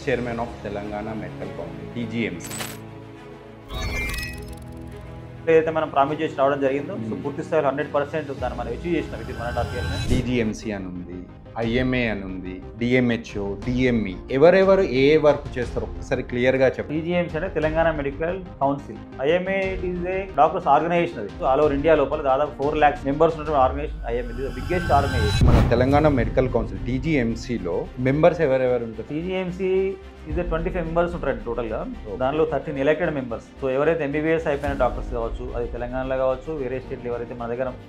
Chairman of Telangana Medical Council, TGMC. ఏదైతే మనం promise చేసి రావడం జరిగిందో సో పూర్తి స్థాయిలో 100% దాన్ని మనం అచీవ్ చేసిన విత్ 1.5 years. TGMC అని ఉంది, IMA అని ఉంది, DMHO, DME, ఎవరెవరు ఏ వర్క్ చేస్తారు ఒకసారి క్లియర్గా చెప్పండి. TGMC అంటే Telangana medical council. IMA is a doctors organisation. అది ఆల్ ఓవర్ ఇండియా లోపల దాదాపు 4 lakhs మెంబర్స్ ఉన్న organisation. IMA is the biggest organisation. మన తెలంగాణ మెడికల్ కౌన్సిల్ TGMCలో మెంబర్స్ ఎవరెవరు ఉంటారు? TGMC ఇది 25 మెంబర్స్ ఉంటారండి టోటల్గా. దానిలో 13 ఎలక్టెడ్ మెంబర్స్. సో ఎవరైతే MBBS అయిపోయిన డాక్టర్స్ కావచ్చు, అది తెలంగాణలో కావచ్చు, వేరే స్టేట్లు ఎవరైతే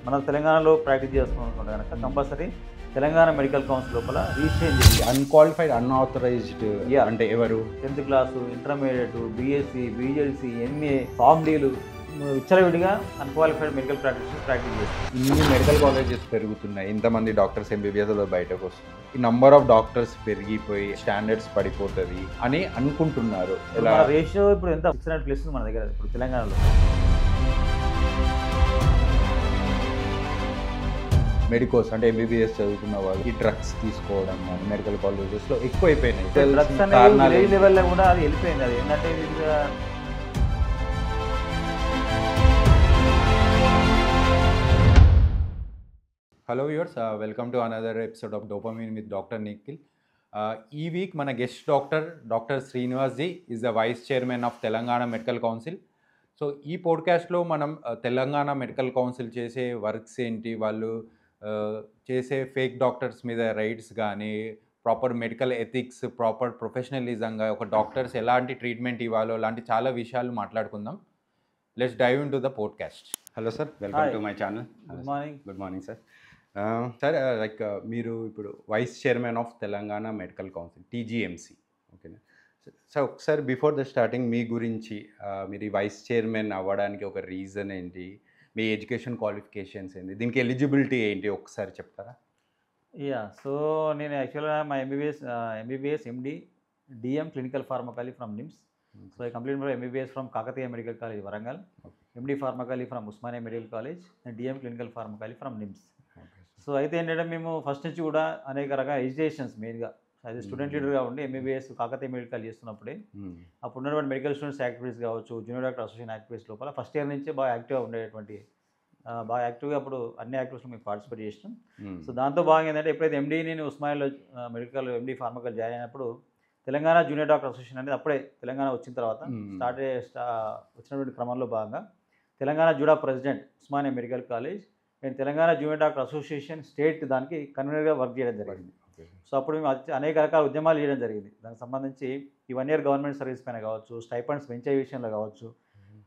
మన తెలంగాణలో ప్రాక్టీస్ చేసుకుంటుంటే కనుక కంపల్సరీ తెలంగాణ మెడికల్ కౌన్సిల్ లోపల రిజిస్ట్రేషన్ చేసి అన్క్వాలిఫైడ్ అన్ఆథరైజ్డ్ అంటే ఎవరు? 10th class, intermediate, BSc, BJC, MA, ఫార్మ్డీలు విచ్చలవిడిగా అన్క్వాలిఫైడ్ మెడికల్ ప్రాక్టీస్ చేస్తారు. ఇన్ని మెడికల్ కాలేజెస్ పెరుగుతున్నాయి, ఇంతమంది డాక్టర్స్ MBBSలో బయటకు వస్తుంది, ఈ నంబర్ ఆఫ్ డాక్టర్స్ పెరిగిపోయి స్టాండర్డ్స్ పడిపోతుంది అని అనుకుంటున్నారు. ఇలా రేషియో ఇప్పుడు ఎంత 600+ మన దగ్గర ఇప్పుడు తెలంగాణలో. మెడికోస్ అంటే MBBS చదువుకున్న వాళ్ళు ఈ డ్రగ్స్ తీసుకోవడం మెడికల్ కాలేజెస్లో ఎక్కువైపోయినాయి. డ్రగ్స్ అనేది లెవెల్లో కూడా అది వెళ్ళిపోయింది. అది ఏంటంటే hello viewers, welcome to another episode of dopamine with doctor Nikhil. ఈ వీక్ మన guest doctor Srinivas ji is the vice chairman of Telangana medical council. So ఈ పోడ్కాస్ట్లో మనం తెలంగాణ మెడికల్ కౌన్సిల్ చేసే వర్క్స్ ఏంటి, వాళ్ళు చేసే ఫేక్ డాక్టర్స్ మీద రైట్స్ కానీ, ప్రాపర్ మెడికల్ ఎథిక్స్, ప్రాపర్ ప్రొఫెషనలిజంగా ఒక డాక్టర్స్ ఎలాంటి ట్రీట్మెంట్ ఇవ్వాలో లాంటి చాలా విషయాలు మాట్లాడుకుందాం. Let's dive into the podcast. Hello sir, welcome to my channel. Good morning sir. Sir, like మీరు ఇప్పుడు vice chairman of Telangana medical council TGMC, ఓకేనా సార్? ఒకసారి బిఫోర్ ద స్టార్టింగ్ మీ గురించి, మీరు ఈ వైస్ చైర్మన్ అవ్వడానికి ఒక రీజన్ ఏంటి, మీ ఎడ్యుకేషన్ క్వాలిఫికేషన్స్ ఏంటి, దీనికి ఎలిజిబిలిటీ ఏంటి ఒకసారి చెప్తారా? సో నేను యాక్చువల్గా మా MBBS MD DM clinical pharmacology from NIMS. So I complete my MBBS from Kakatiya medical college Warangal, MD pharmacology from Osmania medical college and DM clinical pharmacology from NIMS. So అయితే ఏంటంటే మేము ఫస్ట్ నుంచి కూడా అనేక రకాల ఎడ్యుకేషన్స్ మెయిన్గా యాజ్ స్టూడెంట్ లీడర్గా ఉండి MBBS కాకతీయ మెడికల్ చేస్తున్నప్పుడే అప్పుడు ఉన్నటువంటి మెడికల్ స్టూడెంట్స్ యాక్టివిటీస్ కావచ్చు, జూనియర్ డాక్టర్ అసోసియేషన్ యాక్టివిటీస్ లోపల ఫస్ట్ ఇయర్ నుంచి బాగా యాక్టివ్గా ఉండేటువంటి, బాగా యాక్టివ్గా అప్పుడు అన్ని యాక్టివిటీస్లో మేము పార్టిసిపేట్ చేసినాం. సో దాంతో భాగంగా ఏంటంటే ఎప్పుడైతే MD నేను ఉస్మానియాలో మెడికల్ MD ఫార్మకాలజీ జాయిన్ అయినప్పుడు తెలంగాణ జూనియర్ డాక్టర్ అసోసియేషన్ అనేది అప్పుడే తెలంగాణ వచ్చిన తర్వాత వచ్చినటువంటి క్రమంలో భాగంగా Telangana JUDA president Osmania medical college and Telangana junior doctor association state దానికి కన్వీనర్గా వర్క్ చేయడం జరిగింది. సో అప్పుడు మేము అనేక రకాల ఉద్యమాలు చేయడం జరిగింది. దానికి సంబంధించి ఈ 1 year గవర్నమెంట్ సర్వీస్ పైన కావచ్చు, స్టైపెండ్స్ పెంచే విషయంలో కావచ్చు.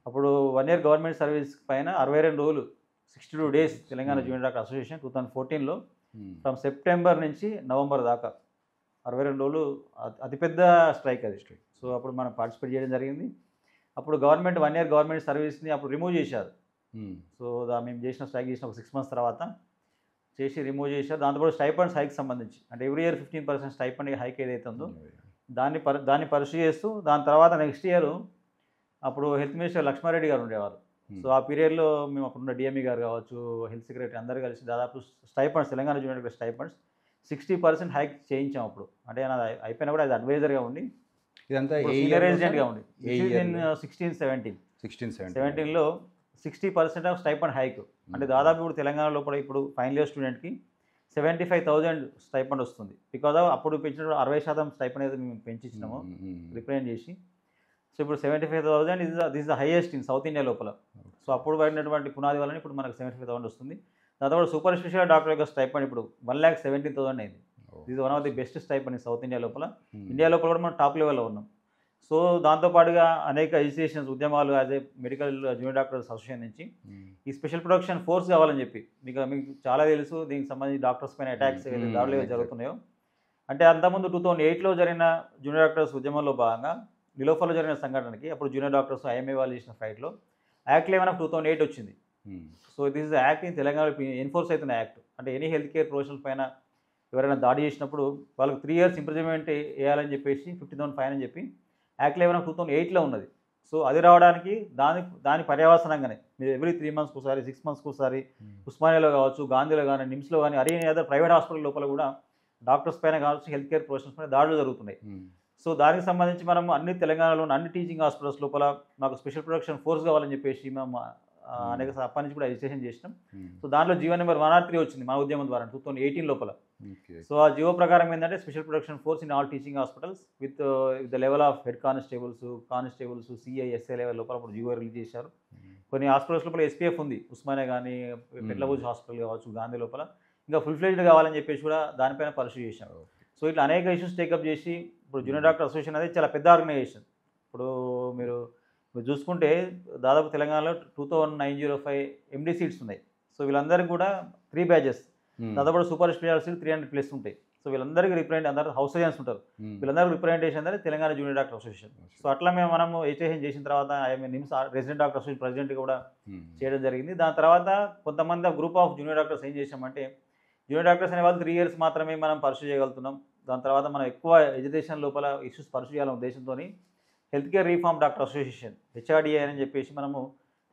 అప్పుడు 1 year గవర్నమెంట్ సర్వీస్ పైన 62 రోజులు 62 days Telangana junior doctor association 2014లో ఫ్రమ్ సెప్టెంబర్ నుంచి నవంబర్ దాకా 62 రోజులు అతిపెద్ద స్ట్రైక్ అది. సో అప్పుడు మనం పార్టిసిపేట్ చేయడం జరిగింది. అప్పుడు గవర్నమెంట్ 1 year గవర్నమెంట్ సర్వీస్ని అప్పుడు రిమూవ్ చేశారు. సో మేము చేసిన స్ట్రైక్ చేసిన ఒక 6 months తర్వాత చేసి రిమూవ్ చేశారు. దాంతోపాటు స్టైపెండ్స్ హైక్ సంబంధించి అంటే ఎవ్రీ ఇయర్ 15% స్టైపెండ్ హైక్ ఏదైతే ఉందో దాన్ని పర్సూ చేస్తూ దాని తర్వాత నెక్స్ట్ ఇయర్ అప్పుడు హెల్త్ మినిస్టర్ లక్ష్మారెడ్డి గారు ఉండేవారు. సో ఆ పీరియడ్లో మేము అప్పుడున్న DME గారు కావచ్చు, హెల్త్ సెక్రటరీ అందరూ కలిసి దాదాపు stipends Telangana junior stipends 60% hike చేయించాం అప్పుడు. అంటే నాది అయిపోయినా కూడా అది అడ్వైజర్గా ఉండి ఇదంతా సీనియర్ రెసిడెంట్గా ఉండి 16-17లో 60% ఆఫ్ స్టైపెండ్ హైక్. అంటే దాదాపు ఇప్పుడు తెలంగాణ లోపల ఇప్పుడు ఫైనల్ ఇయర్ స్టూడెంట్కి 75,000 స్టైపెండ్ వస్తుంది. బికాజ్ ఆఫ్ అప్పుడు పెంచిన 60% స్టైపెండ్ అయితే మేము పెంచిచ్చినాము రిప్రజెంట్ చేసి. సో ఇప్పుడు 75,000 this the highest in south India లోపల. సో అప్పుడు పడినటువంటి పునాది వల్ల ఇప్పుడు మనకు 75,000 వస్తుంది. దాంతో సూపర్ స్పెషల్ డాక్టర్ యొక్క స్టైపెండ్ ఇప్పుడు 1,17,000 అయింది. This one of the best stipend in south India లోపల. ఇండియా లోపల కూడా మనం టాప్ లెవెల్లో ఉన్నాం. సో దాంతోపాటుగా అనేక ఎడ్యుకేషన్స్ ఉద్యమాలు as a medical junior doctors association నుంచి ఈ స్పెషల్ ప్రొటెక్షన్ ఫోర్స్ కావాలని చెప్పి మీకు చాలా తెలుసు. దీనికి సంబంధించి డాక్టర్స్ పైన అటాక్స్ దాడులు ఏవైతే జరుగుతున్నాయో, అంటే అంతకుముందు 2008లో జరిగిన జూనియర్ డాక్టర్స్ ఉద్యమంలో భాగంగా నిలోఫర్లో జరిగిన సంఘటనకి అప్పుడు జూనియర్ డాక్టర్స్ IMA వాళ్ళు చేసిన ఫైట్లో యాక్ట్ 11/2008 వచ్చింది. So this is act in తెలంగాణలో ఎన్ఫోర్స్ అవుతున్న యాక్ట్. అంటే ఎనీ హెల్త్ కేర్ ప్రొఫెషనల్ పైన ఎవరైనా దాడి చేసినప్పుడు వాళ్ళకి 3 years ఇంప్రిజన్మెంట్ వేయాలని చెప్పేసి 50,000 ఫైన్ అని చెప్పి యాక్ట్ 11/2008లో ఉన్నది. సో అది రావడానికి దాని పర్యవసనంగానే మీరు ఎవ్రీ 3 months ఒకసారి 6 months ఒకసారి ఉస్మానియాలో కావచ్చు, గాంధీలో కానీ, నిమ్స్లో కానీ, అదే అదర్ ప్రైవేట్ హాస్పిటల్ లోపల కూడా డాక్టర్స్ పైన కావచ్చు, హెల్త్ కేర్ ప్రొఫెషనల్స్ పైన దాడులు జరుగుతున్నాయి. సో దానికి సంబంధించి మనం అన్ని తెలంగాణలో ఉన్న అన్ని టీచింగ్ హాస్పిటల్స్ లోపల మాకు స్పెషల్ ప్రొడక్షన్ ఫోర్స్ కావాలని చెప్పేసి మేము అప్పటి నుంచి కూడా రిజిస్ట్రేషన్ చేసినాం. సో దాంట్లో జీవో నెంబర్ 103 వచ్చింది మా ఉద్యమం ద్వారా 2018 లోపల. సో ఆ జీవో ప్రకారం ఏంటంటే special production force in all teaching hospitals with the level of head constables CI SI level లోపల ఇప్పుడు జీవో రిలీజ్ చేశారు. కొన్ని హాస్పిటల్స్ లోపల ఎస్పీఎఫ్ ఉంది, ఉస్మానియా కానీ పెట్లబూజ్ హాస్పిటల్ కావచ్చు, గాంధీ లోపల ఇంకా ఫుల్ ఫ్లెడ్జ్డ్ కావాలని చెప్పేసి కూడా దానిపైన పరిశీలి చేశాం. సో ఇట్లా అనేక ఇష్యూస్ టేకప్ చేసి ఇప్పుడు జూనియర్ డాక్టర్ అసోసియేషన్ అనేది చాలా పెద్ద ఆర్గనైజేషన్. ఇప్పుడు మీరు చూసుకుంటే దాదాపు తెలంగాణలో 2905 ఎండి సీట్స్ ఉన్నాయి. సో వీళ్ళందరికీ కూడా 3 బ్యాచెస్, దాదాపు సూపర్ స్పెషాలిటీ 300+ ఉంటాయి. సో వీళ్ళందరికీ అందరూ హౌస్ సర్జన్స్ ఉంటారు. వీళ్ళందరికీ రిప్రజెంటేషన్ అనేది Telangana junior doctor association. So అట్లా మనము హెచ్ఐఎన్ చేసిన తర్వాత NIMS resident doctor association president కూడా చేయడం జరిగింది. దాని తర్వాత కొంతమంది గ్రూప్ ఆఫ్ జూనియర్ డాక్టర్స్ ఏం చేసామంటే, జూనియర్ డాక్టర్స్ అనే వాళ్ళు 3 years మాత్రమే మనం పర్సూ చేయగలుగుతున్నాం. దాని తర్వాత మనం ఎక్కువ ఎడ్యుకేషన్ లోపల ఇష్యూస్ పర్సూ చేయాలనే ఉద్దేశంతో health care reform doctor association హెచ్ఆర్డిఏ అని చెప్పేసి మనము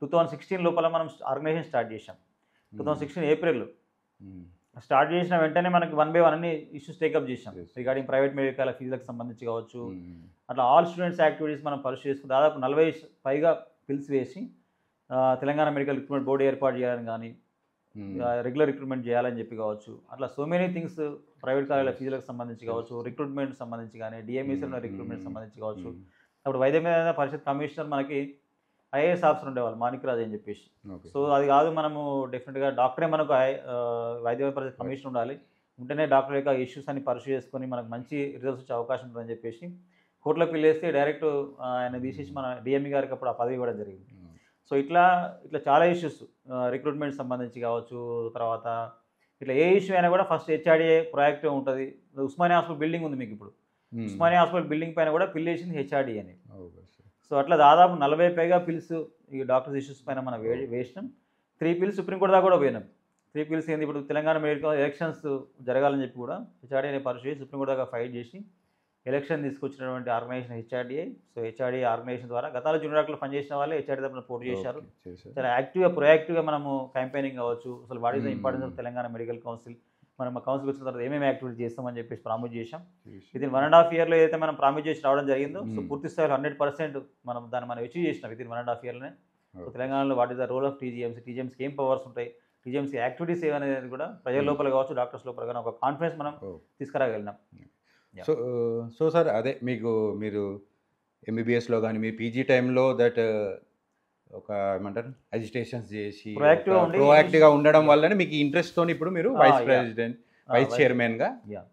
2016 లోపల మనం ఆర్గనైజేషన్ స్టార్ట్ చేసాం. 2016 ఏప్రిల్ స్టార్ట్ చేసిన వెంటనే మనకి 1 by 1 అన్ని ఇష్యూస్ టేకప్ చేసాం. రిగార్డింగ్ ప్రైవేట్ మెడికల్ ఫీజులకు సంబంధించి కావచ్చు, అట్లా ఆల్ స్టూడెంట్స్ యాక్టివిటీస్ మనం పర్సూ చేసుకుని దాదాపు 40 పైగా బిల్స్ వేసి తెలంగాణ మెడికల్ రిక్రూట్మెంట్ బోర్డు ఏర్పాటు చేయాలని కానీ, రెగ్యులర్ రిక్రూట్మెంట్ చేయాలని చెప్పి కావచ్చు, అట్లా సో మెనీ థింగ్స్ ప్రైవేట్ కాలేజీల ఫీజులకు సంబంధించి కావచ్చు, రిక్రూట్మెంట్ సంబంధించి కానీ, డిఎంఈసీలో రిక్రూట్మెంట్ సంబంధించి కావచ్చు. అప్పుడు వైద్య మీద పరిషత్ కమిషనర్ మనకి ఐఏఎస్ ఆఫీసర్ ఉండేవాళ్ళు, మాణిక్రాజ్ అని చెప్పేసి. సో అది కాదు, మనము డెఫినెట్గా డాక్టరే మనకు వైద్య పరిషత్ కమిషనర్ ఉండాలి, ఉంటేనే డాక్టర్ యొక్క ఇష్యూస్ అని పర్సూ చేసుకొని మనకు మంచి రిజల్ట్స్ వచ్చే అవకాశం ఉంటుందని చెప్పేసి కోర్టులో పిల్లేస్తే డైరెక్ట్ ఆయన తీసేసి మన డిఎంఈ గారికి అప్పుడు ఆ పదవి ఇవ్వడం జరిగింది. సో ఇట్లా చాలా ఇష్యూస్ రిక్రూట్మెంట్ సంబంధించి కావచ్చు, తర్వాత ఇట్లా ఏ ఇష్యూ అయినా కూడా ఫస్ట్ హెచ్ఆర్డిఏ ప్రొయాక్టివ్ ఉంటుంది. ఉస్మానియా హాస్పిటల్ బిల్డింగ్ ఉంది మీకు, ఇప్పుడు ఉస్మానియా హాస్పిటల్ బిల్డింగ్ పైన కూడా పిల్ వేసింది హెచ్ఆర్డిఏ అని. సో అట్లా దాదాపు 40 పైగా పిల్స్ ఈ డాక్టర్స్ ఇష్యూస్ పైన మనం వేసినాం. 3 పిల్స్ సుప్రీంకోర్టు దాకా కూడా పోయినాం. 3 పిల్స్ ఏంది, ఇప్పుడు తెలంగాణ మెడికల్ ఎలక్షన్స్ జరగాలని చెప్పి కూడా హెచ్ఆర్డిఏని పరిశీలి సుప్రీంకోర్టు దాకా ఫైట్ చేసి ఎలక్షన్ తీసుకొచ్చినటువంటి organisation HRDA. So HRDA organisation ద్వారా గతాల జూనియర్ డాక్టర్లు పనిచేసిన వాళ్ళే హెచ్ఆర్డీ తరపున పోటీ చేశారు. చాలా యాక్టివ్గా ప్రొయాక్టివ్గా మనము క్యాంపెయినింగ్ కావచ్చు, అసలు what is the importance of Telangana medical council, మనం కౌన్సిల్ వచ్చిన తర్వాత ఏమేమి యాక్టివిటీ చేస్తామని చెప్పేసి ప్రామిస్ చేశాం. వితిన్ 1.5 yearలో ఏదైతే మనం ప్రామిస్ చేసి రావడం జరిగిందో, సో పూర్తి స్థాయిలో 100% మనం దాన్ని అచీవ్ చేసినాం వితిన్ 1.5 yearలోనే. సో తెలంగాణలో what is the role of టీజీఎంసీకి ఏం పవర్స్ ఉంటాయి, టీజీఎంసీ యాక్టివిటీస్ ఏమనేది కూడా ప్రజల లోపల కావచ్చు, డాక్టర్స్ లోపల కానీ ఒక కాన్ఫిడెన్స్ మనం తీసుకురాగలిగినాం. సో సార్, అదే మీరు ఎంబీబీఎస్లో కానీ మీ పీజీ టైంలో దట్ ఒక ఏమంటారు అజిటేషన్స్ చేసి ప్రోయాక్టివ్గా ఉండడం వల్లనే మీకు ఇంట్రెస్ట్తో ఇప్పుడు మీరు వైస్ చైర్మన్గా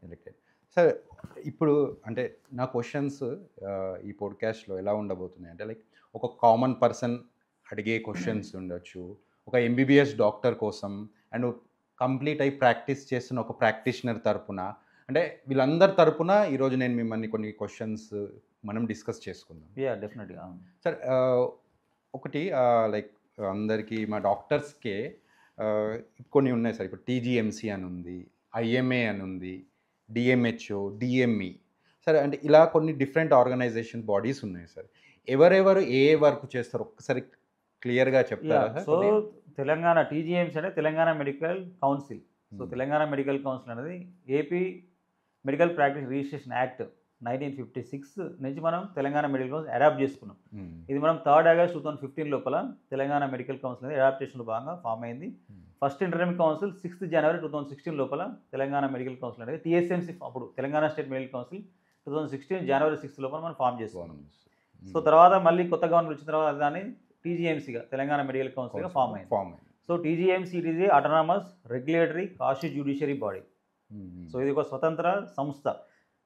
ఎలక్టెడ్. సార్ ఇప్పుడు అంటే నా క్వశ్చన్స్ ఈ పాడ్కాస్ట్లో ఎలా ఉండబోతున్నాయి అంటే, లైక్ ఒక కామన్ పర్సన్ అడిగే క్వశ్చన్స్ ఉండొచ్చు, ఒక ఎంబీబీఎస్ డాక్టర్ కోసం అండ్ కంప్లీట్ అయి ప్రాక్టీస్ చేస్తున్న ఒక ప్రాక్టీషనర్ తరపున, అంటే వీళ్ళందరి తరపున ఈరోజు నేను మిమ్మల్ని కొన్ని క్వశ్చన్స్ మనం డిస్కస్ చేసుకుందాం. డెఫినెట్గా సార్, ఒకటి లైక్ అందరికీ మా డాక్టర్స్కే కొన్ని ఉన్నాయి సార్. ఇప్పుడు టీజీఎంసీ అని ఉంది, ఐఎంఏ అని ఉంది, డిఎంహెచ్ఓ, డిఎంఈ సార్, అంటే ఇలా కొన్ని డిఫరెంట్ ఆర్గనైజేషన్ బాడీస్ ఉన్నాయి సార్. ఎవరెవరు ఏ వర్క్ చేస్తారు ఒక్కసారి క్లియర్గా చెప్తారా? సో తెలంగాణ టీజీఎంసీ అంటే Telangana medical council. So Telangana medical council అనేది AP medical practice registration act 1956 నుంచి మనం తెలంగాణ మెడికల్ కౌన్సిల్ అడాప్ట్ చేసుకున్నాం. ఇది మనం 3rd August 2015 లోపల తెలంగాణ మెడికల్ కౌన్సిల్ అనేది అడాప్టేషన్లో భాగంగా ఫామ్ అయింది. First interim council 6th January 2016 లోపల తెలంగాణ మెడికల్ కౌన్సిల్ అనేది టీఎస్ఎంసీ, అప్పుడు Telangana state medical council 2016 January 6th లోపల మనం ఫామ్ చేసుకున్నాం. సో తర్వాత మళ్ళీ కొత్త గవర్నమెంట్ వచ్చిన తర్వాత దాన్ని టీజీఎంసీగా తెలంగాణ మెడికల్ కౌన్సిల్గా ఫామ్ అయింది. So TGMC it is A autonomous regulatory cost judiciary body. So ఇది ఒక స్వతంత్ర సంస్థ.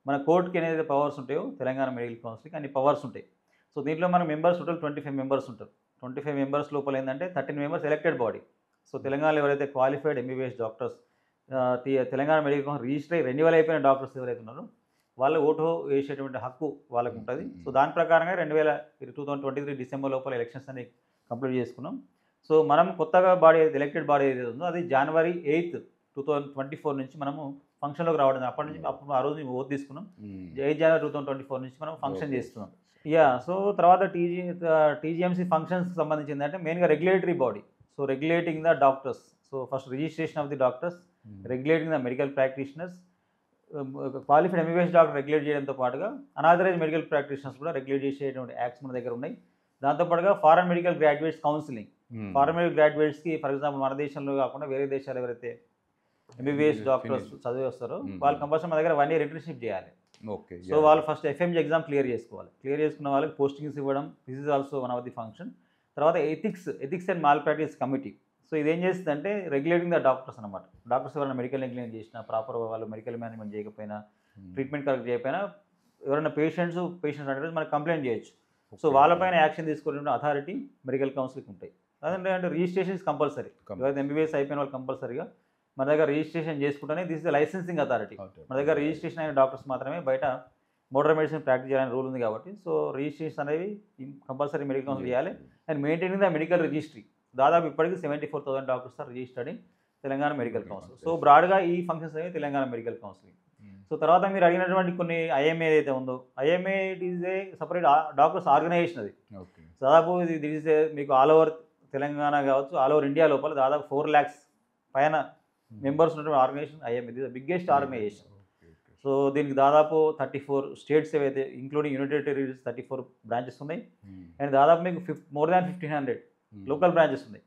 మన కోర్టుకి ఏదైతే పవర్స్ ఉంటాయో తెలంగాణ మెడికల్ కౌన్సిల్కి అన్ని పవర్స్ ఉంటాయి. సో దీంట్లో మన మెంబర్స్ టోటల్ 25 మెంబర్స్ ఉంటారు. 25 మెంబర్స్ లోపల ఏంటంటే 13 మెంబర్స్ ఎలక్టెడ్ బాడీ. సో తెలంగాణలో ఎవరైతే qualified MBBS doctors Telangana medical council register అయ్యి రెన్యువల్ అయిపోయిన డాక్టర్స్ ఎవరైతే ఉన్నారో వాళ్ళు ఓటు వేసేటువంటి హక్కు వాళ్ళకు ఉంటుంది. సో దాని ప్రకారంగా 2023 డిసెంబర్ లోపల ఎలక్షన్స్ అని కంప్లీట్ చేసుకున్నాం. సో మనం కొత్తగా బాడీ ఎలక్టెడ్ బాడీ ఏదైతే ఉందో అది January 8th 2024 నుంచి మనము ఫంక్షన్లోకి రావడం. అప్పుడు ఆ రోజు మేము ఓట్ తీసుకున్నాం. 8 January 2024 నుంచి మనం ఫంక్షన్ చేస్తున్నాం. సో తర్వాత టీజీఎంసీ ఫంక్షన్స్ సంబంధించి ఏంటంటే మెయిన్గా regulatory body. So regulating the doctors. So first registration of the doctors, regulating the medical practitioners, qualified MBBS doctor regulate చేయడంతో పాటుగా అనాథరైజ్ మెడికల్ ప్రాక్టీషనర్స్ కూడా రెగ్యులేట్ చేసేటువంటి యాక్ట్స్ మన దగ్గర ఉన్నాయి. దాంతోపాటుగా foreign medical graduates counselling, foreign medical గ్రాడ్యుయేట్స్కి for example మన దేశంలో కాకుండా వేరే దేశాలు ఎవరైతే ఎంబీబీఎస్ డాక్టర్స్ చదివి వస్తారో వాళ్ళు కంపల్సరీ మన దగ్గర 1 year ఇంటర్న్షిప్ చేయాలి. ఓకే. సో వాళ్ళు ఫస్ట్ ఎఫ్ఎంజీ ఎగ్జామ్ క్లియర్ చేసుకోవాలి. క్లియర్ చేసుకున్న వాళ్ళకి పోస్టింగ్స్ ఇవ్వడం, this is also one of the function. తర్వాత ethics and malpractice committee. So ఇదేం చేస్తుందంటే రెగ్యులేటింగ్ ద డాక్టర్స్ అనమాట. డాక్టర్స్ ఎవరైనా మెడికల్ నెగ్లిజెన్స్ చేసినా, ప్రాపర్ వాళ్ళు మెడికల్ మేనేజ్మెంట్ చేయకపోయినా, ట్రీట్మెంట్ కరెక్ట్ చేయకపోయినా, ఎవరైనా పేషెంట్స్ అంటే మనకు కంప్లైంట్ చేయొచ్చు. సో వాళ్ళపైన యాక్షన్ తీసుకునే అథారిటీ మెడికల్ కౌన్సిల్కి ఉంటాయి. అదంటే రిజిస్ట్రేషన్ కంపల్సరీ. ఎవరైతే ఎంబీబీఎస్ అయిపోయిన వాళ్ళు కంపల్సరీగా మన దగ్గర రిజిస్ట్రేషన్ చేసుకుంటేనే this is the licensing authority. మన దగ్గర రిజిస్ట్రేషన్ అయిన డాక్టర్స్ మాత్రమే బయట మోడర్న్ మెడిసిన్ ప్రాక్టీస్ చేయాలని రూల్ ఉంది కాబట్టి సో రిజిస్ట్రేషన్ అనేవి కంపల్సరీ మెడికల్ కౌన్సిల్ చేయాలి. And maintaining the medical registry. దాదాపు ఇప్పటికీ 74,000 doctors are registered in Telangana medical council. So బ్రాడ్గా ఈ ఫంక్షన్స్ అనేవి తెలంగాణ మెడికల్ కౌన్సిలింగ్. సో తర్వాత మీరు అడిగినటువంటి కొన్ని ఐఎంఏ ఏదైతే ఉందో, IMA it is a separate doctors organisation. అది దాదాపు ఇది ఈజ్ మీకు ఆల్ ఓవర్ తెలంగాణ కావచ్చు, ఆల్ ఓవర్ ఇండియా లోపల దాదాపు 4 lakhs పైన మెంబర్స్ ఉన్నటువంటి organisation IMA. This biggest organisation. So దీనికి దాదాపు 34 స్టేట్స్ ఏవైతే ఇంక్లూడింగ్ యునైటెడ్ టెరిటరీస్ 34 బ్రాంచెస్ ఉన్నాయి. అండ్ దాదాపు మీకు మోర్ దాన్ 1,500 లోకల్ బ్రాంచెస్ ఉన్నాయి.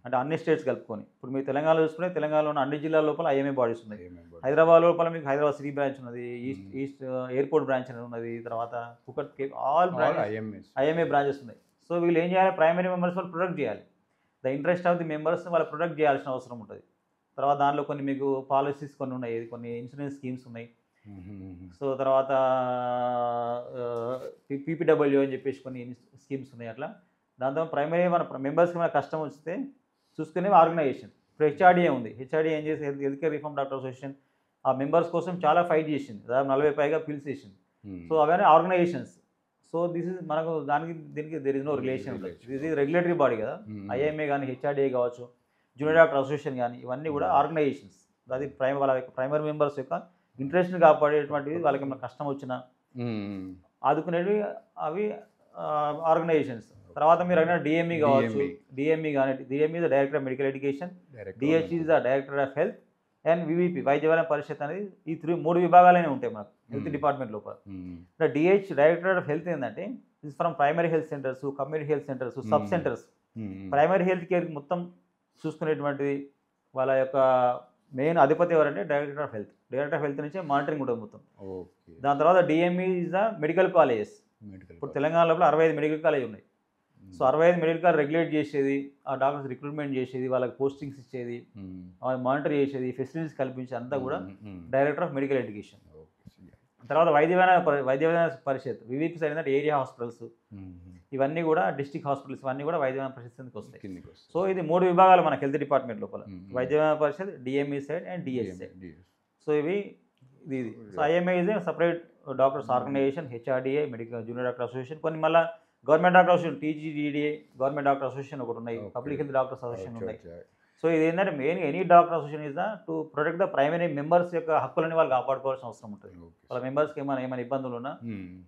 అంటే అన్ని స్టేట్స్ కలుపుకొని. ఇప్పుడు మీరు తెలంగాణలో చూసుకుంటే తెలంగాణలో ఉన్న అన్ని జిల్లాల లోపల ఐఎంఏ బాడీస్ ఉన్నాయి. హైదరాబాద్ లోపల మీకు హైదరాబాద్ సిటీ బ్రాంచ్ ఉన్నది, ఈస్ట్ ఎయిర్పోర్ట్ బ్రాంచ్ అనేది ఉన్నది, తర్వాత కుకట్ ఆల్ బ్రాంచెస్ ఐఎంఏ బ్రాంచెస్ ఉన్నాయి. సో వీళ్ళు ఏం చేయాలి, ప్రైమరీ మెంబర్స్ వాళ్ళు ప్రొటెక్ట్ చేయాలి. The interest of the members వాళ్ళు ప్రొటెక్ట్ చేయాల్సిన అవసరం ఉంటుంది. తర్వాత దానిలో కొన్ని మీకు పాలసీస్ కొన్ని ఉన్నాయి, కొన్ని ఇన్సూరెన్స్ స్కీమ్స్ ఉన్నాయి. సో తర్వాత పీపీడబ్ల్యూ అని చెప్పేసి కొన్ని స్కీమ్స్ ఉన్నాయి. అట్లా దాంతో ప్రైమరీ మన మెంబర్స్కి మన కష్టం వస్తే చూసుకునే ఆర్గనైజేషన్. ఇప్పుడు హెచ్ఆర్డీఏ ఉంది. హెచ్ఆర్డీఏ ఏం చేసి health care reform doctor association ఆ మెంబర్స్ కోసం చాలా ఫైట్ చేసింది. దాదాపు 40 పైగా పిల్స్ చేసింది. సో అవన్నీ ఆర్గనైజేషన్స్. సో దిస్ ఇస్ మనకు దీనికి there is no relation. This is regulatory body కదా. ఐఎంఏ కానీ హెచ్ఆర్డీఏ కావచ్చు, జూనియర్ డాక్టర్ అసోసియేషన్ కానీ ఇవన్నీ కూడా ఆర్గనైజేషన్స్. అది వాళ్ళ ప్రైమరీ మెంబర్స్ యొక్క ఇంట్రెస్ట్ని కాపాడేటువంటివి, వాళ్ళకి ఏమైనా కష్టం వచ్చినా ఆదుకునేవి అవి ఆర్గనైజేషన్స్. తర్వాత మీరు అడిగిన డిఎంఈ కావచ్చు, డిఎంఈ కానీ DME the director of medical education, DH is the director of health, and VVP వైద్య విధాన పరిషత్ అనేది ఈ 3 విభాగాలనే ఉంటాయి మనకు హెల్త్ డిపార్ట్మెంట్ లోపల. డిహెచ్ డైరెక్టర్ ఆఫ్ హెల్త్ ఏంటంటే is from primary health centres, community health centres, sub centres. Primary health care మొత్తం చూసుకునేటువంటిది వాళ్ళ యొక్క మెయిన్ అధిపతి ఎవరంటే director of health. Director of health నుంచే మానిటరింగ్ ఉంటుంది మొత్తం. దాని తర్వాత DME is the medical colleges. ఇప్పుడు తెలంగాణ లోపల 65 మెడికల్ కాలేజ్ ఉన్నాయి. సో 65 మెడికల్ కాలేజ్ రెగ్యులేట్ చేసేది, ఆ డాక్టర్స్ రిక్రూట్మెంట్ చేసేది, వాళ్ళకి పోస్టింగ్స్ ఇచ్చేది, మానిటర్ చేసేది, ఫెసిలిటీస్ కల్పించేది అంతా కూడా డైరెక్టర్ ఆఫ్ మెడికల్ ఎడ్యుకేషన్. తర్వాత వైద్య విధాన పరిషత్, వివిపి సైడ్ అంటే ఏరియా హాస్పిటల్స్, ఇవన్నీ కూడా డిస్ట్రిక్ట్ హాస్పిటల్స్, ఇవన్నీ కూడా వైద్య విధాన పరిషత్ కిందకి వస్తాయి. సో ఇది 3 విభాగాలు మన హెల్త్ డిపార్ట్మెంట్ లోపల, Vaidya Vidhana Parishad, DME side and DS side. So ఇది. So IMA is separate doctors organisation, HRDA medical junior doctor association, కొన్ని మళ్ళీ government doctor association, TGDA government doctor association ఒకటి ఉన్నాయి, పబ్లిక్ హెల్త్ డాక్టర్స్ అసోసియేషన్ ఉన్నాయి. సో ఇది ఏంటంటే main any doctor association is the to protect the primary members యొక్క హక్కులని వాళ్ళు కాపాడుకోవాల్సిన అవసరం ఉంటుంది. వాళ్ళ మెంబర్స్కి ఏమైనా ఇబ్బందులు ఉన్నా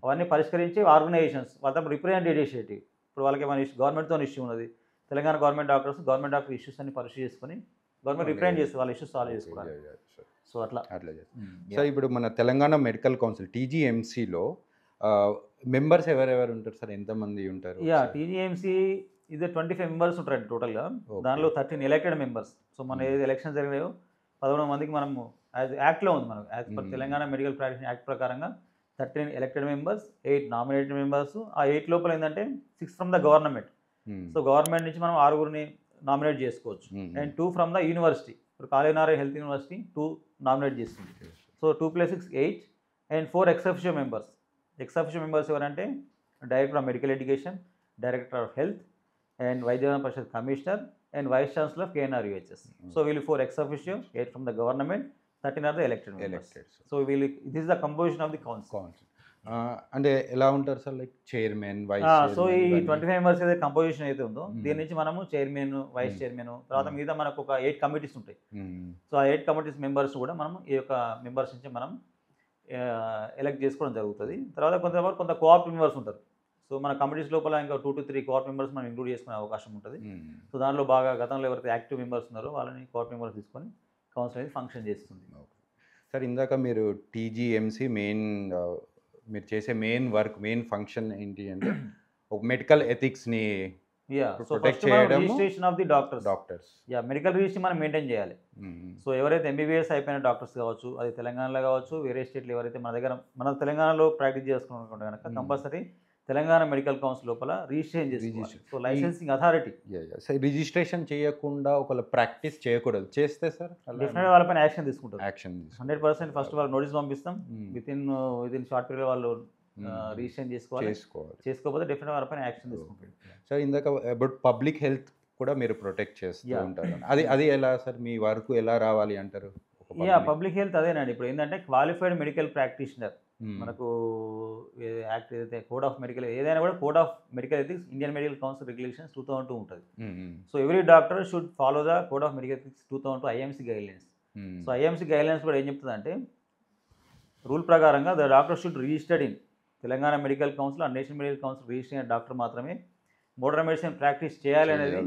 అవన్నీ పరిష్కరించి ఆర్గనైజేషన్స్ వాళ్ళతో రిప్రజెంట్ చేసేటి. ఇప్పుడు వాళ్ళకి ఏమైనా గవర్నమెంట్తో ఇష్యూ ఉన్నది, తెలంగాణ గవర్నమెంట్ డాక్టర్ ఇష్యూస్ అన్ని పరిశీలి చేసుకొని గవర్నమెంట్ రిప్రజెంట్ చేస్తే వాళ్ళ ఇష్యూస్ సాల్వ్ చేసుకోవాలి. సో అట్లా సార్ ఇప్పుడు మన తెలంగాణ మెడికల్ కౌన్సిల్ టీజీఎంసీలో మెంబర్స్ ఎవరెవరు ఉంటారు సార్, ఎంతమంది ఉంటారు? టీజీఎంసీ ఇది 25 మెంబర్స్ ఉంటారండి టోటల్గా. దానిలో 13 ఎలక్టెడ్ మెంబర్స్. సో మన ఏది ఎలక్షన్ జరిగినాయో 11 మందికి మనము యాక్ట్లో ఉంది మనకు, as per Telangana medical practice act ప్రకారంగా 13 ఎలక్టెడ్ మెంబర్స్, 8 నామినేటెడ్ మెంబర్స్. ఆ 8 లోపల ఏంటంటే 6 from the government. So government నుంచి మనం 6 నామినేట్ చేసుకోవచ్చు. And 2 from the university. ఇప్పుడు కాళీనారాయణ హెల్త్ యూనివర్సిటీ 2 నామినేట్ చేస్తుంది. So 2 + 6 8. And 4 ex officio members. Ex officio members ఎవరంటే director of medical education, director of health, and Vaidya Vidhana Parishad commissioner, and vice chancellor of KNR-UHS. So వీళ్ళు 4 ex officio, 8 from the government, 13 are the elected members. So వీళ్ళు this is the composition of the council. అంటే ఎలా ఉంటారు సార్, like chairman, vice? So ఈ 25 members ఏదైతే composition అయితే ఉందో దీని నుంచి మనము చైర్మన్, వైస్ చైర్మన్, తర్వాత మీద మనకు ఒక 8 కమిటీస్ ఉంటాయి. సో ఆ 8 కమిటీస్ మెంబర్స్ కూడా మనం ఈ యొక్క మెంబర్స్ నుంచి మనం ఎలక్ట్ చేసుకోవడం జరుగుతుంది. తర్వాత కొంత కోఆప్ మెంబర్స్ ఉంటారు. సో మన కమిటీస్ లోపల ఇంకా 2 to 3 కోఆప్ మెంబర్స్ మనం ఇంక్లూడ్ చేసుకునే అవకాశం ఉంటుంది. సో దానిలో బాగా గతంలో ఎవరైతే యాక్టివ్ మెంబర్స్ ఉన్నారో వాళ్ళని కోఆప్ మెంబర్స్ తీసుకొని కౌన్సిల్ అనేది ఫంక్షన్ చేస్తుంది. సార్ ఇందాక మీరు టీజీఎంసీ మెయిన్ మీరు చేసే మెయిన్ ఫంక్షన్ ఏంటి అంటే ఒక మెడికల్ ఎథిక్స్ని సో ప్రొటెక్ట్ ఫస్ట్ మనం చేయడము registration of the doctors. Doctors. Medical registry మనం మెయింటైన్ చేయాలి. సో ఎవరైతే ఎంబీబీఎస్ అయిపోయిన డాక్టర్స్ కావచ్చు, అది తెలంగాణలో కావచ్చు, వేరే స్టేట్లో ఎవరైతే మన తెలంగాణలో ప్రాక్టీస్ చేసుకున్నట్టు కనుక కంపల్సరీ తెలంగాణ మెడికల్ కౌన్సిల్ లోపల రిజిస్ట్రేషన్ చేసుకోవాలి. So licensing authority sir registration చేయకుండా ఒకవేళ ప్రాక్టీస్ చేయకూడదు, చేస్తే సార్ డెఫినెట్గా వాళ్ళపైన యాక్షన్ తీసుకుంటారు. యాక్షన్ 100% ఫస్ట్ వాళ్ళు నోటీస్ పంపిస్తాం. విత్ ఇన్ షార్ట్ పీరియడ్ వాళ్ళు రిజిస్ట్రేషన్ చేసుకోవాలి. చేసుకోకపోతే డెఫినెట్గా వాళ్ళపైన యాక్షన్ తీసుకుంటారు. సార్ ఇందాక అబౌట్ పబ్లిక్ హెల్త్ కూడా మీరు ప్రొటెక్ట్ చేస్తూ ఉంటారు. అది ఎలా సార్ మీ వరకు ఎలా రావాలి అంటారు? పబ్లిక్ హెల్త్ అదేనండి. ఇప్పుడు ఏంటంటే క్వాలిఫైడ్ మెడికల్ ప్రాక్టీషనర్ మనకు యాక్ట్ ఏదైతే కోడ్ ఆఫ్ మెడికల్ ఏదైనా కూడా code of medical ethics Indian medical council regulations 2002 ఉంటుంది. So every doctor should follow the code of medical ethics 2002 IMC guidelines. So IMC guidelines కూడా ఏం చెప్తుందంటే రూల్ ప్రకారంగా the doctor should registered in Telangana medical council and national medical council register అయిన doctor మాత్రమే modern medicine practice చేయాలి అనేది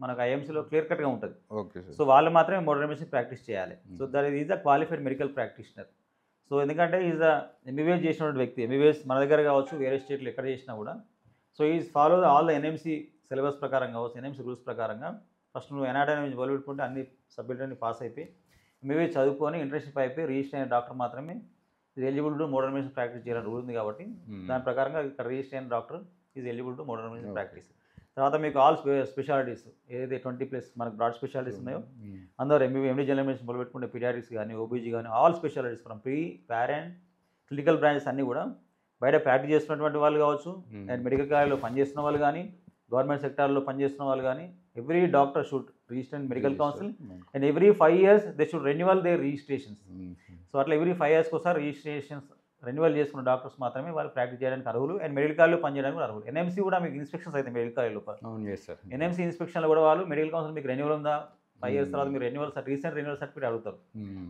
మనకు ఐఎంసీలో clear కట్గా ఉంటుంది. సో వాళ్ళు మాత్రమే మోడర్న్ మెడిసిన్ ప్రాక్టీస్ చేయాలి. So that is the qualified medical practitioner. So ఎందుకంటే ఈజ్ ఎంబీబీఎస్ చేసినటువంటి వ్యక్తి, ఎంబీబీఎస్ మన దగ్గర కావచ్చు, వేరే స్టేట్లో ఎక్కడ చేసినా కూడా so is follow all the NMC syllabus ప్రకారం కావచ్చు, ఎన్ఎంసీ రూల్స్ ప్రకారంగా ఫస్ట్ నువ్వు ఎనాటమీ నుంచి మొదలుపెట్టుకుంటే అన్ని సబ్జెక్టులన్నీ పాస్ అయిపోయి ఎంబీబీఎస్ చదువుకొని ఇంటర్న్షిప్ అయిపోయి రిజిస్టర్ అయిన డాక్టర్ మాత్రమే ఇది eligible to modern medicine practice చేయాలని రూల్ ఉంది కాబట్టి దాని ప్రకారంగా ఇక్కడ రిజిస్టర్ అయిన doctor is eligible to modern medicine practice. తర్వాత మీకు ఆల్ స్పెషాలిటీస్ ఏదైతే 20+ మనకు బ్రాడ్ స్పెషాలిటీస్ ఉన్నాయో అందరూ ఎండీ జనరల్ మెడిసిన్ మొదలుపెట్టుకుంటే పీడియాట్రిక్స్ కానీ, ఓబీజీ కానీ all specialities from pre parent clinical branches అన్నీ కూడా బయట ప్రాక్టీస్ చేస్తున్నటువంటి వాళ్ళు కావచ్చు, అండ్ మెడికల్ కాలేజ్లో పనిచేస్తున్న వాళ్ళు కానీ, గవర్నమెంట్ సెక్టార్లో పనిచేస్తున్న వాళ్ళు కానీ every doctor should register in medical council and every 5 years they should renewal their registrations. So అట్లా ఎవ్రీ 5 years ఒకసారి రిజిస్ట్రేషన్స్ రెన్యువల్ చేసుకున్న డాక్టర్స్ మాత్రమే వాళ్ళు ప్రాక్టీస్ చేయడానికి అర్హులు అండ్ మెడికల్ కాలేజ్లో పనిచేయడానికి కూడా అర్హులు. ఎన్ఎంసీ కూడా మీకు ఇన్స్పెక్షన్స్ అయితే మెడికల్ కాలేజ్ లోపల ఎన్ఎంసీ ఇన్స్పెక్షన్లో కూడా వాళ్ళు మెడికల్ కౌన్సిల్ మీకు రెన్యువల్ ఉందా 5 years తర్వాత మీరు రీసెంట్ రెన్యువల్ సర్టిఫికేట్ అడుగుతారు.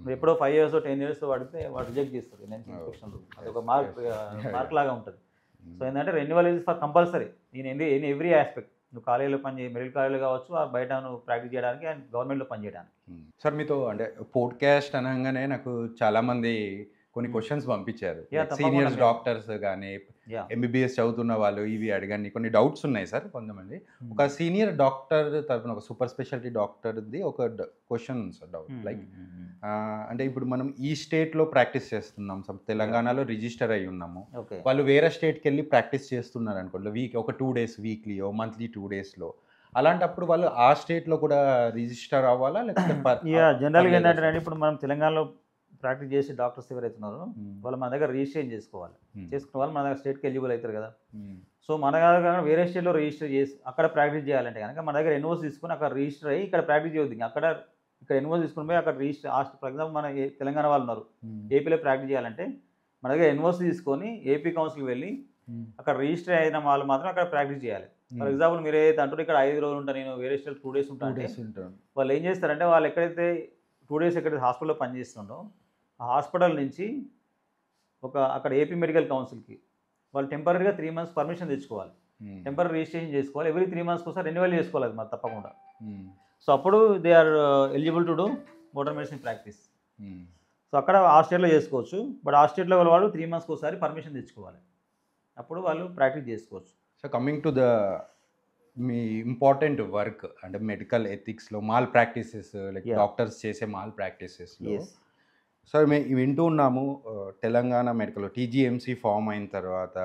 మీరు ఎప్పుడో 5 years 10 years అడిగితే వాడు రిజెక్ట్ చేస్తారు ఎన్ఎంసీ ఇన్స్పెక్షన్లో. అది ఒక మార్క్ లాగా ఉంటుంది. సో ఏంటంటే renewal is for compulsory in every aspect. నువ్వు కాలేజీలో మెడికల్ కాలేజీలో కావచ్చు, బయట నువ్వు ప్రాక్టీస్ చేయడానికి అండ్ గవర్నమెంట్లో పనిచేయడానికి. సార్ మీతో అంటే పోడ్కాస్ట్ అనగానే నాకు చాలామంది కొన్ని క్వశ్చన్స్ పంపించారు. సీనియర్స్ డాక్టర్స్ కానీ ఎంబీబీఎస్ చదువుతున్న వాళ్ళు ఇవి అడగండి, కొన్ని డౌట్స్ ఉన్నాయి సార్. కొంతమంది ఒక సీనియర్ డాక్టర్ తరఫున ఒక సూపర్ స్పెషాలిటీ డాక్టర్ది ఒక క్వశ్చన్ సార్ డౌట్ లైక్ అంటే ఇప్పుడు మనం ఈ స్టేట్లో ప్రాక్టీస్ చేస్తున్నాం, తెలంగాణలో రిజిస్టర్ అయ్యి ఉన్నాము, వాళ్ళు వేరే స్టేట్కి వెళ్ళి ప్రాక్టీస్ చేస్తున్నారు అనుకోండి ఒక 2 days వీక్లీ మంత్లీ 2 daysలో. అలాంటప్పుడు వాళ్ళు ఆ స్టేట్లో కూడా రిజిస్టర్ అవ్వాలా లేకపోతే జనరల్గా ఏంటంటే ఇప్పుడు మనం తెలంగాణలో ప్రాక్టీస్ చేసి డాక్టర్స్ ఎవరైతే ఉన్నారో వాళ్ళు మన దగ్గర రిజిస్ట్రేషన్ చేసుకోవాలి. చేసుకున్న వాళ్ళు మన దగ్గర స్టేట్కి ఎలిజిబుల్ అవుతారు కదా. సో మన దగ్గర వేరే స్టేట్లో రిజిస్టర్ చేసి అక్కడ ప్రాక్టీస్ చేయాలంటే కనుక మన దగ్గర ఎన్ఓసి తీసుకుని అక్కడ రిజిస్టర్ అయ్యి ఇక్కడ ప్రాక్టీస్ చేయొద్దు. ఇక్కడ ఎన్ఓసి తీసుకుని పోయి అక్కడ రిజిస్టర్ ఫర్ ఎగ్జాంపుల్ మన తెలంగాణ వాళ్ళు ఉన్నారు, ఏపీలో ప్రాక్టీస్ చేయాలంటే మన దగ్గర ఎన్ఓసి తీసుకొని ఏపీ కౌన్సిల్కి వెళ్ళి అక్కడ రిజిస్టర్ అయిన వాళ్ళు మాత్రం అక్కడ ప్రాక్టీస్ చేయాలి. ఫర్ ఎగ్జాంపుల్ మీరు ఏదైతే అంటారు ఇక్కడ 5 రోజులు ఉంటాను నేను, వేరే స్టేట్ 2 days ఉంటాను, వాళ్ళు ఏం చేస్తారంటే వాళ్ళు ఎక్కడైతే 2 days ఎక్కడైతే హాస్పిటల్లో పనిచేస్తుండో ఆ హాస్పిటల్ నుంచి అక్కడ ఏపీ మెడికల్ కౌన్సిల్కి వాళ్ళు టెంపరీగా 3 months పర్మిషన్ తెచ్చుకోవాలి. టెంపరీ రిజిస్ట్రేషన్ చేసుకోవాలి. ఎవ్రీ 3 months ఒకసారి రెన్యువల్ చేసుకోవాలి అది మరి తప్పకుండా. సో అప్పుడు they are eligible to do modern medicine practice. So అక్కడ ఆ స్టేట్లో చేసుకోవచ్చు. బట్ ఆ స్టేట్లో వాళ్ళు 3 months ఒకసారి పర్మిషన్ తెచ్చుకోవాలి, అప్పుడు వాళ్ళు ప్రాక్టీస్ చేసుకోవచ్చు. So coming to the me important work అంటే మెడికల్ ఎథిక్స్లో మాల్ ప్రాక్టీసెస్ లైక్ డాక్టర్స్ చేసే మాల్ ప్రాక్టీసెస్లో సార్ మేము వింటూ ఉన్నాము తెలంగాణ మెడికల్ టీజీఎంసీ ఫామ్ అయిన తర్వాత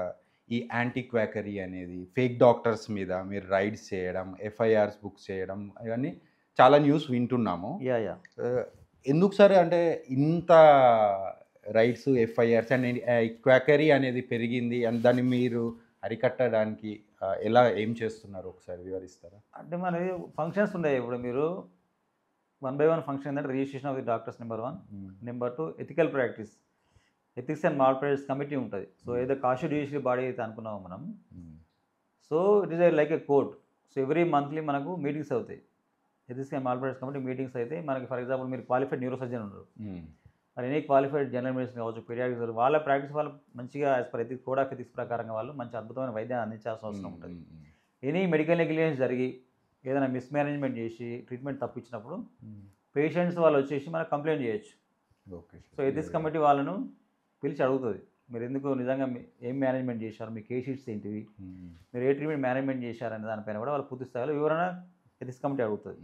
ఈ యాంటీ క్వాకరీ అనేది ఫేక్ డాక్టర్స్ మీద మీరు రైడ్స్ చేయడం, ఎఫ్ఐఆర్స్ బుక్ చేయడం ఇవన్నీ చాలా న్యూస్ వింటున్నాము. ఎందుకు సార్ అంటే ఇంత రైడ్స్ ఎఫ్ఐఆర్స్ అండ్ క్వాకరీ అనేది పెరిగింది అండ్ దాన్ని మీరు అరికట్టడానికి ఏం చేస్తున్నారు ఒకసారి వివరిస్తారా? అంటే మన ఫంక్షన్స్ ఉన్నాయి. ఇప్పుడు మీరు 1 by 1 ఫంక్షన్ ఏంటంటే registration of the doctors number 1, number 2 ethical practice, ethics and malpractice committee ఉంటుంది. సో ఏదో కాషు జ్యుడిషియల్ బాడీ అయితే అనుకున్నాము మనం. So it is like A court. So every monthly మనకు మీటింగ్స్ అవుతాయి, ethics and malpractice committee meetings అయితే మనకి for example మీరు క్వాలిఫైడ్ న్యూరో సర్జన్ ఉన్నారు, మరి ఎనీ క్వాలిఫైడ్ జనరల్ మెడిసిన్ కావచ్చు, పీడియాట్రిక్స్ వాళ్ళ ప్రాక్టీస్ వాళ్ళు మంచిగా as per ethics code of ethics ప్రకారంగా వాళ్ళు మంచి అద్భుతమైన వైద్యాన్ని అందించాల్సిన అవసరం ఉంటుంది. ఎనీ మెడికల్ నెగ్లిజెన్స్ జరిగి ఏదైనా మిస్మేనేజ్మెంట్ చేసి ట్రీట్మెంట్ తప్పించినప్పుడు పేషెంట్స్ వాళ్ళు వచ్చేసి మనకు కంప్లైంట్ చేయొచ్చు. ఓకే సో ఎథిక్స్ కమిటీ వాళ్ళను పిలిచి అడుగుతుంది, మీరు ఎందుకు నిజంగా ఏం మేనేజ్మెంట్ చేశారు, మీ కేస్ షీట్స్ ఏంటివి, మీరు ఏ ట్రీట్మెంట్ మేనేజ్మెంట్ చేశారనే దానిపైన కూడా వాళ్ళు పూర్తి స్థాయిలో వివరణ ఎథిక్స్ కమిటీ అడుగుతుంది.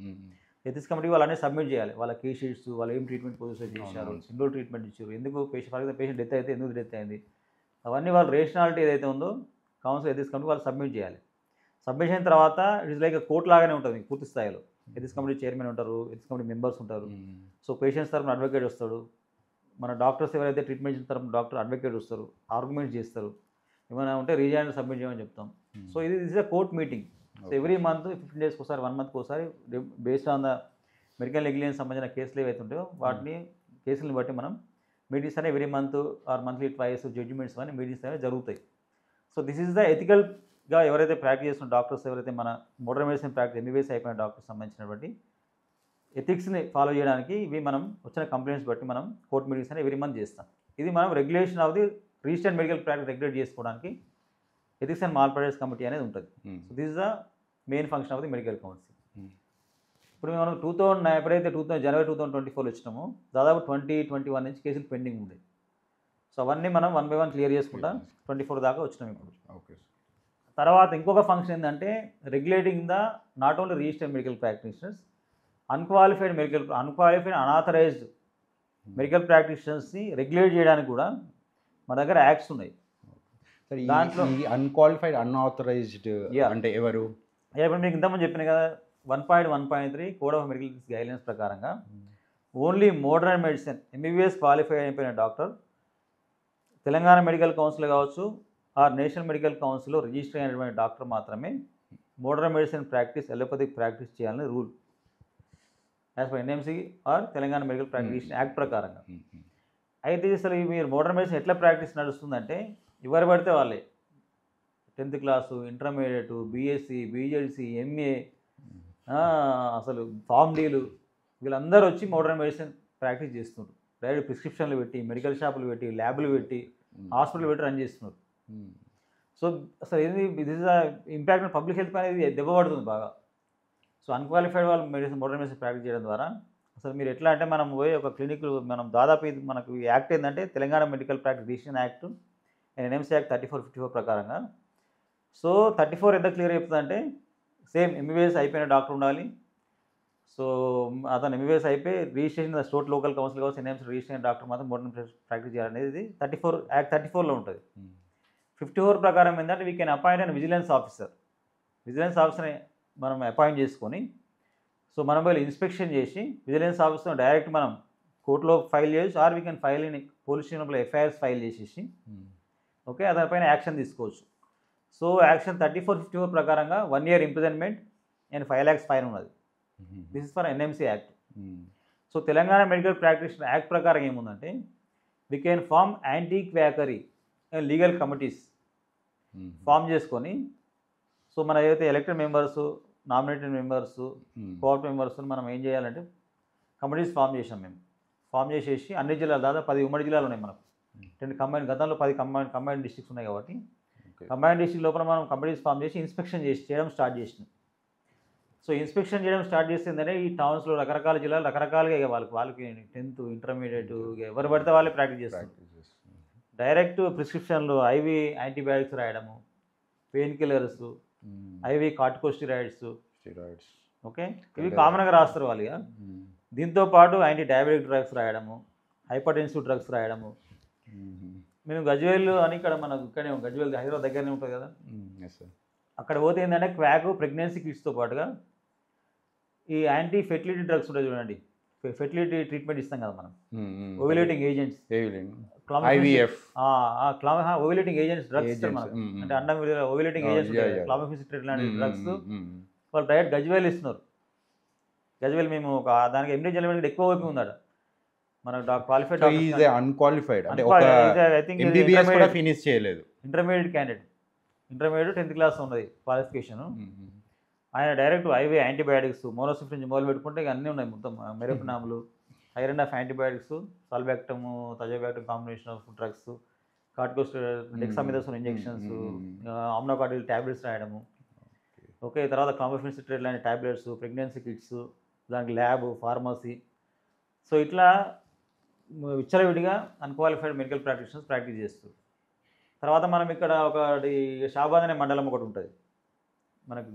ఎథిక్స్ కమిటీ వాళ్ళనే సబ్మిట్ చేయాలి, వాళ్ళ కేస్ షీట్స్, వాళ్ళు ఏం ట్రీట్మెంట్ పొజిషన్ చేశారు, సింగిల్ ట్రీట్మెంట్ ఇచ్చారు, ఎందుకు పేషెంట్ డెత్ అయితే ఎందుకు డెత్ అయింది, అవన్నీ వాళ్ళ రేషనాలిటీ ఏదైతే ఉందో కౌన్సిల్ ఎథిక్స్ కమిటీ వాళ్ళు సబ్మిట్ చేయాలి. సబ్మిట్ అయిన తర్వాత ఇట్ ఇస్ లైక్ కోర్ట్ లాగానే ఉంటుంది మీకు పూర్తి స్థాయిలో. ఎథిక్స్ కమిటీ చైర్మన్ ఉంటారు, ఎథిక్స్ కమిటీ మెంబర్స్ ఉంటారు. సో పేషెంట్స్ తరఫున అడ్వకేట్ వస్తాడు, మన డాక్టర్స్ ఎవరైతే ట్రీట్మెంట్ ఇచ్చిన తరఫున డాక్టర్ అడ్వకేట్ వస్తారు, ఆర్గ్యుమెంట్స్ చేస్తారు, ఏమైనా ఉంటే రీజాయిన్ సబ్మిట్ చేయమని చెప్తాం. సో ఇది is a court meeting. So every month 15 days ఒకసారి 1 month ఒకసారి based on the medical negligence సంబంధించిన కేసులు ఏవైతే ఉంటాయో వాటిని కేసులను బట్టి మనం మీటింగ్స్ అనేవి every month or monthly twice judgements అని మీటింగ్స్ అనేవి జరుగుతాయి. సో దిస్ ఈజ్ ద ఎథికల్గా ఎవరైతే ప్రాక్టీస్ చేస్తున్న డాక్టర్స్, ఎవరైతే మన మోడర్న్ మెడిసిన్ ప్రాక్టీస్ ఎంబీబీఎస్ అయిపోయిన డాక్టర్స్ సంబంధించినటువంటి ఎథిక్స్ని ఫాలో చేయడానికి ఇవి మనం వచ్చిన కంప్లైంట్స్ బట్టి మనం కోర్ట్ మీటింగ్స్ అనేవి ఎవ్రీ మంత్ చేస్తాం. ఇది మనం regulation of the registered medical practice regulate చేసుకోవడానికి ethics and malpractice committee అనేది ఉంటుంది. So this is the main function of the medical council. ఇప్పుడు మనం ఎప్పుడైతే జనవరి 2024 వచ్చినామో దాదాపు 2021 నుంచి కేసులు పెండింగ్ ఉంది. సో అవన్నీ మనం 1 by 1 క్లియర్ చేసుకుంటా 24 దాకా వచ్చినాం ఇప్పుడు. ఓకే. తర్వాత ఇంకొక ఫంక్షన్ ఏంటంటే regulating the not only registered medical practitioners, unqualified unauthorized medical ప్రాక్టీషనర్స్ని రెగ్యులేట్ చేయడానికి కూడా మన దగ్గర యాక్ట్స్ ఉన్నాయి. దాంట్లో అన్క్వాలిఫైడ్ అన్ఆథరైజ్డ్ అంటే ఎవరు? ఇప్పుడు మీకు ఇంతకుముందు చెప్పిన కదా 1.1.3 కోడ్ ఆఫ్ మెడికల్ గైడ్లైన్స్ ప్రకారంగా only modern medicine MBBS qualify అయిపోయిన డాక్టర్ తెలంగాణ మెడికల్ కౌన్సిల్ కావచ్చు ఆర్ నేషనల్ మెడికల్ కౌన్సిల్లో రిజిస్టర్ అయినటువంటి డాక్టర్ మాత్రమే modern medicine practice allopathic practice చేయాలని rule as per NMC or Telangana medical practice act ప్రకారంగా. అయితే అసలు మీరు మోడర్న్ మెడిసిన్ ఎట్లా ప్రాక్టీస్ నడుస్తుందంటే ఎవరు పడితే వాళ్ళే 10th class, intermediate, BSc, BZC, MA, అసలు ఫామ్ డీలు వీళ్ళందరూ వచ్చి మోడర్న్ మెడిసిన్ ప్రాక్టీస్ చేస్తున్నారు. డైరెక్ట్ ప్రిస్క్రిప్షన్లు పెట్టి, మెడికల్ షాపులు పెట్టి, ల్యాబ్లు పెట్టి, హాస్పిటల్ పెట్టి రన్ చేస్తున్నారు. సో అసలు ఏంది this is impact public health పైన ఇది దెబ్బపడుతుంది బాగా. సో అన్క్వాలిఫైడ్ వాళ్ళు మోడర్న్ మెడిసిన్ ప్రాక్టీస్ చేయడం ద్వారా అసలు మీరు ఎట్లా అంటే మనం పోయి ఒక క్లినిక్ మనం దాదాపు ఇది మనకు యాక్ట్ ఏంటంటే Telangana medical practice registration act and NMC act 3454 ప్రకారంగా. సో 34 ఎంత క్లియర్ చెప్తుందంటే సేమ్ ఎంబీబీఎస్ అయిపోయిన డాక్టర్ ఉండాలి. సో అతను ఎంబీబీఎస్ అయిపోయి రిజిస్ట్రేషన్ స్టేట్ లోకల్ కౌన్సిల్ కావచ్చు ఎన్ఎంసీ రిజిస్ట్రేషన్ డాక్టర్ మాత్రం మోడర్న్ ప్రాక్టీస్ చేయాలనేది 34 యాక్ట్ 34లో ఉంటుంది. 54 ప్రకారం ఏంటంటే we can appoint and vigilance ఆఫీసర్ని మనం అపాయింట్ చేసుకొని సో మనం పోయి ఇన్స్పెక్షన్ చేసి విజిలెన్స్ ఆఫీసర్ డైరెక్ట్ మనం కోర్టులో ఫైల్ చేయొచ్చు or we can file in police స్టేషన్లో ఎఫ్ఐఆర్స్ ఫైల్ చేసేసి ఓకే దానిపైన యాక్షన్ తీసుకోవచ్చు. సో యాక్షన్ 3454 ప్రకారంగా 1 year imprisonment and 5 lakhs fine ఉన్నది. This is for NMC act. So Telangana medical practitioner act ప్రకారం ఏముందంటే we can form anti quackery and legal committees form చేసుకొని so మన ఏదైతే ఎలక్టెడ్ మెంబర్స్, నామినేటెడ్ మెంబర్స్, కోఆర్ట్ members మనం ఏం చేయాలంటే కమిటీస్ ఫామ్ చేసాం మేము. ఫామ్ చేసేసి అన్ని జిల్లాలు దాదాపు 10 ఉమ్మడి జిల్లాలు ఉన్నాయి మనకు. 10 కంబైన్ గతంలో 10 కంబైన్ డిస్ట్రిక్ట్స్ ఉన్నాయి కాబట్టి కంబైన్ డిస్ట్రిక్ట్ లోపల మనం కమిటీస్ ఫామ్ చేసి ఇన్స్పెక్షన్ చేయడం స్టార్ట్ చేసినాం. సో ఇన్స్పెక్షన్ చేయడం స్టార్ట్ చేసిందంటే ఈ టౌన్స్లో రకరకాల జిల్లాలు రకరకాలుగా ఇక వాళ్ళకి 10th ఇంటర్మీడియట్ ఎవరు పడితే వాళ్ళే ప్రాక్టీస్ చేస్తారు. డైరెక్ట్ ప్రిస్క్రిప్షన్లు ఐవి యాంటీబయాటిక్స్ రాయడము, pain killers, IV corticosteroids, okay ఇవి కామన్గా రాస్తారు వాళ్ళు. దీంతోపాటు యాంటీ డయాబెటిక్ డ్రగ్స్ రాయడము, హైపర్టెన్సివ్ డ్రగ్స్ రాయడము. మేము గజ్వేల్ అని ఇక్కడ మనకు ఇక్కడే గజ్వేల్ హైదరాబాద్ దగ్గరనే ఉంటుంది కదా, అక్కడ పోతే ఏంటంటే క్వాక్ ప్రెగ్నెన్సీ కిట్స్తో పాటుగా ఈ యాంటీ ఫెర్టిలిటీ డ్రగ్స్ ఉంటాయి చూడండి, ఫెర్టిలిటీ ట్రీట్మెంట్ ఇస్తాం కదా మనం, ఓవ్యులేటింగ్ ఏజెంట్స్, ఓవ్యులేటింగ్ ఏజెంట్స్ డ్రగ్స్ ఇస్తారు మనం, అంటే అండం ఓవ్యులేటింగ్ ఏజెంట్స్ క్లామిఫెసిట్రేట్ లాంటి డ్రగ్స్ వాళ్ళు డైరెక్ట్ గజ్వేల్ ఇస్తున్నారు. గజ్వేల్ మేము ఒక దానికి ఎండి జల్మెంట్ ఎక్కువ ఓపిక ఉందట మనకు క్వాలిఫైడ్ అన్క్వాలిఫైడ్ అంటే ఎంబీబీఎస్ కూడా ఫినిష్ చేయలేదు, intermediate candidate, intermediate 10th class ఉన్నది క్వాలిఫికేషన్. ఆయన డైరెక్ట్ ఐవీ యాంటీబయాటిక్స్ మోనోసిఫ్రిన్ నుంచి మొదలు పెట్టుకుంటే ఇక అన్నీ ఉన్నాయి మొత్తం, మెరోపినాములు, iron of antibiotics, sulbactam, tazobactam combination of drugs, corticosteroid, dexamethasone injections, ఆమ్నోకార్డిల్ ట్యాబ్లెట్స్ రాయడము, ఓకే తర్వాత క్లామిఫెసిట్రేట్ లాంటి ట్యాబ్లెట్స్, ప్రెగ్నెన్సీ కిట్స్, దానికి ల్యాబ్, ఫార్మసీ. సో ఇట్లా విచ్చలవిడిగా అన్క్వాలిఫైడ్ మెడికల్ ప్రాక్టీషనర్స్ ప్రాక్టీస్ చేస్తారు. తర్వాత మనం ఇక్కడ ఒకటి షాబాద్ అనే మండలం ఒకటి ఉంటుంది, మనకు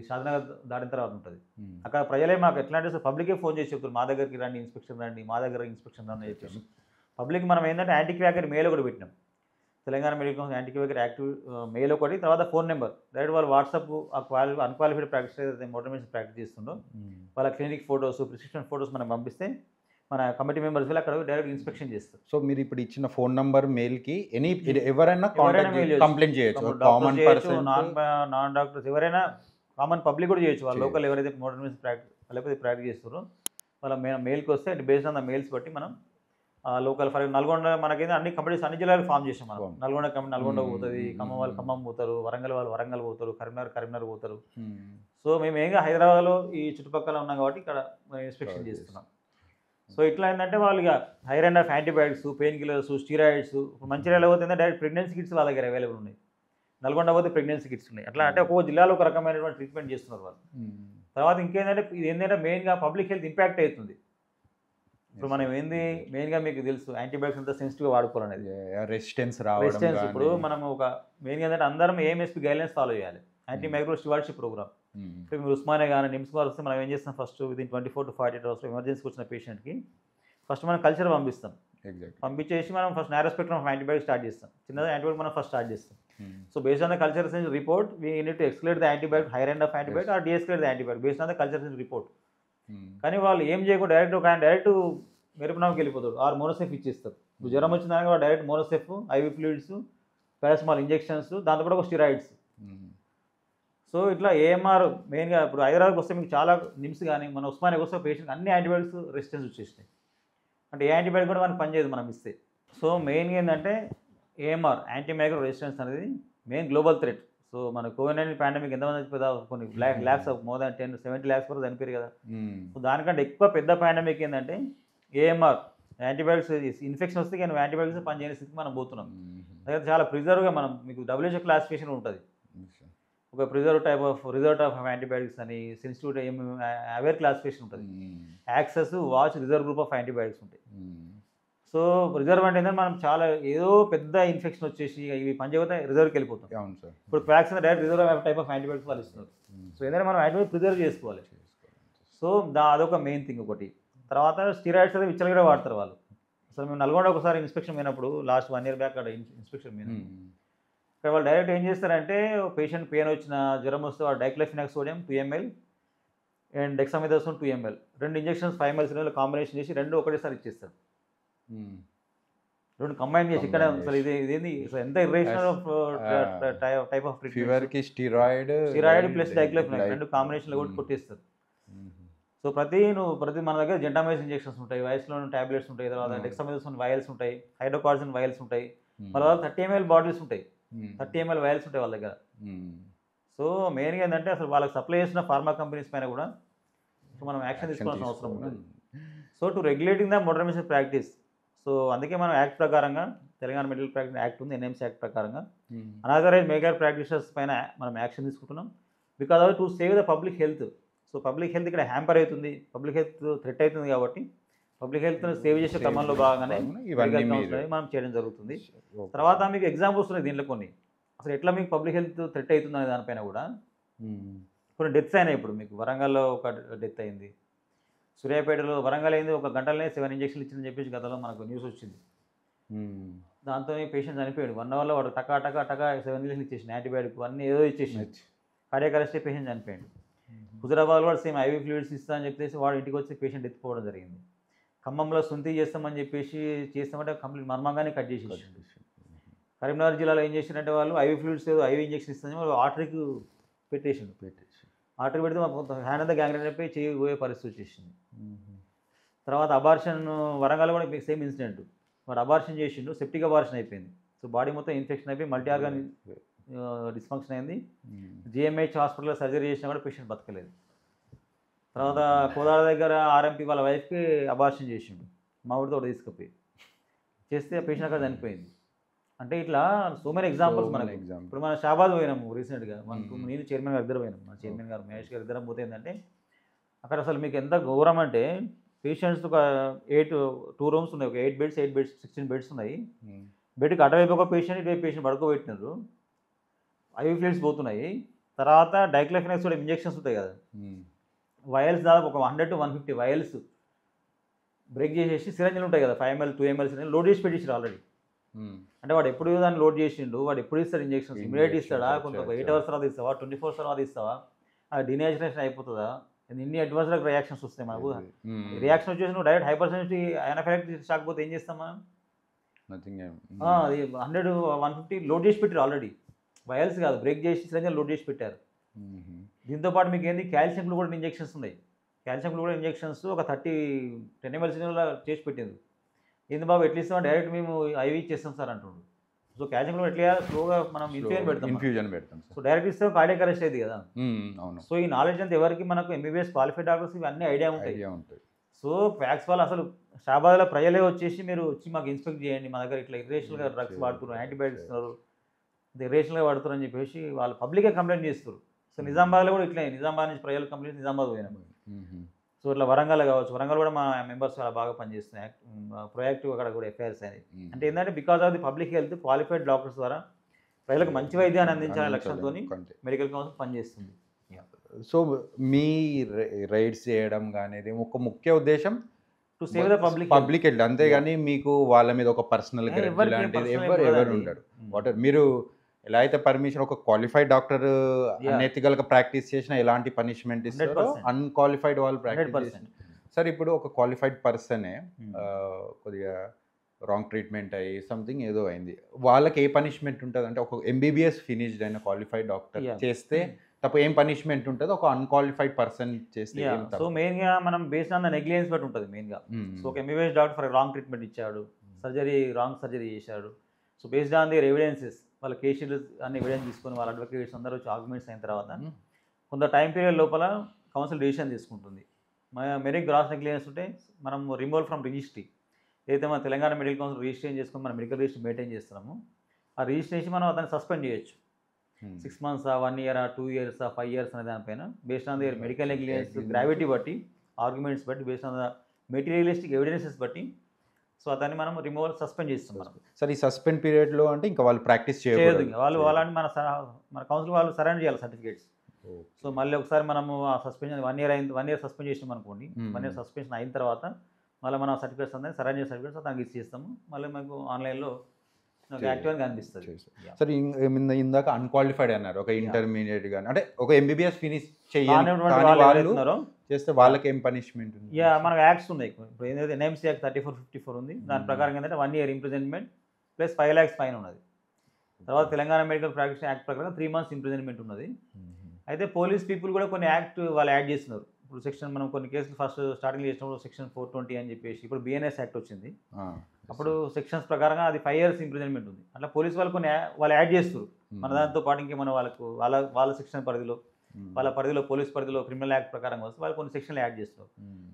షాద్నగర్ దాటిన తర్వాత ఉంటుంది. అక్కడ ప్రజలే మాకు ఎట్లా అంటే పబ్లికే ఫోన్ చేసి చెప్తారు, మా దగ్గరికి రండి ఇన్స్పెక్షన్ రండి, మా దగ్గర ఇన్స్పెక్షన్ రండి చెప్పేసి. పబ్లిక్ మనం ఏంటంటే యాంటీ క్వాకర్ మెయిల్ ఒకటి పెట్టినాం, Telangana medical council anti Quaker active mail ఒకటి, తర్వాత ఫోన్ నెంబర్. డైరెక్ట్ వాళ్ళు వాట్సాప్ అన్క్వాలిఫైడ్ ప్రాక్టీస్ అయితే మోటార్ మెడిసిన్ ప్రాక్టీస్ చేస్తుండో వాళ్ళ క్లినిక్ ఫొటోస్, ప్రిస్క్రిప్షన్ ఫొటోస్ మనం పంపిస్తే మన కమిటీ మెంబర్స్ వెళ్ళి అక్కడ డైరెక్ట్ ఇన్స్పెక్షన్ చేస్తారు. సో మీరు ఇప్పుడు ఇచ్చిన ఫోన్ నంబర్ మెయిల్కి ఎవరైనా mail కంప్లైంట్ చేయొచ్చు, కామన్ పర్సన్, నాన్ డాక్టర్స్ ఎవరైనా, కామన్ పబ్లిక్ కూడా చేయొచ్చు. వాళ్ళ లోకల్ ఎవరైతే మోటార్ మెడిసిన్ లేకపోతే ప్రాక్టీస్ చేస్తారో వాళ్ళ మెయిల్కి వస్తే బేస్డ్ ఆన్ ద మెయిల్స్ బట్టి మనం లోకల్ ఫర్ నల్గొండ మనకైతే అన్ని కమిటీస్ అన్ని జిల్లాలకు ఫామ్ చేసాం మనం. నల్గొండ కమిటీ నల్గొండ పోతుంది, ఖమ్మం వాళ్ళు ఖమ్మం పోతారు, వరంగల్ వాళ్ళు వరంగల్ పోతారు, కరీంనగర్ పోతారు. సో మేము ఏంగా హైదరాబాద్లో ఈ చుట్టుపక్కల ఉన్నాం కాబట్టి ఇక్కడ ఇన్స్పెక్షన్ చేస్తున్నాం. సో ఇట్లా ఏంటంటే వాళ్ళు ఇక higher end of antibiotics, painkillers, steroids. Mancherial పోతే డైరెక్ట్ ప్రెగ్నెన్సీ కిట్స్ వాళ్ళ దగ్గర అవైలబుల్ ఉన్నాయి, నల్గొండ పోతే ప్రెగ్నెన్సీ కిట్స్ ఉన్నాయి. అట్లా అంటే ఒక్కొక్క జిల్లాలో ఒక రకమైనటువంటి ట్రీట్మెంట్ చేస్తున్నారు వాళ్ళు. తర్వాత ఇంకేంటంటే ఇది ఏంటంటే మెయిన్గా పబ్లిక్ హెల్త్ ఇంపాక్ట్ అవుతుంది. ఇప్పుడు మనం ఏంది మెయిన్గా మీకు తెలుసు యాంటీబయాటిక్స్ అంతా సెన్సిటివ్గా వాడుకోవాలనేది, రెసిస్టెన్స్. ఇప్పుడు మనం ఒక మెయిన్గా ఏంటంటే అందరం ఏఎంఎస్పీ గైడ్లైన్స్ ఫాలో చేయాలి, యాంటీ మైక్రో స్టివార్డ్షిప్ ప్రోగ్రామ్. ఇప్పుడు మీరు ఉస్మానియా కానీ నిమ్స్ వారు వస్తే మనం ఏం చేస్తాం, ఫస్ట్ విదిన్ 24 to 48 hours ఎమర్జెన్సీకి వచ్చిన పేషెంట్కి ఫస్ట్ మనం కల్చర్ పంపిస్తాం. పంపించేసి మనం first narrow spectrum of antibiotic start చేస్తాం, చిన్నది యాంటీబయాటిక్ మనం ఫస్ట్ స్టార్ట్ చేస్తాం. So based on the culture report we need to exclude the antibiotic higher end of antibiotic or deescalate the antibiotic based on the culture report. కానీ వాళ్ళు ఏం చేయకుండా direct మెరుపునాకి వెళ్ళిపోతాడు, are Monocef ఇచ్చేస్తారు. ఇప్పుడు జ్వరం వచ్చిందాక direct Monocef, IV fluids, paracetamol injections, దాంతోపాటు ఒక స్టిరాయిడ్స్. సో ఇట్లా ఏఎంఆర్ మెయిన్గా ఇప్పుడు హైదరాబాద్కి వస్తే మీకు చాలా నిమ్స్ కానీ మన ఉస్మానియాకి వస్తే పేషెంట్ అన్ని యాంటీబయాటిక్స్ రెసిస్టెన్స్ వచ్చేసినాయి. అంటే ఏ యాంటీబయాటిక్ కూడా మనకు పనిచేయదు మనం ఇస్తే. సో మెయిన్గా ఏంటంటే ఏఎంఆర్ యాంటీ మైక్రో రెసిస్టెన్స్ అనేది మెయిన్ గ్లోబల్ థ్రెట్. సో మన కోవిడ్-19 పాండమిక్ ఎంతమంది చనిపోయిందా, కొన్ని ల్యాక్స్ మోర్ దాన్ 10-70 lakhs వరకు చనిపోయారు కదా. సో దానికంటే ఎక్కువ పెద్ద పాండమిక్ ఏంటంటే ఏఎంఆర్ యాంటీబయాటిక్స్. ఇన్ఫెక్షన్ వస్తే కానీ యాంటీబయాటిక్స్ పనిచేయని స్థితికి మనం పోతున్నాం. అదే చాలా ప్రిజర్వ్గా మనం మీకు WHO క్లాసిఫికేషన్ ఉంటుంది, ఒక రిజర్వ్ టైప్ ఆఫ్ యాంటీబయాటిక్స్ అని, సెన్సిటివ్ అవేర్ క్లాసిఫికేషన్ ఉంటుంది, access, watch, reserve group of antibiotics ఉంటాయి. సో రిజర్వ్ అంటే ఏంటంటే మనం చాలా ఏదో పెద్ద ఇన్ఫెక్షన్ వచ్చేసి ఇవి పనిచేయకపోతే రిజర్వ్కి వెళ్ళిపోతాం. ఇప్పుడు vaccine direct reserve type of antibiotics వాళ్ళు ఇస్తున్నారు. సో ఏంటంటే మనం యాంటీబయాటిక్ ప్రిజర్వ్ చేసుకోవాలి. సో అదొక మెయిన్ థింగ్ ఒకటి. తర్వాత స్టీరాయిడ్స్ అయితే విచ్చలవిడిగా వాడతారు వాళ్ళు. అసలు మేము నల్గొండ ఒకసారి ఇన్స్పెక్షన్ పోయినప్పుడు లాస్ట్ 1 year బ్యాక్ అక్కడ ఇన్స్పెక్షన్ మీద ఇక్కడ వాళ్ళు డైరెక్ట్ ఏం చేస్తారంటే పేషెంట్ పెయిన్ వచ్చిన జ్వరం వస్తే వాళ్ళు diclofenac sodium 2 ml and dexamethasone 2 ml 2 injections 5 ml combination చేసి 2 ఒకటేసారి ఇచ్చేస్తారు. 2 కంబైన్ చేసి ఇక్కడ అసలు ఇదేంది ఎంత ఇర్రేషనల్ టైప్ ఆఫ్ ఫీవర్కి స్టీరాయిడ్ ప్లస్ డైక్లోఫినాక్ 2 కాంబినేషన్లో కూడా కొట్టేస్తారు. సో ప్రతి మన దగ్గర జెంటామైజ్ ఇంజెక్షన్స్ ఉంటాయి, వయసులో టాబ్లెట్స్ ఉంటాయి, తర్వాత డెక్సామెథాసోన్ వైల్స్ ఉంటాయి, హైడ్రోకార్జిన్ వైల్స్ ఉంటాయి, మళ్ళీ 30 ml బాటిల్స్ ఉంటాయి, 30 ml వైల్స్ ఉంటాయి వాళ్ళ దగ్గర. సో మెయిన్గా ఏంటంటే అసలు వాళ్ళకి సప్లై చేసిన ఫార్మా కంపెనీస్ పైన కూడా మనం యాక్షన్ తీసుకోవాల్సిన అవసరం ఉంటుంది. So to regulating the motor medicine practice. So అందుకే మనం యాక్ట్ ప్రకారంగా తెలంగాణ మెడికల్ ప్రాక్టీస్ యాక్ట్ ఉంది, ఎన్ఎంసీ యాక్ట్ ప్రకారంగా అనాథరైజ్ మెడికల్ ప్రాక్టీషనర్స్ పైన మనం యాక్షన్ తీసుకుంటున్నాం. Because off to save the public health. So public health ఇక్కడ హ్యాంపర్ అవుతుంది, పబ్లిక్ హెల్త్ థ్రెట్ అవుతుంది కాబట్టి పబ్లిక్ హెల్త్ని సేవ్ చేసే క్రమంలో భాగంగానే మనం చేయడం జరుగుతుంది. తర్వాత మీకు ఎగ్జాంపుల్స్ ఉన్నాయి దీంట్లో కొన్ని, అసలు ఎట్లా మీకు పబ్లిక్ హెల్త్ థ్రెట్ అవుతుంది అనే దానిపైన కూడా కొన్ని డెత్స్ అయినాయి. ఇప్పుడు మీకు వరంగల్లో ఒక డెత్ అయింది, సూర్యాపేటలో వరంగల్ అయింది, ఒక గంటలనే 7 ఇంజక్షన్లు ఇచ్చిందని చెప్పేసి గతంలో మనకు న్యూస్ వచ్చింది. దాంతో పేషెంట్ చనిపోయాడు, 1 hourలో వాడు టకా 7 ఇంజక్షన్లు ఇచ్చేసి యాంటీబయాటిక్ అన్నీ ఏదో ఇచ్చేసి కార్డియాక్ అరెస్ట్ అయ్యి పేషెంట్ చనిపోయాడు. హుజరాబాద్లో వాడు సేమ్ ఐవీ ఫ్లూయిడ్స్ ఇస్తా అని చెప్పేసి వాడు ఇంటికి వచ్చి పేషెంట్ ఎత్తుకోవడం జరిగింది. ఖమ్మంలో సుంతి చేస్తామని చెప్పేసి చేస్తామంటే కంప్లీట్ మర్మంగానే కట్ చేసేసి. కరీంనగర్ జిల్లాలో ఏం చేసినట్టే వాళ్ళు ఐవీ ఫ్లూయిడ్స్ ఏదో ఐవీ ఇంజెక్షన్ ఇస్తామని వాళ్ళు ఆర్టరీకి పెట్టేసిండు. ఆర్టరీ పెడితే హ్యాండ్ అంతా గ్యాంగ్రీన్ అయిపోయి చేయి పోయే పరిస్థితి వచ్చేసింది. తర్వాత అబార్షన్ వరంగల్ కూడా సేమ్ ఇన్సిడెంట్, వాడు అబార్షన్ చేసిండు, సెప్టిక్ అబార్షన్ అయిపోయింది. సో బాడీ మొత్తం ఇన్ఫెక్షన్ అయిపోయి మల్టీ ఆర్గాన్ డిస్ఫంక్షన్ అయింది. జిఎంహెచ్ హాస్పిటల్లో సర్జరీ చేసినా కూడా పేషెంట్ బతకలేదు. తర్వాత కోదాడ దగ్గర ఆర్ఎంపీ వాళ్ళ వైఫ్కి అబార్షన్ చేసిండు, మా ఊరితో తీసుకుపోయి చేస్తే పేషెంట్ అక్కడ చనిపోయింది. అంటే ఇట్లా సో మెనీ ఎగ్జాంపుల్స్ మనకి. ఇప్పుడు మన షాబాద్ పోయినాము రీసెంట్గా, మనకు నేను చైర్మన్ గారు ఇద్దరు పోయినాం, మా చైర్మన్ గారు మహేష్ గారు ఇద్దరం పోతే ఏంటంటే అక్కడ అసలు మీకు ఎంత ఘోరం అంటే పేషెంట్స్ ఒక 2 రూమ్స్ ఉన్నాయి, ఒక 8 బెడ్స్ 16 బెడ్స్ ఉన్నాయి. బెడ్కి అటువైపు ఒక పేషెంట్, ఇటువైపు పేషెంట్ పడుకోబెట్టినారు. ఐవీ ఫ్లూయిడ్స్ పోతున్నాయి. తర్వాత డైక్లోఫెనాక్స్ కూడా ఇంజెక్షన్స్ ఉంటాయి కదా, వయల్స్ దాదాపు ఒక 100 to 150 వయల్స్ బ్రేక్ చేసేసి సిరంజీలు ఉంటాయి కదా, 5 ml 2 ml సిరంజీలు లోడ్ చేసి పెట్టేసారు ఆల్రెడీ. అంటే వాడు ఎప్పుడు దాన్ని లోడ్ చేసిండు, వాడు ఎప్పుడు ఇస్తాడు ఇంజెక్షన్స్, ఇమీడియట్ ఇస్తాడా, కొంత 8 hours తర్వాత ఇస్తావా, 24 hours తర్వాత ఇస్తావా, అది డినేచురేషన్ అయిపోతుందా, ఇన్ని అడ్వాన్స్డ్ రియాక్షన్స్ వస్తాయి మనకు. రియాక్షన్ వచ్చేసి నువ్వు డైరెక్ట్ హైపర్ సెన్సిటివ్ అనాఫిలాక్సిస్ కాకపోతే ఏం చేస్తాం మనం? అది 100 150 లోడ్ చేసి పెట్టారు ఆల్రెడీ, వయల్స్ కాదు, బ్రేక్ చేసి సిరంజీలు లోడ్ చేసి పెట్టారు. దీంతో పాటు మీకు ఏంది కాల్షియం కూడా ఇంజెక్షన్స్ ఉన్నాయి, కాల్షియం కూడా ఇంజెక్షన్స్ ఒక 10 ml చేసి పెట్టింది. ఏంది బాబు ఎట్లా ఇస్తాం, డైరెక్ట్ మేము ఐవీ ఇచ్చేస్తాం సార్ అంటుండు. సో కాల్షియం కూడా ఎట్లా స్లోగా మనం ఇన్ఫ్యూజన్ పెడతాం. సో డైరెక్ట్ ఇస్తే కార్డియాక్ అరెస్ట్ అయ్యింది కదా. సో ఈ నాలెడ్జ్ అంతా ఎవరికి, మనకు ఎంబీబీఎస్ క్వాలిఫైడ్ డాక్టర్స్ ఇవన్నీ ఐడియా ఉంటాయి. సో ఫ్యాక్స్ వాళ్ళు అసలు షాబాద్లో ప్రజలే వచ్చేసి మీరు వచ్చి మాకు ఇన్స్పెక్ట్ చేయండి, మా దగ్గర ఇట్లా ఇర్రేషనల్గా డ్రగ్స్ వాడుతున్నారు, యాంటీబయాటిక్స్ ఇస్తున్నారు, ఇర్రేషనల్గా వాడుతున్నారు అని చెప్పేసి వాళ్ళు పబ్లికే కంప్లైంట్ చేస్తారు. సో నిజామాబాద్లో కూడా ఇట్లా, నిజామాబాద్ నుంచి ప్రజలు కంప్లైంట్ నిజామాబాద్ పోయినాం. సో ఇట్లా వరంగల్ కావచ్చు, వరంగల్ కూడా మా మెంబర్స్ చాలా బాగా పనిచేస్తున్నాయి, ప్రొయాక్టివ్ అక్కడ కూడా ఎఫ్ఐఆర్స్ అనేది. అంటే ఏంటంటే because of the public health qualified doctors ద్వారా ప్రజలకు మంచి వైద్యాన్ని అందించాలనే లక్ష్యంతో మెడికల్ కౌన్సిల్ పనిచేస్తుంది. సో మీ రైడ్స్ చేయడం కానీ ఒక ముఖ్య ఉద్దేశం to save the public health, అంతేగాని మీకు వాళ్ళ మీద ఒక పర్సనల్ లాంటిది ఎవరు ఉండడు. వాట్ మీరు ఎలా అయితే పర్మిషన్ ఒక క్వాలిఫైడ్ డాక్టర్ అన్ఎథికల్ గా ప్రాక్టీస్ చేసినా ఎలాంటి పనిష్మెంట్ ఇస్తారో అన్క్వాలిఫైడ్ వాళ్ళు ప్రాక్టీస్. సార్ ఇప్పుడు ఒక క్వాలిఫైడ్ పర్సనే కొద్దిగా రాంగ్ ట్రీట్మెంట్ అయ్యి సంథింగ్ ఏదో అయింది, వాళ్ళకి ఏ పనిష్మెంట్ ఉంటుంది? అంటే ఒక ఎంబీబీఎస్ ఫినిష్డ్ అయిన క్వాలిఫైడ్ డాక్టర్ చేస్తే తప్ప ఏం పనిష్మెంట్ ఉంటుంది, ఒక అన్క్వాలిఫైడ్ పర్సన్ చేస్తే? సో మెయిన్గా మనం బేస్డ్ ఆన్ ద నెగ్లిజెన్స్ బట్టి ఉంటుంది మెయిన్గా. సో ఒక MBBS doctor for wrong treatment ఇచ్చాడు, రాంగ్ సర్జరీ చేశాడు. So based on their evidences, వాళ్ళ కేసులు అన్ని ఎవిడెన్స్ తీసుకొని వాళ్ళ అడ్వకేట్స్ అందరూ వచ్చి ఆర్గ్యుమెంట్స్ అయిన తర్వాత కొంత టైం పీరియడ్ లోపల కౌన్సిల్ డిసిషన్ తీసుకుంటుంది. మెరిట్ గ్రాస్ నెగ్లిజెన్స్ ఉంటే మనం రిమూవల్ ఫ్రమ్ రిజిస్ట్రీ, ఏదైతే మన తెలంగాణ మెడికల్ కౌన్సిల్ రిజిస్ట్రేషన్ చేసుకొని మన మెడికల్ రిజిస్ట్రీ మెయింటైన్ చేస్తున్నాము, ఆ రిజిస్ట్రేషన్ మనం అతన్ని సస్పెండ్ చేయొచ్చు. 6 months, 1 year, 2 years, 5 years అనే దానిపైన based on the medical negligence gravity బట్టి, ఆర్గ్యుమెంట్స్ బట్టి, based on the materialistic evidences బట్టి, సో అతన్ని మనం రిమూవల్ సస్పెండ్ చేస్తున్నాం. సార్ ఈ సస్పెండ్ పీరియడ్లో అంటే ఇంకా వాళ్ళు ప్రాక్టీస్ చేయదు, వాళ్ళని మన కౌన్సిల్ వాళ్ళు సరెండర్ చేయాలి సర్టిఫికేట్స్. సో మళ్ళీ ఒకసారి మనము ఆ సస్పెన్షన్ 1 year అయింది, 1 year సస్పెండ్ చేసినాం అనుకోండి, 1 year సస్పెన్షన్ అయిన తర్వాత మళ్ళీ మనం సర్టిఫికేట్స్ అందరినీ సరెండర్ సర్టిఫికేట్స్ తనకి ఇచ్చేస్తాము, మళ్ళీ మనకు ఆన్లైన్లో యాక్టివ్గా కనిపిస్తుంది. సార్ ఇందాక అన్క్వాలిఫైడ్ అన్నారు, ఒక ఇంటర్మీడియట్ కానీ అంటే ఒక ఎంబీబీఎస్ ఫినిష్ చేస్తే వాళ్ళకి ఏం పనిష్మెంట్ ఉంది? మనకు యాక్ట్స్ ఉన్నాయి, ఇప్పుడు ఏదైతే ఎన్ఎంసీ యాక్ట్ 3454 ఉంది, దాని ప్రకారం ఏంటంటే 1 year imprisonment plus 5 lakhs fine ఉన్నది. తర్వాత తెలంగాణ మెడికల్ ప్రాక్టీస్ యాక్ట్ ప్రకారం 3 months ఇంప్రిజన్మెంట్ ఉన్నది. అయితే పోలీస్ పీపుల్ కూడా కొన్ని యాక్ట్ వాళ్ళు యాడ్ చేస్తున్నారు. ఇప్పుడు సెక్షన్ మనం కొన్ని కేసులు ఫస్ట్ స్టార్టింగ్ చేసినప్పుడు సెక్షన్ 420 అని చెప్పేసి ఇప్పుడు బిఎన్ఎస్ యాక్ట్ వచ్చింది, అప్పుడు సెక్షన్స్ ప్రకారంగా అది 5 years ఇంప్రిజన్మెంట్ ఉంది. అట్లా పోలీస్ వాళ్ళు కొన్ని వాళ్ళు యాడ్ చేస్తారు మన దాంతో పాటు, ఇంకేమైనా వాళ్ళకు వాళ్ళ సెక్షన్ పరిధిలో, వాళ్ళ పరిధిలో పోలీస్ పరిధిలో క్రిమినల్ యాక్ట్ ప్రకారంగా వస్తే వాళ్ళు కొన్ని సెక్షన్లు యాడ్ చేస్తారు.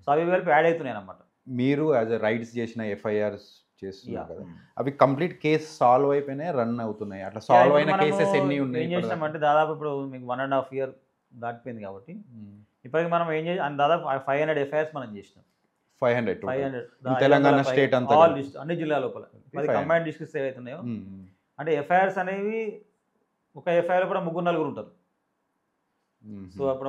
సో అవి కలిపి యాడ్ అవుతున్నాయి అన్నమాట. మీరు యాజ్ అ రైడ్స్ చేసిన ఎఫ్ఐఆర్స్ చేస్తున్నారు కదా, అవి కంప్లీట్ కేసు సాల్వ్ అయిపోయినాయి, రన్ అవుతున్నాయి, అట్లా సాల్వ్ అయిన కేసెస్ ఎన్ని ఉన్నాయి? ఏం చేసినామంటే దాదాపు ఇప్పుడు మీకు 1.5 year దాటిపోయింది కాబట్టి ఇప్పటికి మనం ఏం చేసి దాదాపు 500 ఎఫ్ఐఆర్స్ మనం చేసినాం. 500 తెలంగాణ స్టేట్ అంతా, అన్ని జిల్లాల లోపల 10 కంబైన్డ్ డిస్ట్రిక్ట్స్ ఏవైతే ఉన్నాయో, అంటే ఎఫ్ఐఆర్స్ అనేవి ఒక ఎఫ్ఐఆర్ కూడా 3-4 ఉంటారు. సో అప్పుడు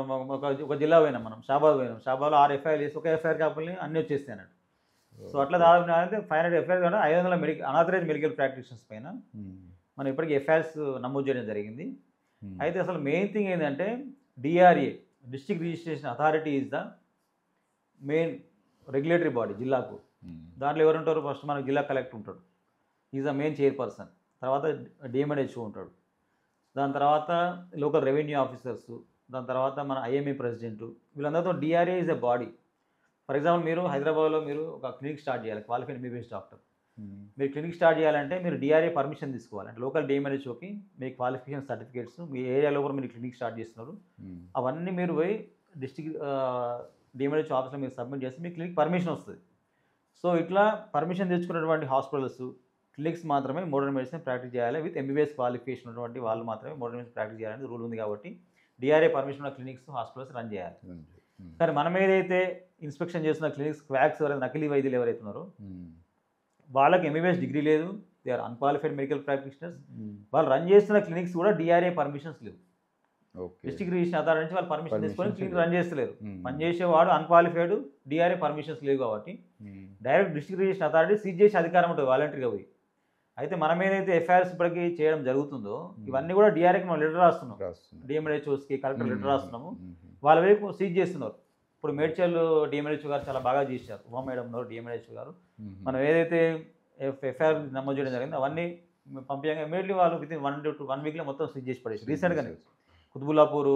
ఒక జిల్లా పోయినాం మనం, షాబాద్ పోయినాం, షాబాద్లో 6 ఎఫ్ఐఆర్ చేసి ఒక ఎఫ్ఐఆర్ కాకపోతే అన్నీ వచ్చేస్తాయి అన్నట్టు. సో అట్లా దాదాపు 500 ఎఫ్ఐఆర్ కానీ 500 అనాథరైజ్ మెడికల్ ప్రాక్టీషనర్స్ పైన మనం ఇప్పటికీ ఎఫ్ఐఆర్స్ నమోదు చేయడం జరిగింది. అయితే అసలు మెయిన్ థింగ్ ఏంటంటే DRA, district registration authority is the main regulatory body జిల్లాకు. దాంట్లో ఎవరు ఉంటారు? ఫస్ట్ మనకు జిల్లా కలెక్టర్ ఉంటాడు, ఈజ్ ద మెయిన్ చైర్పర్సన్. తర్వాత డిఎంఎన్హెచ్ఓ ఉంటాడు, దాని తర్వాత లోకల్ రెవెన్యూ ఆఫీసర్స్, దాని తర్వాత మన ఐఎంఏ ప్రెసిడెంట్, వీళ్ళందరితో DRA is a body. For example మీరు హైదరాబాద్లో మీరు ఒక క్లినిక్ స్టార్ట్ చేయాలి, క్వాలిఫైడ్ ఎంబీబీఎస్ డాక్టర్, మీరు క్లినిక్ స్టార్ట్ చేయాలంటే మీరు డిఆర్ఏ పర్మిషన్ తీసుకోవాలి. అంటే లోకల్ డిఎంఎన్హెచ్ఓకి మీ క్వాలిఫికేషన్ సర్టిఫికేట్స్, మీ ఏరియాలో కూడా మీరు క్లినిక్ స్టార్ట్ చేస్తున్నారు, అవన్నీ మీరు పోయి డిస్ట్రిక్ట్ డిఎంఎన్హెచ్ఓ ఆఫీస్లో మీరు సబ్మిట్ చేస్తే మీ క్లినిక్ పర్మిషన్ వస్తుంది. సో ఇట్లా పర్మిషన్ తెచ్చుకున్నటువంటి హాస్పిటల్స్, క్లినిక్స్ మాత్రమే మోడర్న్ మెడిసిన్ ప్రాక్టీస్ చేయాలి, విత్ ఎంబీబీఎస్ క్వాలిఫికేషన్ ఉన్నటువంటి వాళ్ళు మాత్రమే మోడర్న్ మెడిసిన్ ప్రాక్టీస్ చేయాలని రూల్ ఉంది. కాబట్టి డిఆర్ఏ పర్మిషన్ ఉన్న క్లినిక్స్, హాస్పిటల్స్ రన్ చేయాలి. కానీ మనం ఏదైతే ఇన్స్పెక్షన్ చేస్తున్న క్లినిక్స్ క్వాక్స్ ఎవరైతే నకిలీ వైద్యులు ఎవరైతే ఉన్నారో వాళ్ళకి ఎంబీబీఎస్ డిగ్రీ లేదు, they are unqualified medical practitioners. వాళ్ళు రన్ చేస్తున్న క్లినిక్స్ కూడా డిఆర్ఏ పర్మిషన్స్ లేవు. డిస్ట్రిక్ట్ రిజిస్ట్రేషన్ అథారిటీ నుంచి వాళ్ళు పర్మిషన్ తీసుకొని క్లినిక్ రన్ చేస్తలేరు. పనిచేసేవాడు అన్క్వాలిఫైడ్, డిఆర్ఏ పర్మిషన్స్ లేవు కాబట్టి direct district registration authority seize చేసే అధికారం ఉంటుంది వాలంటరీగా పోయి. అయితే మనం ఏదైతే ఎఫ్ఐఆర్స్ ఇప్పటికీ చేయడం జరుగుతుందో ఇవన్నీ కూడా డిఆర్ఏకి మనం లెటర్ రాస్తున్నాం, డిఎంహెచ్ఓస్కి కలెక్టర్ లెటర్ రాస్తున్నాము, వాళ్ళ వైపు సీజ్ చేస్తున్నారు. ఇప్పుడు మేడ్చల్ డిఎంహెచ్ఓ గారు చాలా బాగా చేశారు, ఉమా మేడం ఉన్నారు డిఎంహెచ్ఓ గారు. మనం ఏదైతే ఎఫ్ఐఆర్ నమోదు చేయడం జరిగిందో అవన్నీ పంపించగా ఇమీడియట్లీ వాళ్ళు వితిన్ 1 వీక్లో మొత్తం సీజ్ చేసి పడేసి రీసెంట్గానే కుతుబుల్లాపూర్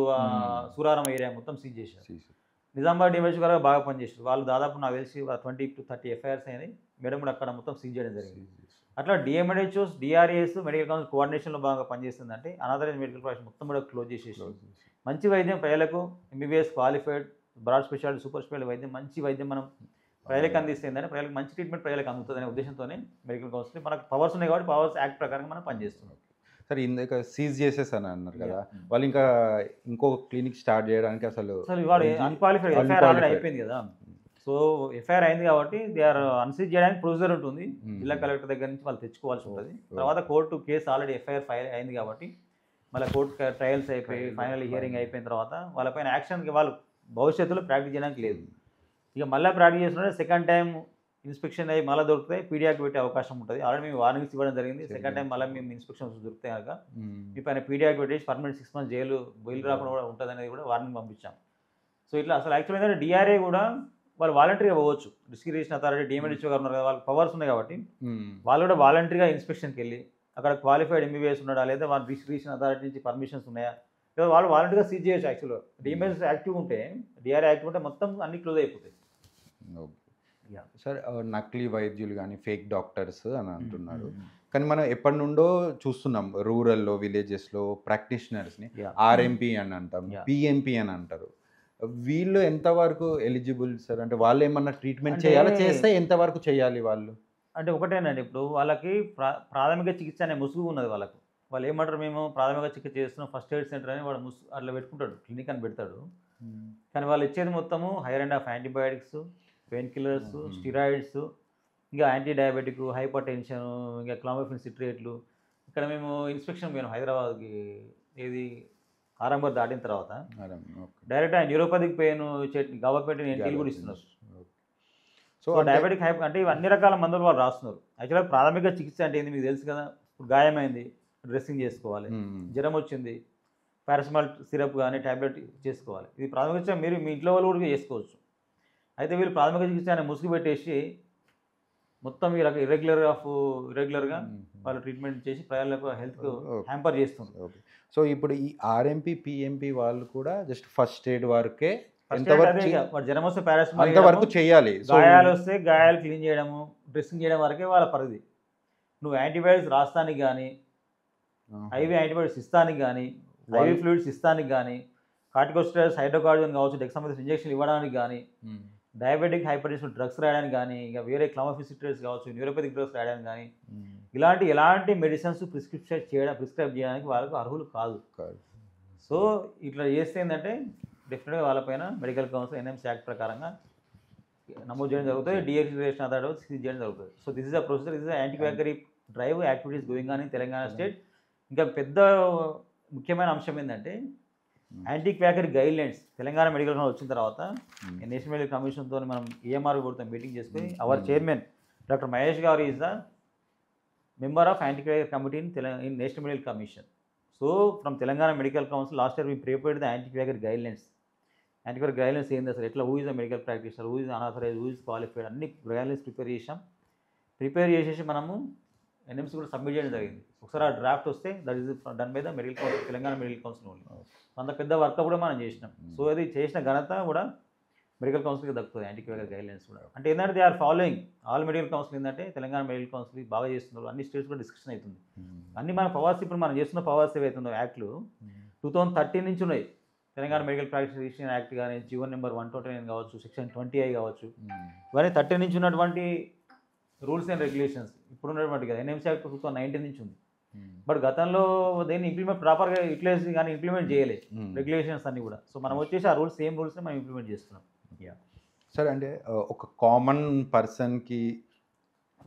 సూరారం ఏరియా మొత్తం సీజ్ చేశారు. నిజామాబాద్ డిఎంహెచ్ఓ గారు బాగా పనిచేశారు. వాళ్ళు దాదాపు నాకు తెలిసి 20 to 30 ఎఫ్ఐఆర్స్ అయినాయి. మేడం కూడా అక్కడ మొత్తం సీజ్ చేయడం జరిగింది. అట్లా డిఎంహెచ్ఓస్ డిఆర్ఏఎస్ మెడికల్ కౌన్సిల్ కోఆర్డినేషన్లో బాగా పనిచేస్తుందంటే అనాథరైజ్ మెడికల్ ప్రాక్టీస్ మొత్తం కూడా క్లోజ్ చేసేసి మంచి వైద్యం ప్రజలకు MBBS qualified broad speciality super speciality వైద్యం మంచి వైద్యం మనం ప్రజలకు అందిస్తుందని ప్రజలకు మంచి ట్రీట్మెంట్ ప్రజలకు అందుతుందనే ఉద్దేశంతోనే మెడికల్ కౌన్సిల్ మనకు పవర్స్ ఉన్నాయి కాబట్టి పవర్స్ యాక్ట్ ప్రకారం మనం పనిచేస్తున్నాం. సరే ఇందాక సీజ్ చేసేసాను అన్నారు కదా, వాళ్ళు ఇంకా ఇంకో క్లినిక్ స్టార్ట్ చేయడానికి అసలు ఇవాళ అన్క్వాలిఫైడ్ ఎఫ్ఐఆర్ ఆల్రెడీ అయిపోయింది కదా. సో ఎఫ్ఐఆర్ అయింది కాబట్టి దే ఆర్ అన్సీజ్ చేయడానికి ప్రొసీజర్ ఉంటుంది. జిల్లా కలెక్టర్ దగ్గర నుంచి వాళ్ళు తెచ్చుకోవాల్సి ఉంటుంది. తర్వాత court case already FIR file అయింది కాబట్టి మళ్ళీ కోర్టు ట్రయల్స్ అయిపోయి ఫైనల్ హియరింగ్ అయిపోయిన తర్వాత వాళ్ళపైన యాక్షన్కి వాళ్ళు భవిష్యత్తులో ప్రాక్టీస్ చేయడానికి లేదు. ఇక మళ్ళీ ప్రాక్టీస్ చేస్తుంటే సెకండ్ టైం ఇన్స్పెక్షన్ అయ్యి మళ్ళీ దొరికితే పీడియాకి పెట్టే అవకాశం ఉంటుంది. ఆల్రెడీ మేము వార్నింగ్స్ ఇవ్వడం జరిగింది. సెకండ్ టైం మళ్ళీ మేము ఇన్స్పెక్షన్స్ దొరికితే కనుక మీ పైన పీడియాకి పెట్టేసి పర్మనెంట్ 6 months బెయిల్ రాకుండా కూడా ఉంటుంది అనేది కూడా వార్నింగ్ పంపించాం. సో ఇట్లా అసలు యాక్చువల్ ఏంటంటే డిఆర్ఏ కూడా వాళ్ళు వాలంటరీగా పోవచ్చు. డిస్ట్రిక్ట్ రిజిస్ట్రేషన్ అథారిటీ డిఎంహెచ్ఓ గారు ఉన్నారు కదా, వాళ్ళకి పవర్స్ ఉన్నాయి కాబట్టి వాళ్ళు కూడా వాలంటరీగా ఇన్స్పెక్షన్కి వెళ్ళి అక్కడ క్వాలిఫైడ్ ఎంబీబీఎస్ ఉన్నాడా లేదా వాళ్ళ డిస్ట్రిక్ట్ రిజిస్ట్రేషన్ అథారిటీ నుంచి పర్మిషన్స్ ఉన్నాయా లేదా వాళ్ళు వాలంటరీగా సీజ్ చేయొచ్చు. యాక్చువల్గా డిఎంహెచ్ యాక్టివ్ ఉంటే డిఆర్ఏ యాక్టివ్ ఉంటే మొత్తం అన్ని క్లోజ్ అయిపోతాయి. సార్ నకిలీ వైద్యులు కానీ ఫేక్ డాక్టర్స్ అని అంటున్నారు, కానీ మనం ఎప్పటి నుండో చూస్తున్నాం రూరల్లో విలేజెస్లో ప్రాక్టీషనర్స్ని ఆర్ఎంపీ అని అంటాం, పిఎంపీ అని అంటారు. వీళ్ళు ఎంతవరకు ఎలిజిబుల్ సార్? అంటే వాళ్ళు ఏమన్నా ట్రీట్మెంట్ చేయాలి, చేస్తే ఎంతవరకు చేయాలి వాళ్ళు? అంటే ఒకటేనండి, ఇప్పుడు వాళ్ళకి ప్రాథమిక చికిత్స అనే ముసుగు ఉన్నది వాళ్ళకు. వాళ్ళు ఏమంటారు, మేము ప్రాథమిక చికిత్స చేస్తున్నాం ఫస్ట్ ఎయిడ్ సెంటర్ అని వాడు అట్లా పెట్టుకుంటాడు, క్లినిక్ అని పెడతాడు. కానీ వాళ్ళు ఇచ్చేది మొత్తము higher end of antibiotics, pain killers, steroids, ఇంకా యాంటీ డయాబెటిక్, హైపర్ టెన్షన్, ఇంకా క్లామిఫిన్ సిట్రేట్లు. ఇక్కడ మేము ఇన్స్పెక్షన్ పోయినాం హైదరాబాద్కి, ఏది ఆరంభం దాటిన తర్వాత డైరెక్ట్ ఆయన న్యూరోపతిక్ పెయిన్ గవర్నమెంట్ ఎన్టీలు కూడా ఇస్తున్నారు. సో డయాబెటిక్ అంటే అన్ని రకాల మందులు వాళ్ళు రాస్తున్నారు. యాక్చువల్గా ప్రాథమిక చికిత్స అంటే ఏంది మీకు తెలుసు కదా. ఇప్పుడు గాయమైంది డ్రెస్సింగ్ చేసుకోవాలి, జ్వరం వచ్చింది పారాసిటమాల్ సిరప్ కానీ ట్యాబ్లెట్ చేసుకోవాలి. ఇది ప్రాథమిక చికిత్స మీరు మీ ఇంట్లో వాళ్ళు కూడా చేసుకోవచ్చు. అయితే వీళ్ళు ప్రాథమిక చికిత్స అని ముసుగు పెట్టేసి మొత్తం ఈ రకం ఇర్రెగ్యులర్గా వాళ్ళు ట్రీట్మెంట్ చేసి ప్రజలకు హెల్త్కు హ్యాంపర్ చేస్తున్నారు. సో ఇప్పుడు ఈ ఆర్ఎంపీ పిఎంపీ వాళ్ళు కూడా జస్ట్ ఫస్ట్ ఎయిడ్ వరకే జ్వరం వస్తే పారాసిటమాల్ అంతవరకు చేయాలి. గాయాలు వస్తే గాయాలు క్లీన్ చేయడము, డ్రెస్సింగ్ చేయడం వరకే వాళ్ళ పరిధి. నువ్వు యాంటీబయాటిక్స్ రాస్తానికి కానీ, ఐవీ యాంటీబయాటిక్స్ ఇస్తానికి కానీ, ఐవీ ఫ్లూయిడ్స్ ఇస్తానికి కానీ, కార్టికోస్టెరాయిడ్స్ హైడ్రోకార్బన్ కావచ్చు, డెక్సామెథాసోన్ ఇంజెక్షన్ ఇవ్వడానికి కానీ, డయాబెటిక్ హైపర్ టెన్షన్ డ్రగ్స్ రాయడానికి కానీ, ఇంకా వేరే క్లామిఫిన్ సిట్రేట్స్ కావచ్చు, న్యూరోపతిక్ డ్రగ్స్ రాయడానికి కానీ, ఎలాంటి మెడిసిన్స్ ప్రిస్క్రైబ్ చేయడానికి వాళ్ళకు అర్హులు కాదు. సో ఇట్లా చేస్తే ఏంటంటే డెఫినెట్గా వాళ్ళపైన మెడికల్ కౌన్సిల్ ఎన్ఎంసీ యాక్ట్ ప్రకారంగా నమోదు చేయడం జరుగుతుంది, డిఎస్టిరేషన్ అథారిటీ సీజ్ చేయడం జరుగుతుంది. So this is a procedure, this is anti drive activities going on in Telangana state. ఇంకా పెద్ద ముఖ్యమైన అంశం ఏంటంటే anti quackery guide lines Telangana medical council వచ్చిన తర్వాత నేషనల్ మెడికల్ కమిషన్తో మనం ఈఎంఆర్ బోర్డుతో మీటింగ్ చేసుకుని అవర్ చైర్మన్ డాక్టర్ మహేష్ గారు is the member of anti quackery committee in national medical commission. So from Telangana medical council last year we prepared the anti quackery guide lines. Anti quackery guide lines ఏంది అసలు, ఎట్లా who is the medical practitioner, who is unauthorised, who is qualified, అన్ని guide lines prepare చేసేసి మనము NMC కూడా submit చేయడం జరిగింది. ఒకసారి ఆ డ్రాఫ్ట్ వస్తే that is done by the medical council, Telangana medical council only. అంత పెద్ద వర్క్ కూడా మనం చేసినాం. సో అది చేసిన ఘనత కూడా మెడికల్ కౌన్సిల్కి దక్కుతుంది, యాంటీ క్వాకరీ గైడ్ లైన్స్ కూడా. అంటే ఏంటంటే they are following all medical council. ఏంటంటే తెలంగాణ మెడికల్ కౌన్సిల్ బాగా చేస్తున్నారు, అన్ని స్టేట్స్ కూడా డిస్కషన్ అవుతుంది. అన్ని మన పవర్స్ ఇప్పుడు మనం చేస్తున్న పవర్స్ ఏవైతుందో యాక్ట్లు 2013 నుంచి ఉన్నాయి. Telangana medical practice registration act కానీ, జీవో నెంబర్ 129 కావచ్చు, సెక్షన్ 20I కావచ్చు, ఇవన్నీ 13 నుంచి ఉన్నటువంటి రూల్స్ అండ్ రెగ్యులేషన్స్ ఇప్పుడు ఉన్నటువంటి కదా. ఎన్ఎంసీ యాక్ట్ 2019 నుంచి ఉంది. బట్ గతంలో దీన్ని ఇంప్లిమెంట్ ప్రాపర్గా యూటిలైజ్ కానీ ఇంప్లిమెంట్ చేయలేదు రెగ్యులేషన్స్ అన్నీ కూడా. సో మనం వచ్చేసి ఆ రూల్స్ సేమ్ రూల్స్ని మనం ఇంప్లిమెంట్ చేస్తున్నాం. సరే, అంటే ఒక కామన్ పర్సన్కి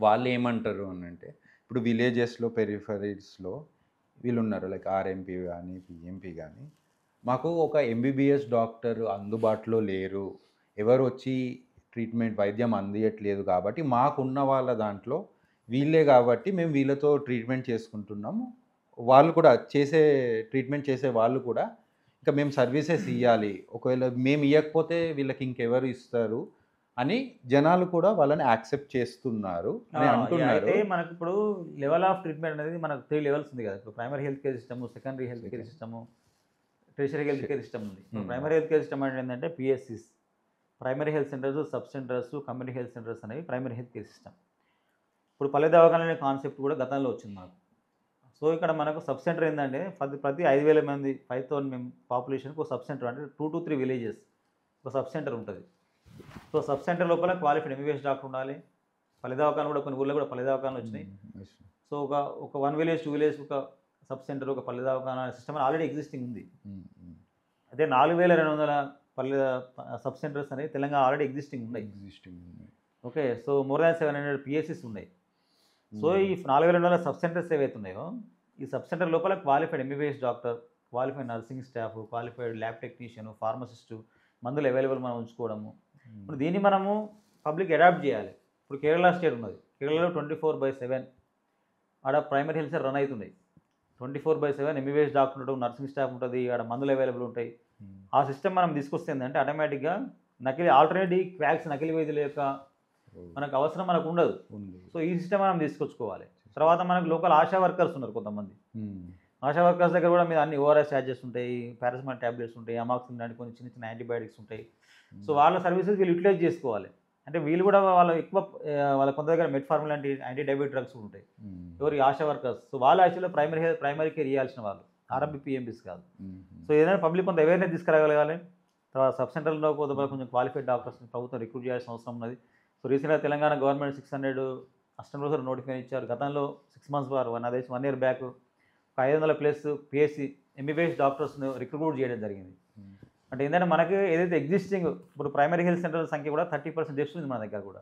వాళ్ళు ఏమంటారు అని అంటే, ఇప్పుడు విలేజెస్లో పెరిఫరీస్లో వీళ్ళు ఉన్నారు, లైక్ ఆర్ఎంపీ కానీ పిఎంపీ కానీ, మాకు ఒక ఎంబీబీఎస్ డాక్టర్ అందుబాటులో లేరు, ఎవరు వచ్చి ట్రీట్మెంట్ వైద్యం అందియట్లేదు, కాబట్టి మాకున్న వాళ్ళ దాంట్లో వీళ్ళే కాబట్టి మేము వీళ్ళతో ట్రీట్మెంట్ చేసుకుంటున్నాము, వాళ్ళు కూడా ట్రీట్మెంట్ చేసే వాళ్ళు కూడా ఇంకా మేము సర్వీసెస్ ఇవ్వాలి, ఒకవేళ మేము ఇవ్వకపోతే వీళ్ళకి ఇంకెవరు ఇస్తారు అని జనాలు కూడా వాళ్ళని యాక్సెప్ట్ చేస్తున్నారు అని అంటున్నారు. అయితే మనకు ఇప్పుడు లెవెల్ ఆఫ్ ట్రీట్మెంట్ అనేది మనకు 3 లెవెల్స్ ఉంది కదా. ఇప్పుడు primary health care system, secondary health care system, tertiary health care system ఉంది. ప్రైమరీ హెల్త్ కేర్ సిస్టమ్ అంటే ఏంటంటే PHCs, primary health centres, sub centres, community health centres అనేవి ప్రైమరీ హెల్త్ కేర్ సిస్టమ్. ఇప్పుడు పల్లె దవాఖాన అనే కాన్సెప్ట్ కూడా గతంలో వచ్చింది మనకు. సో ఇక్కడ మనకు సబ్ సెంటర్ ఏంటంటే ప్రతి 5,000 మంది 5,000 పాపులేషన్కి ఒక సబ్ సెంటర్, అంటే 2 to 3 విలేజెస్ ఒక సబ్ సెంటర్ ఉంటుంది. సో సబ్ సెంటర్ లోపల క్వాలిఫైడ్ ఎంబీబీఎస్ డాక్టర్ ఉండాలి. పల్లె దవాఖాన కూడా కొన్ని ఊళ్ళో కూడా పల్లె దవాఖానలు వచ్చినాయి. సో ఒక 1 విలేజ్ 2 విలేజ్ ఒక సబ్ సెంటర్, ఒక పల్లె దవాఖాన సిస్టమ్ ఆల్రెడీ ఎగ్జిస్టింగ్ ఉంది. అదే 4,200 పల్లె సబ్ సెంటర్స్ అనేవి తెలంగాణ ఆల్రెడీ ఎగ్జిస్టింగ్ ఉన్నాయి. ఓకే, సో మోర్ దాన్ 700 పిఎస్సిస్ ఉన్నాయి. సో ఈ 4,200 సబ్ సెంటర్స్ ఏవైతే ఉన్నాయో, ఈ సబ్ సెంటర్ లోపల qualified MBBS doctor, qualified nursing staff, qualified lab technician, pharmacist, మందులు అవైలబుల్ మనం ఉంచుకోవడము. ఇప్పుడు దీన్ని మనము పబ్లిక్ అడాప్ట్ చేయాలి. ఇప్పుడు కేరళ స్టేట్ ఉన్నది, కేరళలో 24/7 ఆడ ప్రైమరీ హెల్త్ రన్ అవుతున్నాయి. 24/7 ఎంబీబీఎస్ డాక్టర్ ఉంటాడు, నర్సింగ్ స్టాఫ్ ఉంటుంది, ఆడ మందులు అవైలబుల్ ఉంటాయి. ఆ సిస్టమ్ మనం తీసుకొస్తే ఏంటంటే ఆటోమేటిక్గా ఆల్టర్నేటివ్ క్వాక్స్ నకిలీ వైద్యుల యొక్క మనకు అవసరం మనకు ఉండదు. సో ఈ సిస్టమ్ మనం తీసుకొచ్చుకోవాలి. తర్వాత మనకు లోకల్ ఆశా వర్కర్స్ ఉన్నారు కొంతమంది. ఆశా వర్కర్స్ దగ్గర కూడా మీద అన్ని ఓఆర్ఎస్ ఛార్జెస్ ఉంటాయి, పారాసిటమాల్ ట్యాబ్లెట్స్ ఉంటాయి, అమాక్సిన్ లాంటి కొన్ని చిన్న చిన్న యాంటీబయాటిక్స్ ఉంటాయి. సో వాళ్ళ సర్వీసెస్ వీళ్ళు యూటిలైజ్ చేసుకోవాలి. అంటే వీళ్ళు కూడా వాళ్ళ కొంత దగ్గర మెట్ఫార్మిన్ లాంటి యాంటీ డయాబెటిక్ డ్రగ్స్ ఉంటాయి. ఎవరికి ఆశా వర్కర్స్. సో వాళ్ళు యాక్చువల్గా ప్రైమరీ కేర్ ఇవ్వాల్సిన వాళ్ళు, ఆర్ఎంపీ పిఎంపీస్ కాదు. సో ఏదైనా పబ్లిక్ కొంత అవేర్నెస్ తీసుకురాగలగాలి. తర్వాత సబ్ సెంటర్లో కొంచెం క్వాలిఫైడ్ డాక్టర్స్ని ప్రభుత్వం రిక్రూట్ చేయాల్సిన అవసరం ఉన్నది. సో రీసెంట్గా Telangana government 600 assistant professor notification ఇచ్చారు. గతంలో 6 months నాది 1 year బ్యాక్ 500+ పిఎస్సి ఎంబీబీఎస్ డాక్టర్స్ని రిక్రూట్ చేయడం జరిగింది. అంటే ఏంటంటే మనకి ఏదైతే ఎగ్జిస్టింగ్ ఇప్పుడు ప్రైమరీ హెల్త్ సెంటర్ల సంఖ్య కూడా 30% డెప్స్ ఉంది మన దగ్గర కూడా.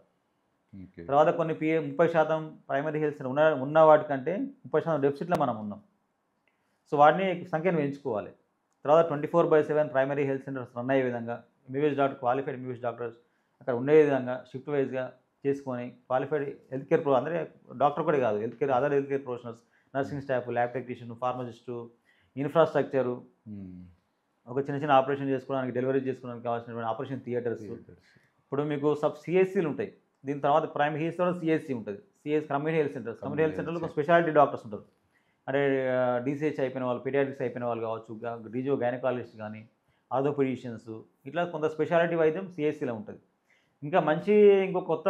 తర్వాత కొన్ని 30% ప్రైమరీ హెల్త్ సెంటర్ ఉన్న వాటికంటే 30% డెఫిసిట్లో మనం ఉన్నాం. సో వాటిని సంఖ్యను పెంచుకోవాలి. తర్వాత 24/7 ప్రైమరీ హెల్త్ సెంటర్స్ రన్ అయ్యే విధంగా MBBS doctor, qualified MBBS doctors అక్కడ ఉండే విధంగా షిఫ్ట్ వైజ్గా చేసుకొని క్వాలిఫైడ్ హెల్త్ కేర్ అంటే డాక్టర్ కూడా కాదు, other health care professionals, nursing staff, lab technician, pharmacist, infrastructure, ఒక చిన్న చిన్న ఆపరేషన్ చేసుకోవడానికి, డెలివరీ చేసుకోవడానికి కావాల్సినటువంటి ఆపరేషన్ థియేటర్స్. ఇప్పుడు మీకు సిఎస్సీలు ఉంటాయి. దీని తర్వాత ప్రైమరీ హెల్త్ తర్వాత సిఎస్సీ ఉంటుంది. Community health centres. Community health సెంటర్లో స్పెషాలిటీ డాక్టర్స్ ఉంటారు. అంటే డీసీహెచ్ అయిపోయిన వాళ్ళు, పీడియాట్రిక్స్ అయిపోయిన వాళ్ళు కావచ్చు, డీజో గైనకాలజిస్ట్ కానీ, ఆర్థోపెడిషియన్స్, ఇట్లా కొంత స్పెషాలిటీ వైద్యం సిఎస్సీలో ఉంటుంది. ఇంకా ఇంకో కొత్త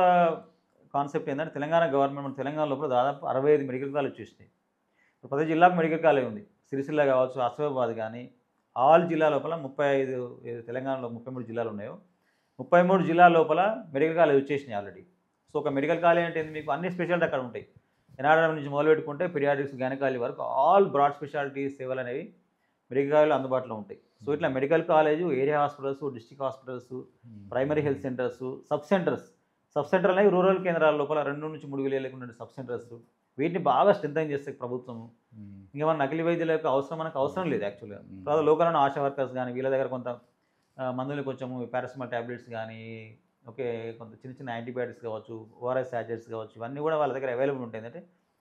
కాన్సెప్ట్ ఏంటంటే తెలంగాణ గవర్నమెంట్ తెలంగాణ లోపల దాదాపు 65 మెడికల్ కాలేజ్ వచ్చేసినాయి. ప్రతి జిల్లాకు మెడికల్ కాలేజ్ ఉంది. సిరిసిల్ల కావచ్చు, ఆసిఫాబాద్ కానీ, ఆల్ జిల్లా లోపల 35, తెలంగాణలో 33 జిల్లాలు ఉన్నాయో 33 జిల్లాల లోపల మెడికల్ కాలేజ్ వచ్చేసినాయి ఆల్రెడీ. సో ఒక మెడికల్ కాలేజ్ అంటే మీకు అన్ని స్పెషాలిటీ అక్కడ ఉంటాయి. ఎనాటమీ నుంచి మొదలు పెట్టుకుంటే పీడియాట్రిక్స్, గైనకాలజీ వరకు ఆల్ బ్రాడ్ స్పెషాలిటీ సేవలు అనేవి మెడికల్ కాలేజీలో అందుబాటులో ఉంటాయి. సో ఇట్లా medical college, area hospitals, district hospitals, primary health centres, sub centre అనేవి రూరల్ కేంద్రాల లోపల 2 నుంచి 3 విలేజ్లకు ఉండే సబ్ సెంటర్స్. వీటిని బాగా స్ట్రెంథెన్ చేస్తే ప్రభుత్వం ఇంకా మన నకిలీ వైద్యుల యొక్క మనకు అవసరం లేదు యాక్చువల్గా. తర్వాత లోకల్ ఉన్న ఆశా వర్కర్స్ కానీ వీళ్ళ దగ్గర కొంత మందులు, కొంచెం పారాసిటమాల్ ట్యాబ్లెట్స్ కానీ, కొంత చిన్న చిన్న యాంటీబయాటిక్స్ కావచ్చు, ఓఆర్ఎస్ ఛార్జెస్ కావచ్చు, ఇవన్నీ కూడా వాళ్ళ దగ్గర అవైలబుల్ ఉంటాయి. అంటే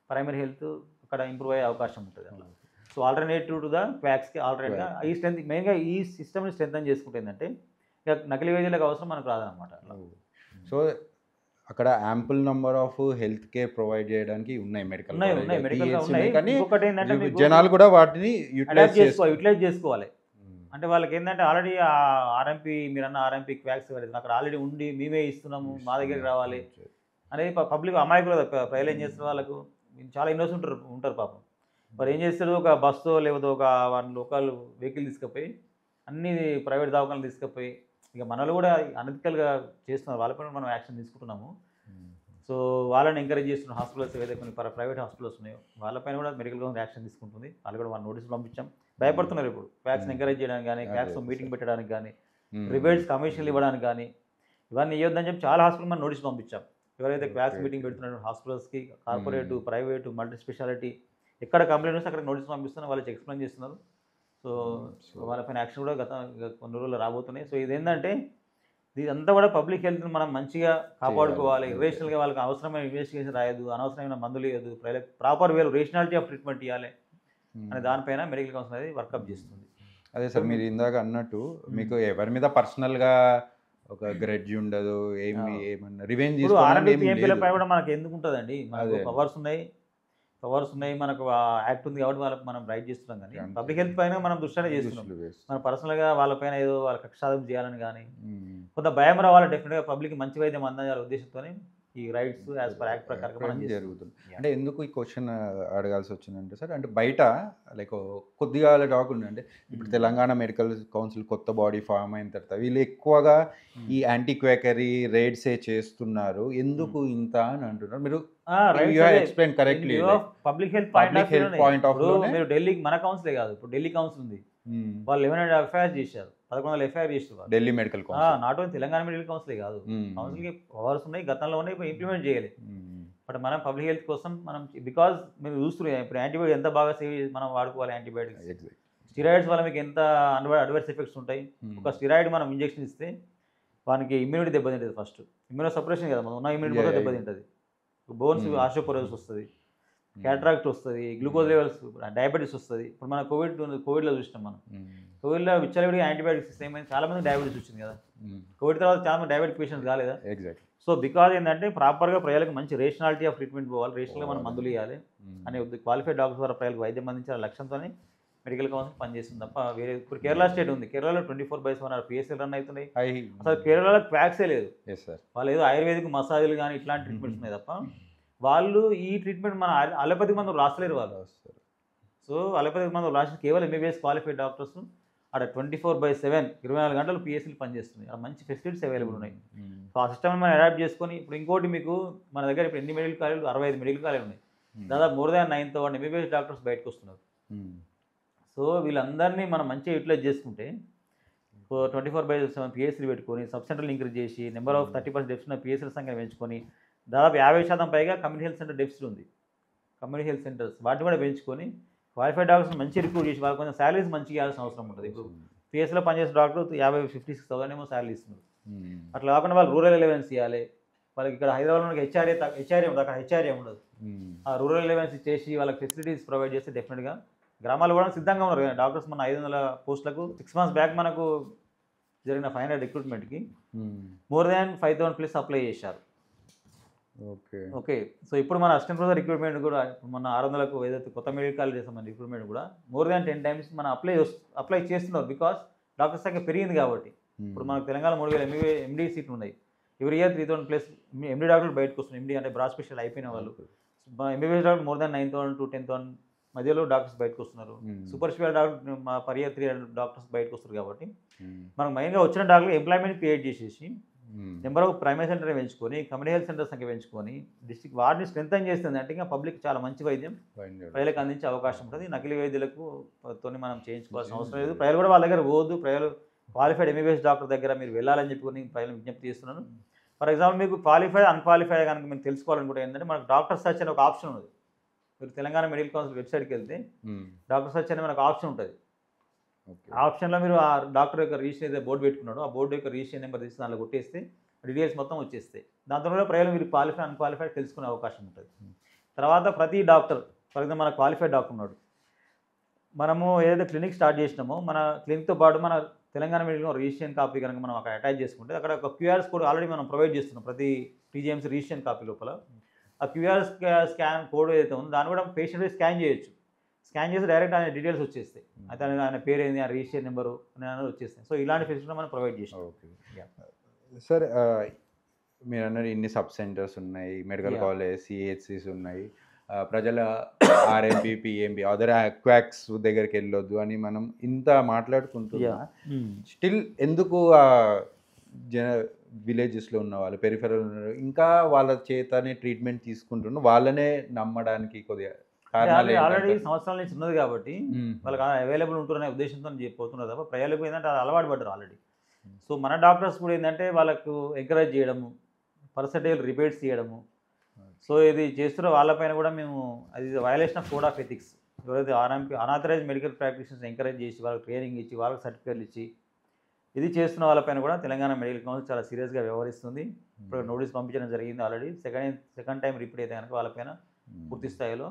ప్రైమరీ హెల్త్ అక్కడ ఇంప్రూవ్ అయ్యే అవకాశం ఉంటుంది అట్లా. సో ఆల్టర్నేటివ్ టు ద క్వాక్స్కి ఆల్టర్నేట్గా ఈ మెయిన్గా ఈ సిస్టమ్ని స్ట్రెంథెన్ చేసుకుంటే ఏంటంటే ఇక నకిలీ వైద్యులకు అవసరం మనకు రాదనమాట. సో అక్కడ ample number of health care provide చేయడానికి ఉన్నాయి మెడికల్ కానీ జనాలు కూడా వాటిని యూటిలైజ్ చేసుకోవాలి. అంటే వాళ్ళకి ఏంటంటే ఆల్రెడీ ఆర్ఎంపీ, మీరు అన్న ఆర్ఎంపీ క్వాక్స్ అక్కడ ఆల్రెడీ ఉండి మేమే ఇస్తున్నాము, మా దగ్గరికి రావాలి అనేది పబ్లిక్ అమాయకులు. ప్రజలు ఏం చేస్తారు, వాళ్ళకు చాలా ఇన్నోసెంట్ ఉంటారు పాపం. మరి ఏం చేస్తాడు, ఒక బస్తో లేకపోతే ఒక లోకల్ వెహికల్ తీసుకుపోయి అన్ని ప్రైవేట్ దవాఖానలు తీసుకుపోయి ఇక మనలో కూడా అనధికల్గా చేస్తున్నారు. వాళ్ళపైన మనం యాక్షన్ తీసుకుంటున్నాము. సో వాళ్ళని ఎంకరేజ్ చేస్తున్న హాస్పిటల్స్ ఏవైతే కొన్ని ప్రైవేట్ హాస్పిటల్స్ ఉన్నాయో వాళ్ళపైన కూడా మెడికల్ కౌన్సిల్ యాక్షన్ తీసుకుంటుంది. వాళ్ళు కూడా వాళ్ళు నోటీసులు పంపించాం. భయపడుతున్నారు ఇప్పుడు క్వాక్స్ని ఎంకరేజ్ చేయడానికి కానీ, క్వాక్స్ మీటింగ్ పెట్టడానికి కానీ, రిబేట్స్ కమిషన్లు ఇవ్వడానికి కానీ, ఇవన్నీ ఇవ్వద్దని చెప్పి చాలా హాస్పిటల్ మనం నోటీస్ పంపించాం. ఎవరైతే క్వాక్స్ మీటింగ్ పెడుతున్న హాస్పిటల్స్కి, కార్పొరేట్, ప్రైవేటు, మల్టీ స్పెషాలిటీ ఎక్కడ కంప్లైంట్ వస్తే అక్కడ నోటీస్ పంపిస్తున్నారు, వాళ్ళకి ఎక్స్ప్లెయిన్ చేస్తున్నారు. సో వాళ్ళపైన యాక్షన్ కూడా కొన్ని రోజులు రాబోతున్నాయి. సో ఇదేంటంటే ఇదంతా కూడా పబ్లిక్ హెల్త్ని మనం మంచిగా కాపాడుకోవాలి. రేషనల్గా వాళ్ళకి అవసరమైన ఇన్వెస్టిగేషన్ రాయదు, అనవసరమైన మందులు ఇవ్వదు, ప్రాపర్ వేలు రేషనాలిటీ ఆఫ్ ట్రీట్మెంట్ ఇవ్వాలి అనే దానిపైన మెడికల్ కౌన్సిల్ అనేది వర్కప్ చేస్తుంది. అదే సార్, మీరు ఇందాక అన్నట్టు మీకు ఎవరి మీద పర్సనల్గా ఒక గ్రెడ్జ్ ఉండదు, ఏమన్నా రివెంజ్ పై కూడా మనకి ఎందుకు ఉంటుందండి, మనకు పవర్స్ ఉన్నాయి, మనకు యాక్ట్ ఉంది కాబట్టి వాళ్ళకి మనం రైట్ చేస్తున్నాం. కానీ పబ్లిక్ హెల్త్ పైన మనం దృష్టినే చేస్తున్నాం. మనం పర్సనల్గా వాళ్ళపైన ఏదో వాళ్ళ కక్షాదం చేయాలని కానీ, కొంత భయం రావాలి. డెఫినెట్గా పబ్లిక్ మంచి వైద్యం అందించాలనే ఉద్దేశంతో ఈ రైట్స్ యాజ్ పర్ యాక్ట్ ప్రకారం మనం జరుగుతుంది. అంటే ఎందుకు ఈ క్వశ్చన్ అడగాల్సి వచ్చిందంటే సార్, అంటే బయట లైక్ కొద్దిగా టాక్ ఉందంటే ఇప్పుడు తెలంగాణ మెడికల్ కౌన్సిల్ కొత్త బాడీ ఫామ్ అయిన తర్వాత వీళ్ళు ఎక్కువగా ఈ యాంటీ క్వేకరీ రేడ్సే చేస్తున్నారు, ఎందుకు ఇంత అని అంటున్నారు. మీరు explain correctly public health point of view. మీరు ఢిల్లీ మన కౌన్సిలే కాదు, ఇప్పుడు ఢిల్లీ కౌన్సిల్ ఉంది, వాళ్ళు 1100 ఎఫ్ఐఆర్ చేశారు, 1100 ఎఫ్ఐఆర్ చేశారు Delhi medical council. Not only Telangana medical కౌన్సిలే కాదు, కౌన్సిల్కి పవర్స్ ఉన్నాయి, గతంలో ఉన్నాయి, ఇప్పుడు ఇంప్లిమెంట్ చేయాలి. బట్ మనం పబ్లిక్ హెల్త్ కోసం మనం బికాజ్ మీరు చూస్తున్నారు ఇప్పుడు యాంటీబయాటిక్ ఎంత బాగా మనం వాడుకోవాలి. యాంటీబయాటిక్స్, స్టిరాయిడ్స్ వల్ల మీకు ఎంత అడ్వర్స్ ఎఫెక్ట్స్ ఉంటాయి. ఒక స్టిరాయిడ్ మనం ఇంజెక్షన్ ఇస్తే వానికి ఇమ్యూనిటీ దెబ్బతింటుంది. ఫస్ట్ ఇమ్యూనో సపరేషన్ కదా, మనం ఉన్న ఇమ్యూనిటీ మొత్తం దెబ్బతింటుంది. బోన్స్ ఆస్టియోపోరోసిస్ వస్తుంది, క్యాట్రాక్ట్ వస్తుంది, గ్లూకోజ్ లెవెల్స్, డయాబెటీస్ వస్తుంది. ఇప్పుడు మన కోవిడ్లో చూసినాం. మనం కోవిడ్లో విచ్చలవిడిగా యాంటీబయాటిక్స్ ఇస్తే ఏమైంది, చాలా మంది డయాబెటీస్ వచ్చింది కదా. కోవిడ్ తర్వాత చాలా మంది డయాబెటిక్ పేషెంట్స్ కాలేదా. ఎగ్జాక్ట్లీ. సో బికాజ్ ఏంటంటే ప్రాపర్గా ప్రజలకు మంచి రేషనాలిటీ ఆఫ్ ట్రీట్మెంట్ పోవాలి, రేషనల్గా మనం మందులు ఇవ్వాలి అనే క్వాలిఫైడ్ డాక్టర్స్ ద్వారా ప్రజలకు వైద్యం అందించాల లక్ష్యంతో మెడికల్ కౌన్సిల్ పనిచేస్తుంది తప్ప వేరే. ఇప్పుడు కేరళ స్టేట్ ఉంది, కేరళలో 24/7 పిఎస్ఎల్ రన్ అవుతున్నాయి. అసలు కేరళలో క్వాక్సే లేదు. వాళ్ళు ఏదో ఆయుర్వేదిక్ మసాజులు కానీ ఇట్లాంటి ట్రీట్మెంట్స్ ఉన్నాయి తప్ప వాళ్ళు ఈ ట్రీట్మెంట్ మన అలోపతిక్ మందులు రాస్తలేరు వాళ్ళు. సో అలోపతిక్ మందులు రాసి కేవలం ఎంబీబీఎస్ క్వాలిఫైడ్ డాక్టర్స్ అక్కడ 24/7 24 గంటలు పిఎస్సీలు పనిచేస్తున్నాయి. అక్కడ మంచి ఫెసిలిటీస్ అవైలబుల్ ఉన్నాయి. సో ఆ సిస్టమ్ మనం అడాప్ట్ చేసుకొని ఇప్పుడు ఇంకోటి మీకు మన దగ్గర ఇప్పుడు ఎన్ని మెడికల్ కాలేజీలు, 65 మెడికల్ కాలేజీలు ఉన్నాయి. దాదాపు మోర్ దాన్ 9,000 ఎంబీబీఎస్ డాక్టర్స్ బయటకు వస్తున్నారు. సో వీళ్ళందరినీ మనం మంచిగా యూటిలైజ్ చేసుకుంటే 24/7 పిఎస్సీలు పెట్టుకొని సబ్ సెంటర్లు ఇంక్రీజ్ చేసి నెంబర్ ఆఫ్ 30% డెఫ్స్ ఉన్న పిఎస్సీల సంఖ్యను పెంచుకొని దాదాపు 50% పైగా కమ్యూనిటీ హెల్త్ సెంటర్ డెఫిసిట్ ఉంది. కమ్యూనిటీ హెల్త్ సెంటర్స్ వాటిని కూడా పెంచుకొని క్వాలిఫైడ్ డాక్టర్స్ మంచి రిక్రూట్ చేసి వాళ్ళకి కొంచెం శాలరీస్ మంచిగా ఇవ్వాల్సిన అవసరం ఉంటుంది. ఇప్పుడు పిఎస్లో పనిచేసే డాక్టర్ 56,000 ఏమో శాలరీ ఇస్తున్నారు. అట్లా కాకుండా వాళ్ళు రూరల్ ఎలవెన్స్ ఇవ్వాలి. వాళ్ళకి ఇక్కడ హైదరాబాద్లో హెచ్ఆర్ఏ ఉండదు, అక్కడ హెచ్ఆర్ఏ ఉండదు. ఆ రూరల్ ఎలవెన్స్ చేసి వాళ్ళకి ఫెసిలిటీస్ ప్రొవైడ్ చేస్తే డెఫినెట్గా గ్రామాలు కూడా సిద్ధంగా ఉన్నారు. డాక్టర్స్ మన 500 పోస్టులకు 6 months బ్యాక్ మనకు జరిగిన ఫైనల్ రిక్రూట్మెంట్కి మోర్ దాన్ 5,000+ అప్లై చేశారు. ఓకే. సో ఇప్పుడు మన అసిస్టెంట్ ప్రొఫెసర్ రిక్రూట్మెంట్ కూడా మన 600కు ఏదైతే కొత్త మెడికల్ కాలేజ్ చేస్తాం మన రిక్రూట్మెంట్ కూడా మోర్ దాన్ 10 times మనం అప్లై చేస్తున్నారు. బికాస్ డాక్టర్ సంఖ్య పెరిగింది కాబట్టి. ఇప్పుడు మనకు తెలంగాణ 3,000 ఎండీ సీట్లు ఉన్నాయి. ఎవ్రీ ఇయర్ 3,000+ ఎండీ డాక్టర్లు బయటకు వస్తున్నారు. ఎండీ అంటే బ్రాడ్ స్పెషల్ అయిపోయిన వాళ్ళు. MBBS doctor more than 9,000 to 10,000 మధ్యలో డాక్టర్స్ బయటకు వస్తున్నారు. Super special doctor per year 300 doctors బయటకు వస్తారు. కాబట్టి మనకు మెయిన్గా వచ్చిన డాక్టర్లు ఎంప్లాయ్మెంట్ క్రియేట్ చేసేసి నెంబర్ ఆఫ్ ప్రైమరీ సెంటర్ పెంచుకొని కమ్యూనిటీ హెల్త్ సెంటర్ సంఖ్య పెంచుకొని డిస్ట్రిక్ట్ వార్డుని స్ట్రెంథన్ చేస్తుంది. అంటే ఇంకా పబ్లిక్ చాలా మంచి వైద్యం ప్రజలకు అందించే అవకాశం ఉంటుంది. నకిలీ వైద్యులకు తోని మనం చేయించుకోవాల్సిన అవసరం లేదు. ప్రజలు కూడా వాళ్ళ దగ్గర పోవద్దు. ప్రజలు క్వాలిఫైడ్ ఎంబీబీఎస్ డాక్టర్ దగ్గర మీరు వెళ్ళాలని చెప్పి ప్రజలు విజ్ఞప్తి చేస్తున్నాను. ఫర్ ఎగ్జాంపుల్ మీకు క్వాలిఫైడ్ అన్క్వాలిఫైడ్ కనుక మీరు తెలుసుకోవాలనుకుంటే ఏంటంటే మనకు డాక్టర్ సర్చ్ అనే ఒక ఆప్షన్ ఉంది. మీరు తెలంగాణ మెడికల్ కౌన్సిల్ వెబ్సైట్కి వెళ్తే డాక్టర్ సర్చ్ అనే మనకు ఆప్షన్ ఉంటుంది. ఆ ఆప్షన్లో మీరు ఆ డాక్టర్ యొక్క రిజిస్ట్రేషన్ ఏదైతే బోర్డు పెట్టుకున్నాడో ఆ బోర్డు యొక్క రిజిస్ట్రేషన్ నెంబర్ తీసి దాంట్లో కొట్టేస్తే డీటెయిల్స్ మొత్తం వచ్చేస్తాయి. దాంతో కూడా ప్రజలు మీరు క్వాలిఫైడ్ అన్క్వాలిఫైడ్ తెలుసుకునే అవకాశం ఉంటుంది. తర్వాత ప్రతి డాక్టర్, ఫర్ ఎగ్జాంపుల్ మన క్వాలిఫైడ్ డాక్టర్ ఉన్నాడు, మనము ఏదైతే క్లినిక్ స్టార్ట్ చేసినామో మన క్లినిక్తో పాటు మన తెలంగాణ మెడికల్ రిజిస్ట్రేషన్ కాపీ కనుక మనం అక్కడ అటాచ్ చేసుకుంటే అక్కడ ఒక క్యూఆర్స్ కోడ్ ఆల్రెడీ మనం ప్రొవైడ్ చేస్తున్నాం ప్రతి టీజీఎంసీ రిజిస్ట్రేషన్ కాపీ లోపల. ఆ క్యూఆర్ స్కాన్ కోడ్ ఏదైతే ఉందో దాన్ని కూడా పేషెంట్ స్కాన్ చేయొచ్చు. స్కాన్ చేసి డైరెక్ట్ ఆయన డీటెయిల్స్ వచ్చేస్తాయి. అయితే ఆయన పేరు ఏంది, ఆ రిజిస్ట్రేషన్ నెంబరు అనేది వచ్చేస్తాయి. సో ఇలాంటి ఫెసిలిటీ మనం ప్రొవైడ్ చేసాం. సార్ మీరు అన్నారు ఇన్ని సబ్ సెంటర్స్ ఉన్నాయి, మెడికల్ కాలేజ్, సిహెచ్సిస్ ఉన్నాయి, ప్రజల ఆర్ఎంపీ, పిఎంపీ, అదర్ క్వాక్స్ దగ్గరికి వెళ్ళొద్దు అని మనం ఇంత మాట్లాడుకుంటున్నా స్టిల్ ఎందుకు విలేజెస్లో ఉన్న వాళ్ళు పెరిఫెరల్ ఇంకా వాళ్ళ చేతనే ట్రీట్మెంట్ తీసుకుంటున్నారు, వాళ్ళనే నమ్మడానికి కొద్దిగా కారణాలు ఆల్రెడీ ఏంటంటే సంవత్సరాల నుంచి ఉన్నది కాబట్టి వాళ్ళకి అవైలబుల్ ఉంటున్న ఉద్దేశంతో పోతున్నారు తప్ప ప్రజలకు ఏంటంటే అది అలవాటు పడ్డారు ఆల్రెడీ. సో మన డాక్టర్స్ కూడా ఏంటంటే వాళ్ళకు ఎంకరేజ్ చేయడము, పర్సంటేజ్ రిబేట్స్ చేయడము. సో ఇది చేస్తున్న వాళ్ళపైన కూడా మేము అది violation of code of ethics. ఎవరైతే అనాథరైజ్ మెడికల్ ప్రాక్టీషనర్స్ ఎంకరేజ్ చేసి వాళ్ళకి ట్రైనింగ్ ఇచ్చి వాళ్ళకి సర్టిఫికేట్లు ఇచ్చి ఇది చేస్తున్న వాళ్ళపైన కూడా తెలంగాణ మెడికల్ కౌన్సిల్ చాలా సీరియస్గా వ్యవహరిస్తుంది. ఇప్పుడు నోటీస్ పంపించడం జరిగింది ఆల్రెడీ. సెకండ్ టైం రిపీట్ అయితే కనుక వాళ్ళపైన పూర్తి స్థాయిలో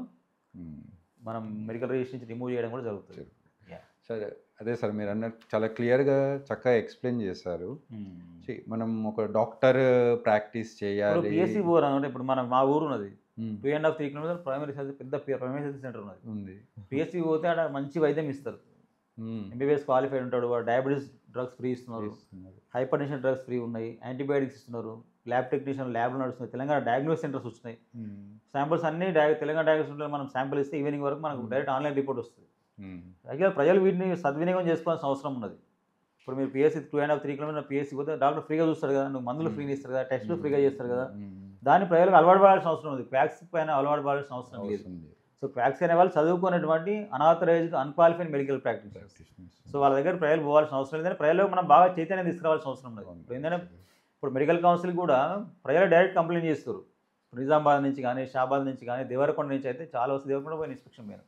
మనం మెడికల్ రిజిస్ట్రేషన్ రిమూవ్ చేయడం కూడా జరుగుతుంది. సరే, అదే సార్ మీరు అన్నట్టు చాలా క్లియర్గా చక్కగా ఎక్స్ప్లెయిన్ చేశారు. మనం ఒక డాక్టర్ ప్రాక్టీస్ చేయాలి. పిఎస్సి ఊరు అంటే ఇప్పుడు మా ఊరు ఉన్నది 2.5-3 కిలోమీటర్ ప్రైమరీ హెల్త్ పెద్ద ప్రైమరీ హెల్త్ సెంటర్ ఉన్నది. పిఎస్సి పోతే అక్కడ మంచి వైద్యం ఇస్తారు. ఎంబీబీఎస్ క్వాలిఫైడ్ ఉంటాడు. వాడు డయాబెటీస్ డ్రగ్స్ ఫ్రీ ఇస్తున్నారు, హైపర్ టెన్షన్ డ్రగ్స్ ఫ్రీ ఉన్నాయి, యాంటీబయాటిక్స్ ఇస్తున్నారు, ల్యాబ్ టెక్నీషియన్ ల్యాబ్లు నడుస్తున్నాయి, తెలంగాణ డయాగ్నోస్ సెంటర్స్ వచ్చినాయి. శాంపుల్స్ అన్ని తెలంగాణ డయాగ్నోస్ సెంటర్ మనం శాంపుల్ ఇస్తే ఈవినింగ్ వరకు మనకు డైరెక్ట్ ఆన్లైన్ రిపోర్ట్ వస్తుంది. యాక్చువల్గా ప్రజలు వీటిని సద్వినియోగం చేసుకోవాల్సిన అవసరం ఉన్నది. ఇప్పుడు మీరు పిఎస్సి 2.5-3 కిలోమీటర్ పిఎస్సి పోతే డాక్టర్ ఫ్రీగా చూస్తారు కదా, నువ్వు మందులు ఫ్రీగా ఇస్తారు కదా, టెస్టులు ఫ్రీగా చేస్తారు కదా. దాన్ని ప్రజలకు అలవాటు పడాల్సిన అవసరం ఉంది. క్వాక్స్ పైన అలవాటు పడాల్సిన అవసరం లేదు. సో క్వాక్స్ అనే వాళ్ళు చదువుకున్నటువంటి unauthorised unqualified medical practitioners. So వాళ్ళ దగ్గర ప్రజలు పోవాల్సిన అవసరం లేదని ప్రజలకు మనం బాగా చైతన్యం తీసుకురావాల్సిన అవసరం ఉన్నది. ఇప్పుడు ఏంటంటే ఇప్పుడు మెడికల్ కౌన్సిల్ కూడా ప్రజలు డైరెక్ట్ కంప్లైంట్ చేస్తారు. నిజామాబాద్ నుంచి కానీ, షాబాద్ నుంచి కానీ, దేవరకొండ నుంచి అయితే చాలా వస్తుంది. దేవరకొండ పోయిన ఇన్స్పెక్షన్ పైన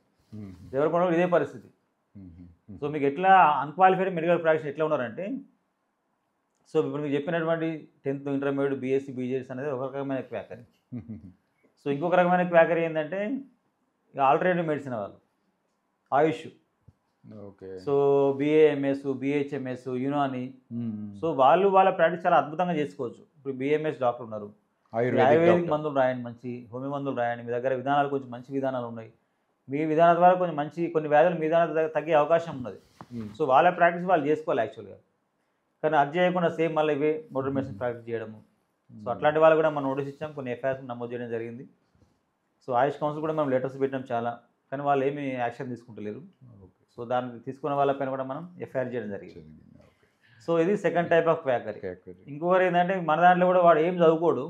దేవరకొండ ఇదే పరిస్థితి. సో మీకు ఎట్లా అన్క్వాలిఫైడ్ మెడికల్ ప్రాక్టీస్ ఎట్లా ఉన్నారంటే, సో ఇప్పుడు మీకు చెప్పినటువంటి 10th ఇంటర్మీడియట్ బీఎస్సీ బీజేఎస్ అనేది ఒక రకమైన క్వాకరీ. సో ఇంకొక రకమైన క్వాకరీ ఏంటంటే ఆల్టర్నేటివ్ మెడిసిన్ వాళ్ళు AYUSH. Okay. So BAMS, BHMS, Unani. So వాళ్ళ ప్రాక్టీస్ చాలా అద్భుతంగా చేసుకోవచ్చు. ఇప్పుడు బిఏఎంఎస్ డాక్టర్ ఉన్నారు, ఆయుర్వేదిక్ మందులు రాయండి, మంచి హోమియో మందులు రాయండి, మీ దగ్గర విధానాలు కొంచెం మంచి విధానాలు ఉన్నాయి, మీ విధానం ద్వారా కొంచెం మంచి కొన్ని వ్యాధులు మీ విధానం తగ్గే అవకాశం ఉన్నది. సో వాళ్ళ ప్రాక్టీస్ వాళ్ళు చేసుకోవాలి యాక్చువల్గా. కానీ అది చేయకుండా సేమ్ మళ్ళీ ఇవే మోడల్ మెడిసిన్ ప్రాక్టీస్ చేయడము. సో అట్లాంటి వాళ్ళు కూడా మనం నోటీస్ ఇచ్చాం, కొన్ని ఎఫ్ఐఆర్స్ నమోదు చేయడం జరిగింది. సో ఆయుష్ కౌన్సిల్ కూడా మనం లెటర్స్ పెట్టాం చాలా, కానీ వాళ్ళు ఏమీ యాక్షన్ తీసుకుంటలేరు. సో దాన్ని తీసుకున్న వాళ్ళపైన కూడా మనం ఎఫ్ఐఆర్ చేయడం జరిగింది. సో ఇది సెకండ్ టైప్ ఆఫ్ క్వాకరీ. ఇంకొకరు ఏంటంటే మన దాంట్లో కూడా వాడు ఏం చదువుకోడు,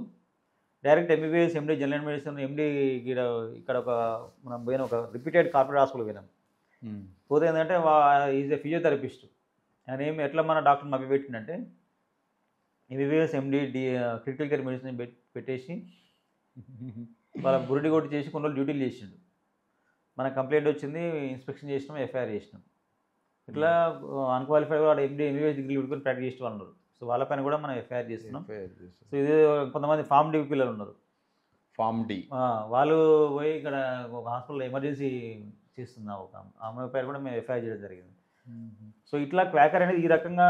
direct MBBS, MD general medicine, MD ఇక్కడ మనం పోయిన ఒక రిపీటెడ్ కార్పొరేట్ హాస్పిటల్ పోయినాం. పోతే ఏంటంటే ఈజ్ ఏ ఫిజియోథెరపిస్ట్. ఆయన ఏమి ఎట్లా మన డాక్టర్ మభ్య పెట్టిందంటే MBBS, MD, critical care medicine పెట్టేసి వాళ్ళ బురిడి కొట్టి చేసి కొన్ని రోజులు డ్యూటీలు చేసిండు. మన కంప్లైంట్ వచ్చింది, ఇన్స్పెక్షన్ చేసినాం, ఎఫ్ఐఆర్ చేసినాం. ఇట్లా అన్క్వాలిఫైడ్ వాడు ఎంబీబీఎస్ డిగ్రీ పెట్టుకొని ప్రాక్టీస్ చేసిన వాళ్ళు ఉన్నారు. సో వాళ్ళపైన కూడా మనం ఎఫ్ఐఆర్ చేస్తున్నాం. సో ఇది కొంతమంది ఫామ్ డి పిల్లలు ఉన్నారు. ఫామ్ డి వాళ్ళు పోయి ఇక్కడ ఒక హాస్పిటల్లో ఎమర్జెన్సీ చేస్తున్నా ఒక అమ్మాయి పైన కూడా మేము ఎఫ్ఐఆర్ చేయడం జరిగింది. సో ఇట్లా క్వాకర్ అనేది ఈ రకంగా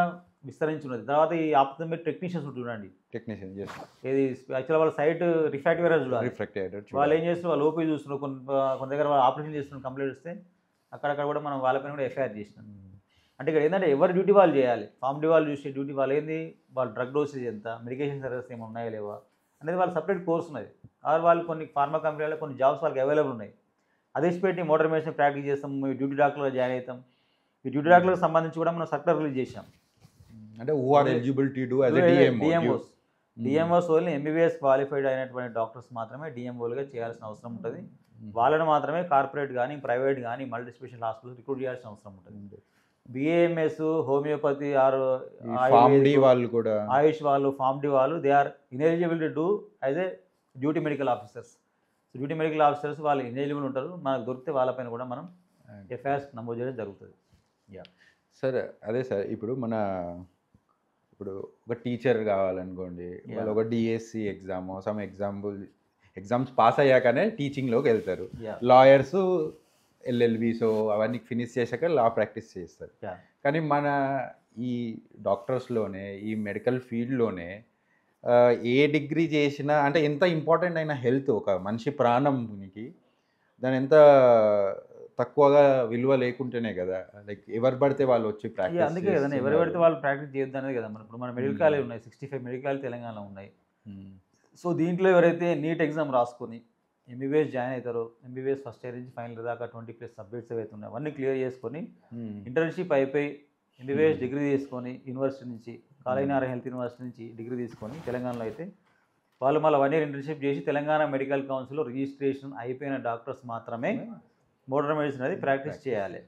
విస్తరించున్నది. తర్వాత ఈ ఆప్తమిక్ టెక్నీషియన్స్ ఉంటుండండి, టెక్నీషియన్ ఏది యాక్చువల్ వాళ్ళ సైట్ రిఫ్రాక్టివ్ ఎర్రర్ చూడాలి. వాళ్ళు ఏం చేస్తున్నారు, వాళ్ళు ఓపీ చూస్తున్నారు, కొన్ని దగ్గర వాళ్ళు ఆపరేషన్ చేస్తున్నారు, కంప్లైంట్ వస్తే అక్కడక్కడ కూడా మనం వాళ్ళపైన కూడా ఎఫ్ఐఆర్ చేసినాం. అంటే ఇక్కడ ఏంటంటే ఎవరి డ్యూటీ వాళ్ళు చేయాలి. ఫామ్ డి వాళ్ళు చూసే డ్యూటీ వాళ్ళు ఏంది, వాళ్ళ డ్రగ్ డోసేజ్ ఎంత, మెడికేషన్ సర్వీస్ ఏమి ఉన్నాయా లేవా అనేది వాళ్ళు సపరేట్ కోర్స్ ఉన్నది. ఆర్ వాళ్ళు కొన్ని ఫార్మా కంపెనీలో కొన్ని జాబ్స్ వాళ్ళకి అవైలబుల్ ఉన్నాయి. అదే పెట్టి మోటార్ మెడిసిన్ ప్రాక్టీస్ చేస్తాం, డ్యూటీ డాక్టర్లో జాయిన్ అవుతాం. ఈ డ్యూటీ డాక్టర్లకు సంబంధించి కూడా మనం సర్కులర్ రిలీజ్ చేసాం. అంటే who are eligible to do as a DMOs only MBBS qualified అయినటువంటి డాక్టర్స్ మాత్రమే డిఎంఓలుగా చేయాల్సిన అవసరం ఉంటుంది. వాళ్ళని మాత్రమే కార్పొరేట్ కానీ, ప్రైవేట్ కానీ, మల్టీ స్పెషల్ హాస్పిటల్ రిక్రూట్ చేయాల్సిన అవసరం ఉంటుంది. బిఏఎంఎస్, హోమియోపతి, వాళ్ళు కూడా ఆయుష్ వాళ్ళు, ఫామ్ డి వాళ్ళు, they are ineligible to do as a duty medical officers. Duty medical officers వాళ్ళు ఇనెలిజిబుల్ ఉంటారు. మనకు దొరికితే వాళ్ళపైన కూడా మనం ఎఫ్ఐఆర్స్ నమోదు చేయడం జరుగుతుంది. సార్ అదే సార్ ఇప్పుడు ఒక టీచర్ కావాలనుకోండి, వాళ్ళు ఒక DSC exam some exams pass అయ్యాకనే టీచింగ్లోకి వెళ్తారు. లాయర్స్ ఎల్ఎల్బీసో అవన్నీ ఫినిష్ చేశాక లా ప్రాక్టీస్ చేస్తారు. కానీ మన ఈ డాక్టర్స్లోనే, ఈ మెడికల్ ఫీల్డ్లోనే ఏ డిగ్రీ చేసినా అంటే ఎంత ఇంపార్టెంట్ అయిన హెల్త్, ఒక మనిషి ప్రాణంకి దాని ఎంత తక్కువగా విలువ లేకుంటేనే కదా లైక్ ఎవరు పడితే వాళ్ళు వచ్చి ప్రాక్టీస్. అందుకే కదా ఎవరు పడితే వాళ్ళు ప్రాక్టీస్ చేయొద్దు అనేది కదా. ఇప్పుడు మన మెడికల్ కాలేజ్ ఉన్నాయి, 65 మెడికల్ కాలేజ్ తెలంగాణలో ఉన్నాయి. సో దీంట్లో ఎవరైతే నీట్ ఎగ్జామ్ రాసుకొని ఎంబీబీఎస్ జాయిన్ అవుతారో, ఎంబీబీఎస్ ఫస్ట్ ఇయర్ నుంచి ఫైనల్ దాకా 20+ సబ్జెక్ట్స్ ఏవైతే ఉన్నాయో అవన్నీ క్లియర్ చేసుకొని ఇంటర్న్షిప్ అయిపోయి ఎంబీబీఎస్ డిగ్రీ తీసుకొని యూనివర్సిటీ నుంచి కాళీనగర్ హెల్త్ యూనివర్సిటీ నుంచి డిగ్రీ తీసుకొని తెలంగాణలో అయితే వాళ్ళు మళ్ళీ 1 ఇయర్ ఇంటర్న్షిప్ చేసి తెలంగాణ మెడికల్ కౌన్సిల్లో రిజిస్ట్రేషన్ అయిపోయిన డాక్టర్స్ మాత్రమే మోడర్న్ మెడిసిన్ అనేది ప్రాక్టీస్ చేయాలి.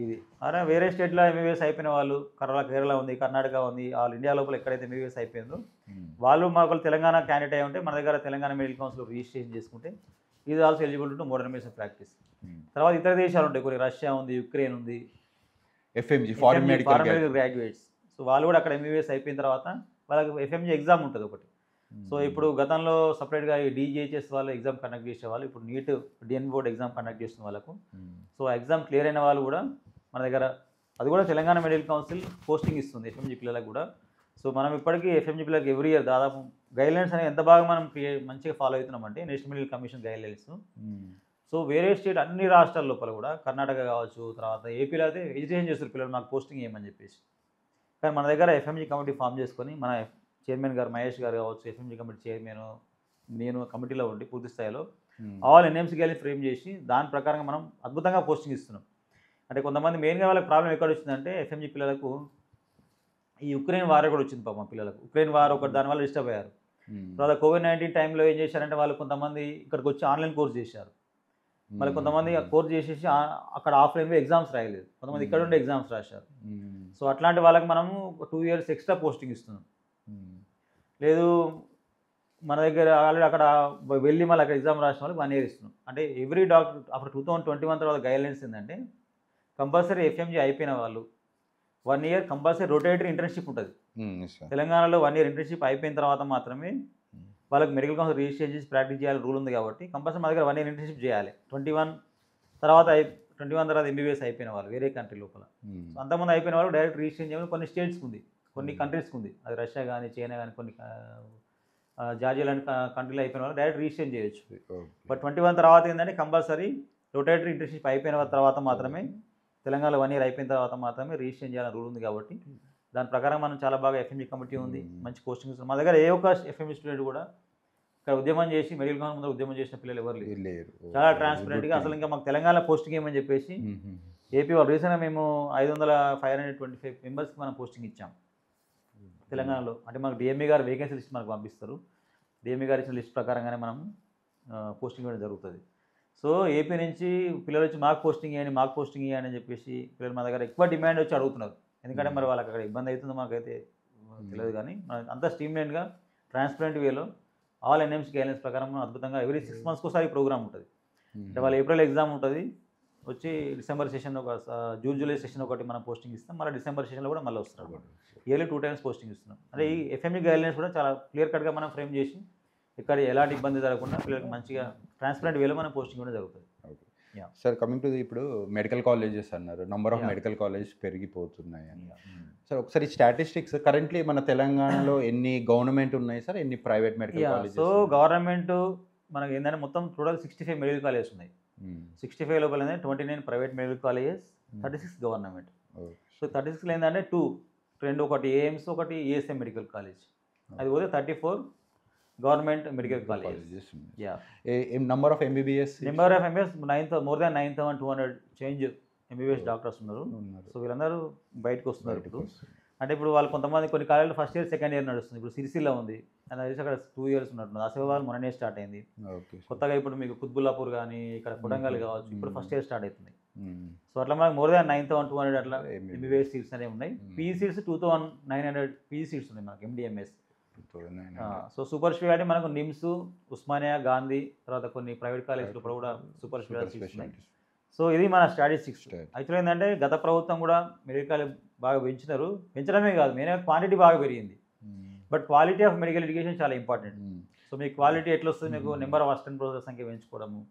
ఇది అరే వేరే స్టేట్లో ఎంబీబీఎస్ అయిపోయిన వాళ్ళు కేరళ ఉంది, కర్ణాటక ఉంది, ఆల్ ఇండియా లోపల ఎక్కడైతే ఎంబీబీఎస్ అయిపోయిందో వాళ్ళు మాకు తెలంగాణ క్యాండిడేట్ అయి ఉంటే మన దగ్గర తెలంగాణ మెడికల్ కౌన్సిల్ రిజిస్ట్రేషన్ చేసుకుంటే ఇది also eligible to modern medicine practice. తర్వాత ఇతర దేశాలు ఉంటాయి, కొన్ని రష్యా ఉంది, యుక్రెయిన్ ఉంది, FMG foreign medical graduates. So వాళ్ళు కూడా అక్కడ ఎంబీబీఎస్ అయిపోయిన తర్వాత వాళ్ళకి ఎఫ్ఎంజీ ఎగ్జామ్ ఉంటుంది ఒకటి. సో ఇప్పుడు గతంలో సపరేట్గా ఈ డీజీహెచ్ఎస్ వాళ్ళు ఎగ్జామ్ కండక్ట్ చేసేవాళ్ళు, ఇప్పుడు నీట్ డిఎన్ బోర్డ్ ఎగ్జామ్ కండక్ట్ చేస్తున్న వాళ్ళకు. సో ఆ ఎగ్జామ్ క్లియర్ అయిన వాళ్ళు కూడా మన దగ్గర అది కూడా తెలంగాణ మెడికల్ కౌన్సిల్ పోస్టింగ్ ఇస్తుంది ఎఫ్ఎంజీ పిల్లలకు కూడా. సో మనం ఇప్పటికీ ఎఫ్ఎంజీ పిల్లలకి ఎవ్రీ ఇయర్ దాదాపు గైడ్లైన్స్ అనేవి ఎంత బాగా మనం మంచిగా ఫాలో అవుతున్నామంటే national medical commission guidelines. So వేరే స్టేట్ అన్ని రాష్ట్రాల లోపల కూడా కర్ణాటక కావచ్చు, తర్వాత ఏపీలో అయితే ఎడ్యుకేషన్ చేస్తారు పిల్లలు నాకు పోస్టింగ్ ఏమని చెప్పేసి. కానీ మన దగ్గర ఎఫ్ఎంజీ కమిటీ ఫామ్ చేసుకొని మన చైర్మన్ గారు మహేష్ గారు కావచ్చు, ఎఫ్ఎంజీ కమిటీ చైర్మన్, నేను కమిటీలో ఉండి పూర్తి స్థాయిలో ఆల్ ఎన్ఎంసీ గైడ్లైన్స్ ఫ్రేమ్ చేసి దాని ప్రకారంగా మనం అద్భుతంగా పోస్టింగ్ ఇస్తున్నాం. అంటే కొంతమంది మెయిన్గా వాళ్ళకి ప్రాబ్లం ఎక్కడ వచ్చిందంటే ఎఫ్ఎంజీ పిల్లలకు ఈ యుక్రెయిన్ వార్ కూడా వచ్చింది పాపం పిల్లలకు. యుక్రెయిన్ వార్ ఒకటి దానివల్ల డిస్టర్బ్ అయ్యారు. తర్వాత కోవిడ్-19 టైంలో ఏం చేశారంటే వాళ్ళు కొంతమంది ఇక్కడికి వచ్చి ఆన్లైన్ కోర్స్ చేశారు. మళ్ళీ కొంతమంది ఆ కోర్స్ చేసేసి అక్కడ ఆఫ్లైన్లో ఎగ్జామ్స్ రాయలేదు, కొంతమంది ఇక్కడ ఉండే ఎగ్జామ్స్ రాశారు. సో అట్లాంటి వాళ్ళకి మనము 2 years ఎక్స్ట్రా పోస్టింగ్ ఇస్తున్నాం. లేదు మన దగ్గర ఆల్రెడీ అక్కడ వెళ్ళి మళ్ళీ అక్కడ ఎగ్జామ్ రాసిన వాళ్ళకి 1 year ఇస్తున్నాం. అంటే ఎవ్రీ డాక్టర్ అప్పుడు 2021 తర్వాత గైడ్లైన్స్ ఏంటంటే కంపల్సరీ ఎఫ్ఎంజీ అయిపోయిన వాళ్ళు 1 year కంపల్సరీ రొటేటరీ ఇంటర్న్షిప్ ఉంటుంది. తెలంగాణలో 1 year ఇంటర్న్షిప్ అయిపోయిన తర్వాత మాత్రమే వాళ్ళకి మెడికల్ కౌన్సిల్ రిజిస్ట్రేషన్ చేసి ప్రాక్టీస్ చేయాలి రూల్ ఉంది కాబట్టి కంపల్సరీ మా దగ్గర 1 year ఇంటర్న్షిప్ చేయాలి. 21 తర్వాత ఎంబీబీఎస్ అయిపోయిన వాళ్ళు వేరే కంట్రీ లోపల. అంతమంది అయిపోయిన వాళ్ళు డైరెక్ట్ రిజిస్ట్రేషన్ చేయాలి. కొన్ని స్టేట్స్కి ఉంది, కొన్ని కంట్రీస్కి ఉంది, అది రష్యా కానీ చైనా కానీ కొన్ని జార్జియా లాంటి కంట్రీలో అయిపోయిన వాళ్ళు డైరెక్ట్ రిజిస్ట్రేషన్ చేయొచ్చు. బట్ 21 తర్వాత ఏంటంటే కంపల్సరీ రొటేటరీ ఇంటర్న్షిప్ అయిపోయిన తర్వాత మాత్రమే తెలంగాణలో 1 year అయిపోయిన తర్వాత మాత్రమే రిజిస్ట్రేషన్ చేయాలని రూల్ ఉంది కాబట్టి దాని ప్రకారం మనం చాలా బాగా ఎఫ్ఎంజీ కమిటీ ఉంది, మంచి కోచింగ్ ఇస్తుంది. మా దగ్గర ఏ ఒక్క ఎఫ్ఎంజీ స్టూడెంట్ కూడా ఇక్కడ ఉద్యమం చేసి మెడికల్ కౌన్సిల్ ముందు ఉద్యమం చేసిన పిల్లలు ఎవరు లేరు. చాలా ట్రాన్స్పరెంట్గా అసలు ఇంకా మాకు తెలంగాణ పోస్టింగ్ ఏమని చెప్పేసి ఏపీ వాళ్ళు రీసెంట్గా మేము 525 మెంబర్స్కి మనం పోస్టింగ్ ఇచ్చాం తెలంగాణలో. అంటే మాకు డిఎంఈ గారు వేకెన్సీ లిస్ట్ మనకు పంపిస్తారు, డిఎంఈ గారు ఇచ్చిన లిస్ట్ ప్రకారంగానే మనం పోస్టింగ్ ఇవ్వడం జరుగుతుంది. సో ఏపీ నుంచి పిల్లలు వచ్చి మాకు పోస్టింగ్ ఇవ్వండి అని చెప్పేసి పిల్లలు మా దగ్గర ఎక్కువ డిమాండ్ వచ్చి అడుగుతున్నారు. ఎందుకంటే మరి వాళ్ళకి అక్కడ ఇబ్బంది అవుతుందో మాకైతే తెలియదు, కానీ మనకి అంతా స్ట్రీమ్లైన్గా ట్రాన్స్పరెంట్ వేలో ఆల్ ఎన్ఎంసీ గైడ్లైన్స్ ప్రకారం అద్భుతంగా ఎవ్రీ 6 months ఒకసారి ప్రోగ్రామ్ ఉంటుంది. అంటే వాళ్ళు ఏప్రిల్ ఎగ్జామ్ ఉంటుంది, వచ్చి డిసెంబర్ సెషన్ జూలై సెషన్ ఒకటి మనం పోస్టింగ్ ఇస్తాం, మళ్ళీ డిసెంబర్ సెషన్లో కూడా మళ్ళీ వస్తారు. ఇయర్లీ 2 times పోస్టింగ్ ఇస్తున్నాం. అంటే ఈ ఎఫ్ఎంఈ గైడ్లైన్స్ కూడా చాలా క్లియర్ కట్గా మనం ఫ్రేమ్ చేసి ఇక్కడ ఎలాంటి ఇబ్బంది జరగకుండా పిల్లలకు మంచిగా ట్రాన్స్పరెంట్ వేలో మనం పోస్టింగ్ కూడా జరుగుతుంది. సార్ కమింగ్ టు ఇప్పుడు మెడికల్ కాలేజెస్ అన్నారు, నంబర్ ఆఫ్ మెడికల్ కాలేజెస్ పెరిగిపోతున్నాయి అని. సార్ ఒకసారి స్టాటిస్టిక్స్ కరెంట్లీ మన తెలంగాణలో ఎన్ని గవర్నమెంట్ ఉన్నాయి సార్, ఎన్ని private medical colleges? So government మనకి ఏంటంటే మొత్తం టోటల్ 65 మెడికల్ కాలేజెస్ ఉన్నాయి. 65 లోపల 29 private medical colleges, 36 government. So 36లో ఏంటంటే 2 ఒకటి ఏఎమ్స్, ఒకటి ఏఎస్ఎం మెడికల్ కాలేజ్, అది పోతే 34 government medical colleges. Number of MBBS more than 9,200 change MBBS doctors ఉన్నారు. సో వీళ్ళందరూ బయటకు వస్తున్నారు ఇప్పుడు. అంటే ఇప్పుడు వాళ్ళు కొంతమంది కొన్ని కాలేజీలో ఫస్ట్ ఇయర్ సెకండ్ ఇయర్ నడుస్తుంది. ఇప్పుడు సిరిసిల్ల ఉంది, అది అక్కడ 2 years ఉన్నట్టున్నారు. ఆసిఫాబాద్ మొన్ననే స్టార్ట్ అయింది కొత్తగా. ఇప్పుడు మీకు కుత్బుల్లాపూర్ కానీ ఇక్కడ కొడంగల్ కావచ్చు, ఇప్పుడు ఫస్ట్ ఇయర్ స్టార్ట్ అవుతుంది. సో అట్లా మనకు మోర్ దాన్ 9,200 అట్లా ఎంబీబీఎస్ సీట్స్ అనేవి ఉన్నాయి. పీజీ సీట్స్ 2,900 పీజీ సీట్స్ ఉన్నాయి మనకి ఎండిఎంఎస్. సో సూపర్ స్పెషాలిటీ మనకు నిమ్స్, ఉస్మానియా, గాంధీ, తర్వాత కొన్ని ప్రైవేట్ కాలేజీలు కూడా సూపర్ స్పెషాలిటీ సీట్స్ ఉన్నాయి. సో ఇది మన స్టాటిస్టిక్స్. యాక్చువల్గా ఏంటంటే గత ప్రభుత్వం కూడా మెడికల్ బాగా పెంచడమే కాదు, మెయిన్ క్వాంటిటీ బాగా పెరిగింది. But quality of medical education చాలా ఇంపార్టెంట్. సో మీ క్వాలిటీ ఎట్లా వస్తుంది, మీకు నెంబర్ ఆఫ్ అసిస్టెంట్ ప్రొఫెసర్ సంఖ్య పెంచుకోవడము.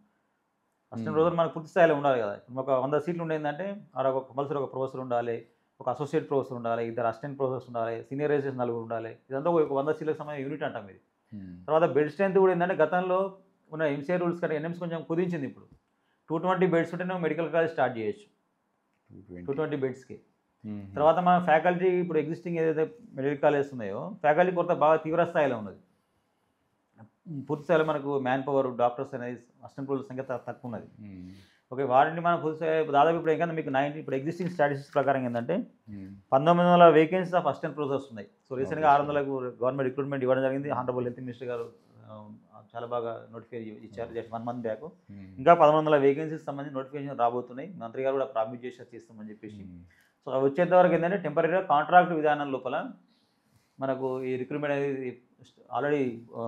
అసిస్టెంట్ ప్రొఫెసర్ మనకు పూర్తి స్థాయిలో ఉండాలి కదా. ఒక 100 సీట్లు ఉండేందంటే అక్కడ కంపల్సరీ ఒక ప్రొఫెసర్ ఉండాలి, ఒక అసోసియేట్ ప్రొఫెసర్ ఉండాలి, 2 అసిస్టెంట్ ప్రొఫెసర్స్ ఉండాలి, సీనియర్ రైజర్స్ 4 ఉండాలి. ఇదంతా ఒక 100 సీట్లకు సంబంధించిన యూనిట్ అంటాం ఇది. తర్వాత బెడ్ స్ట్రెంత్ కూడా ఏంటంటే గతంలో ఉన్న ఎంసీఆర్ రూల్స్ కంటే ఎన్ఎంసీ కొంచెం కుదించింది. ఇప్పుడు 220 బెడ్స్ ఉంటే మెడికల్ కాలేజ్ స్టార్ట్ చేయొచ్చు 220 బెడ్స్కి. తర్వాత మన ఫ్యాకల్టీ ఇప్పుడు ఎగ్జిస్టింగ్ ఏదైతే మెడికల్ కాలేజెస్ ఉన్నాయో ఫ్యాకల్టీ కొరత బాగా తీవ్ర స్థాయిలో ఉన్నది. పూర్తి స్థాయిలో మనకు మ్యాన్ పవర్ డాక్టర్స్ అనేది అసిస్టెంట్ ప్రొఫెసర్ సంఖ్య తక్కువ ఉన్నది. ఓకే, వాటిని మనం దాదాపు ఇప్పుడు ఏంటంటే మీకు ఇప్పుడు ఎగ్జిస్టింగ్ స్టాటిస్టిక్స్ ప్రకారం ఏంటంటే 1900 వేకెన్సీస్ ఆఫ్ అసిస్టెంట్ ప్రొఫెసర్స్ ఉన్నాయి. సో రీసెంట్గా 600కు గవర్నమెంట్ రిక్రూట్మెంట్ ఇవ్వడం జరిగింది. హానరబుల్ హెల్త్ మినిస్టర్ గారు చాలా బాగా నోటిఫై ఇచ్చారు జస్ట్ 1 month బ్యాక్. ఇంకా 1100 వేకెన్సీస్ సంబంధించి నోటిఫికేషన్ రాబోతున్నాయి. మంత్రి గారు కూడా ప్రామిస్ చేశారు చేస్తామని చెప్పేసి. సో అవి వచ్చేంత వరకు ఏంటంటే టెంపరీగా కాంట్రాక్ట్ విధానం లోపల మనకు ఈ రిక్రూట్మెంట్ అనేది ఆల్రెడీ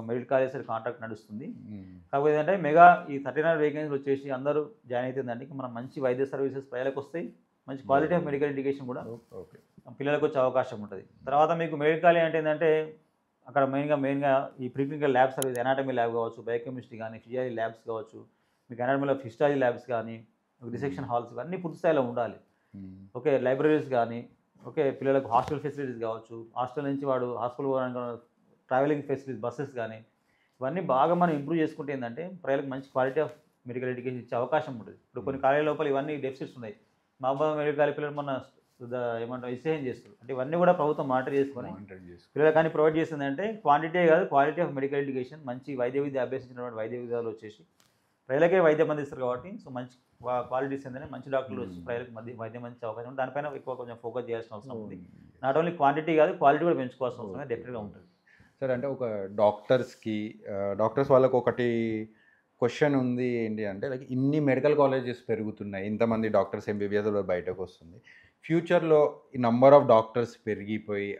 మెడికల్ కాలేజ్ కాంట్రాక్ట్ నడుస్తుంది. కాకపోతే ఏంటంటే మెగా ఈ 39 వేకెన్సీలు వచ్చేసి అందరూ జాయిన్ అవుతుందంటే మనం మంచి వైద్య సర్వీసెస్ ప్రజలకు వస్తాయి, మంచి క్వాలిటీ ఆఫ్ మెడికల్ ఎడ్యుకేషన్ కూడా పిల్లలకు వచ్చే అవకాశం ఉంటుంది. తర్వాత మీకు మెడికల్ కాలేజ్ అంటే ఏంటంటే అక్కడ మెయిన్గా ఈ preclinical lab service, anatomy lab కావచ్చు, బయోకెమిస్ట్రీ కానీ, ఫిజియాలజీ ల్యాబ్స్ కావచ్చు, మీకు ఎనాటమీలో హిస్టాలజీ ల్యాబ్స్ కానీ, డిసెక్షన్ హాల్స్ అన్నీ పూర్తి స్థాయిలో ఉండాలి. ఓకే, లైబ్రరీస్ కానీ, ఓకే, పిల్లలకు హాస్టల్ ఫెసిలిటీస్ కావచ్చు, హాస్టల్ నుంచి వాడు హాస్టల్ పోవడానికి ట్రావెలింగ్ ఫెసిలిటీస్, బస్సెస్ కానీ, ఇవన్నీ బాగా మనం ఇంప్రూవ్ చేసుకుంటే ఏంటంటే ప్రజలకు మంచి క్వాలిటీ ఆఫ్ మెడికల్ ఎడ్యుకేషన్ ఇచ్చే అవకాశం ఉంటుంది. ఇప్పుడు కొన్ని కాలేజీ లోపల ఇవన్నీ డెఫిసిట్స్ ఉన్నాయి. మహబూబ్ మెడికల్ కాలేజ్ పిల్లలు మన ఏమంటారు విసేహం చేస్తారు. అంటే ఇవన్నీ కూడా ప్రభుత్వం మానిటర్ చేసుకొని పిల్లలకు కానీ ప్రొవైడ్ చేస్తుంది. అంటే క్వాంటిటీ కాదు, క్వాలిటీ ఆఫ్ మెడికల్ ఎడ్యుకేషన్, మంచి వైద్య విద్య అభ్యసించినటువంటి వైద్య విద్యాలు వచ్చేసి ప్రజలకే వైద్యం అందిస్తారు కాబట్టి సో మంచి క్వాలిటీస్ ఏంటంటే మంచి డాక్టర్లు వచ్చి ప్రజలకు వైద్యం అందించే అవకాశం ఉంది. దానిపైన ఎక్కువ కొంచెం ఫోకస్ చేయాల్సిన అవసరం ఉంది. నాట్ ఓన్లీ క్వాంటిటీ కాదు, క్వాలిటీ కూడా పెంచుకోవాల్సిన అవసరం డెఫినెట్గా ఉంటుంది. సార్ అంటే ఒక డాక్టర్స్ వాళ్ళకు ఒకటి క్వశ్చన్ ఉంది ఏంటి అంటే లైక్ ఇన్ని మెడికల్ కాలేజెస్ పెరుగుతున్నాయి, ఇంతమంది డాక్టర్స్ ఎంబీబీఎస్ బయటకు వస్తుంది, ఫ్యూచర్లో ఈ నంబర్ ఆఫ్ డాక్టర్స్ పెరిగిపోయి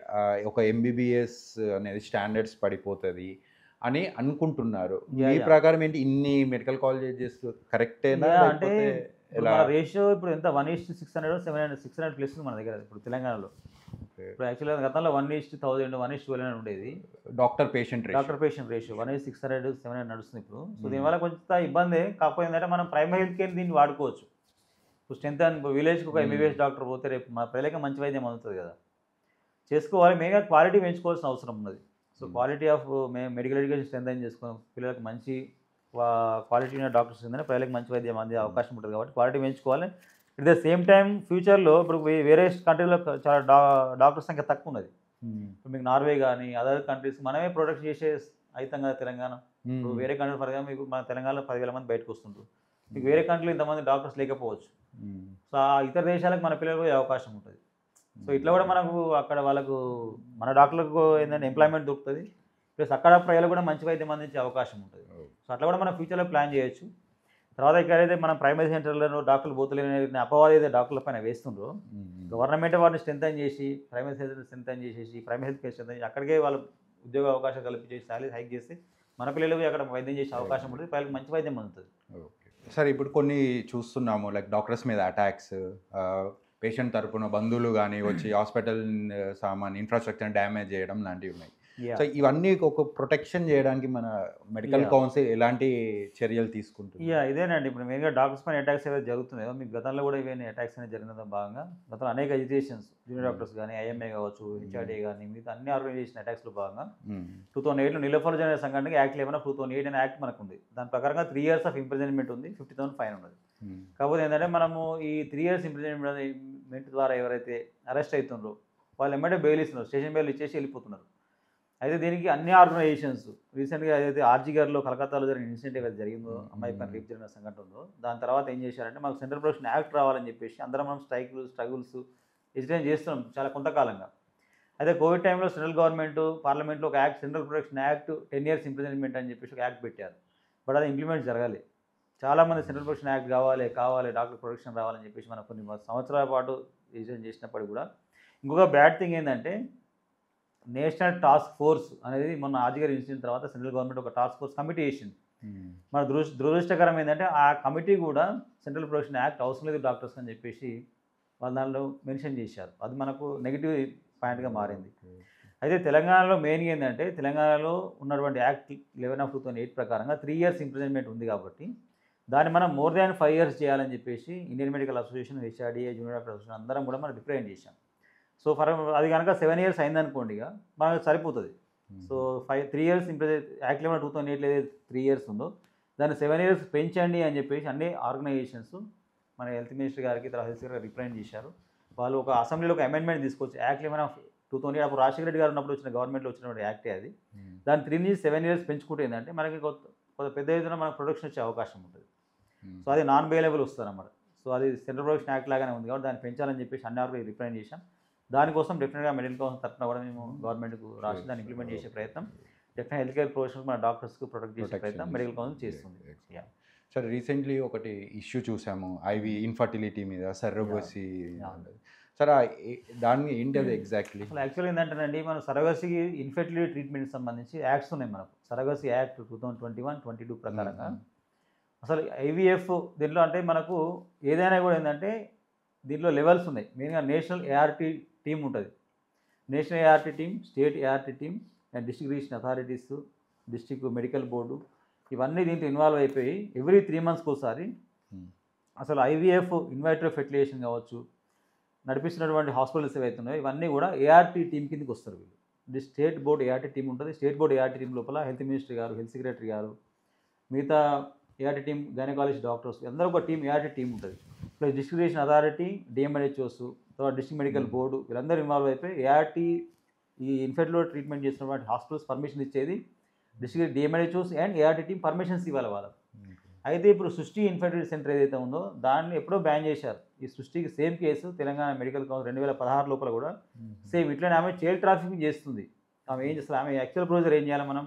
ఒక ఎంబీబీఎస్ అనేది స్టాండర్డ్స్ పడిపోతుంది అని అనుకుంటున్నారు. ఈ ప్రకారం ఏంటి ఇన్ని మెడికల్ కాలేజెస్ కరెక్టేనా? అంటే రేషియో ఇప్పుడు ఎంత 1:600 700 ప్లస్ మన దగ్గర ఇప్పుడు తెలంగాణలో. ఇప్పుడు యాక్చువల్గా గతంలో 1:1000 1:12 ఉండేది డాక్టర్ పేషెంట్ రేషియో. 1:600 700 నడుస్తుంది ఇప్పుడు. సో దీనివల్ల కొంచెం ఇబ్బంది. కాకపోతే ఏంటంటే మనం ప్రైమరీ హెల్త్ కేర్ దీన్ని వాడుకోవచ్చు. ఇప్పుడు స్ట్రెంత్ అని విలేజ్కి ఒక ఎంబీబీఎస్ డాక్టర్ పోతే రేపు మా ప్రజలకే మంచి వైద్యం అందుతుంది కదా, చేసుకోవాలి. మెయిన్గా క్వాలిటీ పెంచుకోవాల్సిన అవసరం ఉన్నది. So quality of medical education strength చేసుకుని పిల్లలకు మంచి క్వాలిటీ ఉన్న డాక్టర్స్ ఉందని ప్రజలకు మంచి వైద్యం అందే అవకాశం ఉంటుంది కాబట్టి క్వాలిటీ పెంచుకోవాలి. అట్ ద సేమ్ టైం ఫ్యూచర్లో ఇప్పుడు వేరే కంట్రీలో చాలా డాక్టర్ సంఖ్య తక్కువ ఉన్నది. ఇప్పుడు మీకు నార్వే కానీ అదర్ కంట్రీస్ మనమే ప్రొడక్ట్ చేసే అవుతాం కదా తెలంగాణ. ఇప్పుడు వేరే కంట్రీ ఫర్ ఎగ్జాంపుల్ మీకు మన తెలంగాణలో 10,000 మంది బయటకు వస్తుంటారు. మీకు వేరే కంట్రీలో ఇంతమంది డాక్టర్స్ లేకపోవచ్చు. సో ఆ ఇతర దేశాలకు మన పిల్లలకు పోయే అవకాశం ఉంటుంది. సో ఇట్లా కూడా మనకు అక్కడ వాళ్ళకు మన డాక్టర్లకు ఏంటంటే ఎంప్లాయ్మెంట్ దొరుకుతుంది, ప్లస్ అక్కడ ప్రజలకు కూడా మంచి వైద్యం అందించే అవకాశం ఉంటుంది. సో అట్లా కూడా మనం ఫ్యూచర్లో ప్లాన్ చేయొచ్చు. తర్వాత ఎక్కడైతే మనం ప్రైమరీ సెంటర్లను డాక్టర్లు పోతలేని అపవాది అయితే డాక్టర్ల పైన వేస్తుండ్రో గవర్నమెంట్ వారిని స్ట్రెంథెన్ చేసి ప్రైమరీ సెంటర్ స్ట్రెంథెన్ చేసేసి ప్రైమరీ హెల్త్ కేర్ స్ట్రెంథెన్ చేసి అక్కడికే వాళ్ళ ఉద్యోగ అవకాశాలు కల్పించేసి శాలరీ హైక్ చేసి మన పిల్లలు అక్కడ వైద్యం చేసే అవకాశం ఉంటుంది, పిల్లలకు మంచి వైద్యం అందుతుంది. సార్ ఇప్పుడు కొన్ని చూస్తున్నాము లైక్ డాక్టర్స్ మీద అటాక్స్, పేషెంట్ తరపున బంధువులు కానీ వచ్చి హాస్పిటల్ సామాన్ ఇన్ఫ్రాస్ట్రక్చర్ డ్యామేజ్ చేయడం లాంటివి ఉన్నాయి. సో ఇవన్నీ ఒక ప్రొటెక్షన్ చేయడానికి మన మెడికల్ కౌన్సిల్ ఎలాంటి చర్యలు తీసుకుంటుంది? ఇదేనండి ఇప్పుడు మెయిన్గా డాక్టర్స్ పైన అటాక్స్ ఏవైతే జరుగుతున్నాయో మీకు గతంలో కూడా ఇవన్నీ అటాక్స్ అనేది జరిగిన భాగంగా గతంలో అనేక ఎడ్యుకేషన్స్ జూనియర్ డాక్టర్స్ కానీ ఐఎంఏ కావచ్చు హెచ్ఆర్డీ కానీ మిగతా అన్ని ఆర్గనైజేషన్ అటాక్స్లో భాగంగా 2008లో నిలఫర్ జరిగిన సంఘటనకి యాక్ట్ 2008 అనే యాక్ట్ మనకు ఉంది. దాని ప్రకారంగా 3 years ఆఫ్ ఇంప్రిజన్మెంట్ ఉంది, 50,000 ఫైన్ ఉన్నది. కాకపోతే ఏంటంటే మనము ఈ 3 years ఇంప్రిజన్మెంట్ ద్వారా ఎవరైతే అరెస్ట్ అవుతుండ్రో వాళ్ళు ఎమ్మటే బెయిల్ ఇస్తున్నారు, స్టేషన్ బెయిల్ ఇచ్చేసి వెళ్ళిపోతున్నారు. అయితే దీనికి అన్ని ఆర్గనైజేషన్స్ రీసెంట్గా ఏదైతే ఆర్జీగర్లో కలకత్తాలో జరిగిన ఇన్సిడెంట్ ఏదైతే జరిగిందో అమ్మాయి పైన రేప్ జరిగిన సంఘటన ఉందో దాని తర్వాత ఏం చేశారంటే మాకు సెంట్రల్ ప్రొడక్షన్ యాక్ట్ రావాలని చెప్పేసి అందరం మనం స్ట్రగుల్స్ ఎజిటేట్ చేస్తున్నాం చాలా కొంతకాలంగా. అయితే కోవిడ్ టైంలో సెంట్రల్ గవర్నమెంట్ పార్లమెంట్లో ఒక act central production act 10 years imprisonment అని చెప్పేసి ఒక యాక్ట్ పెట్టారు. బట్ అది ఇంప్లిమెంట్ జరగాలి. చాలామంది సెంట్రల్ ప్రొడక్షన్ యాక్ట్ కావాలి డాక్టర్ ప్రొడక్షన్ రావాలని చెప్పేసి మనం కొన్ని సంవత్సరాల పాటు ఎజిటేట్ చేసినప్పుడు కూడా ఇంకొక బ్యాడ్ థింగ్ ఏంటంటే నేషనల్ టాస్క్ ఫోర్స్ అనేది మొన్న ఆర్జీగర్ ఇన్సిడెంట్ తర్వాత సెంట్రల్ గవర్నమెంట్ ఒక టాస్క్ ఫోర్స్ కమిటీ వేసింది. మన దురదృష్టకరం ఏంటంటే ఆ కమిటీ కూడా సెంట్రల్ ప్రొడక్షన్ యాక్ట్ అవసరం లేదు డాక్టర్స్ అని చెప్పేసి వాళ్ళు దానిలో మెన్షన్ చేశారు. అది మనకు నెగిటివ్ పాయింట్గా మారింది. అయితే తెలంగాణలో మెయిన్గా ఏంటంటే తెలంగాణలో ఉన్నటువంటి యాక్ట్ 11/2008 ప్రకారంగా 3 years ఇంప్రిజన్మెంట్ ఉంది కాబట్టి దాన్ని మనం మోర్ దాన్ 5 years చేయాలని చెప్పేసి Indian medical association, HRDA, junior doctor association అందరం కూడా మనం రిప్రజెంట్ చేశాం. సో అది కనుక 7 years అయిందనుకోండి ఇక మనకు సరిపోతుంది. సో 3 years యాక్ట్ 2008 ఏదైతే 3 years ఉందో దాన్ని 7 years పెంచండి అని చెప్పేసి అన్ని ఆర్గనైజేషన్స్ మన హెల్త్ మినిస్టర్ గారికి తర్వాత హెల్త్ గారికి రిప్రజెంట్ చేశారు. వాళ్ళు ఒక అసెంబ్లీలో ఒక అమెండ్మెంట్ తీసుకొచ్చి యాక్ట్ 2008 అప్పుడు రాజశేఖర రెడ్డి గారు ఉన్నప్పుడు వచ్చిన గవర్నమెంట్లో వచ్చినటువంటి యాక్టే అది. దాన్ని 3 నుంచి 7 years పెంచుకుంటే ఏంటంటే మనకి కొంత పెద్ద ఎత్తున మనకు ప్రొడక్షన్ వచ్చే అవకాశం ఉంటుంది. సో అది నాన్ బెయిలబుల్ వస్తుంది అన్నమాట. సో అది సెంట్రల్ ప్రొడక్షన్ యాక్ట్ లాగానే ఉంది కాబట్టి దాన్ని పెంచాలని చెప్పేసి అన్ని ఆర్గనైజేషన్ రిప్రజెంట్ చేశాం. దానికోసం డెఫినెట్గా మెడికల్ కౌన్సిల్ తరఫున కూడా మేము గవర్నమెంట్కు రాసి దాన్ని ఇంప్లిమెంట్ చేసే ప్రయత్నం, డెఫినెట్ హెల్త్ కేర్ ప్రొఫెషనల్స్ మన డాక్టర్స్కు ప్రొటెక్ట్ చేసే ప్రయత్నం మెడికల్ కౌన్సిల్ చేస్తుంది. సార్ రీసెంట్లీ ఒకటి ఇష్యూ చూసాము ఐవి ఇన్ఫర్టిలిటీ మీద సర్రోగసీ. సార్ దాన్ని ఏంటి అది ఎగ్జాక్ట్లీ? అసలు యాక్చువల్ ఏంటంటేనండి, మనం సరగసీకి ఇన్ఫెర్టిలిటీ ట్రీట్మెంట్ సంబంధించి యాక్ట్స్ ఉన్నాయి మనకు. సరగసీ యాక్ట్ 2021-22 ప్రకారంగా అసలు ఐవీఎఫ్ దీంట్లో అంటే మనకు ఏదైనా కూడా ఏంటంటే దీంట్లో లెవెల్స్ ఉన్నాయి. మెయిన్గా నేషనల్ ఏఆర్టీ టీమ్ ఉంటుంది. National ART team, state ART team and district registration authorities, district medical board ఇవన్నీ దీంట్లో ఇన్వాల్వ్ అయిపోయి ఎవ్రీ 3 monthsకి ఒకసారి అసలు ఐవీఎఫ్ ఇన్వైట్రో ఫెర్టిలైజేషన్ కావచ్చు నడిపిస్తున్నటువంటి హాస్పిటల్స్ ఏవైతే ఉన్నాయో ఇవన్నీ కూడా ఏఆర్టీ టీమ్ కిందకి వస్తారు వీళ్ళు. స్టేట్ బోర్డు ఏఆర్టీ టీమ్ ఉంటుంది. స్టేట్ బోర్డు ఏఆర్టీ టీం లోపల హెల్త్ మినిస్టర్ గారు, హెల్త్ సెక్రటరీ గారు, మిగతా ఏఆర్టీ టీం, గైనకాలజిస్ట్ డాక్టర్స్ అందరూ ఒక టీం, ఏఆర్టీ టీం ఉంటుంది. Plus district registration authority, DMHOs, తర్వాత డిస్ట్రిక్ట్ మెడికల్ బోర్డు వీళ్ళందరూ ఇన్వాల్వ్ అయిపోయి ఏఆర్టీ ఈ ఇన్ఫెక్టిలో ట్రీట్మెంట్ చేసినటువంటి హాస్పిటల్స్ పర్మిషన్ ఇచ్చేది district DMHOs and ART team permissions ఇవ్వాలి వాళ్ళకు. అయితే ఇప్పుడు సృష్టి ఇన్ఫెర్టిలిటీ సెంటర్ ఏదైతే ఉందో దాన్ని ఎప్పుడో బ్యాన్ చేశారు. ఈ సృష్టికి same case Telangana medical council 2016 లోపల కూడా సేమ్ ఇట్లనే ఆమె చైల్డ్ ట్రాఫికింగ్ చేస్తుంది. ఆమె ఏం చేస్తుంది, ఆమె యాక్చువల్ ప్రొసీజర్ ఏం చేయాలి, మనం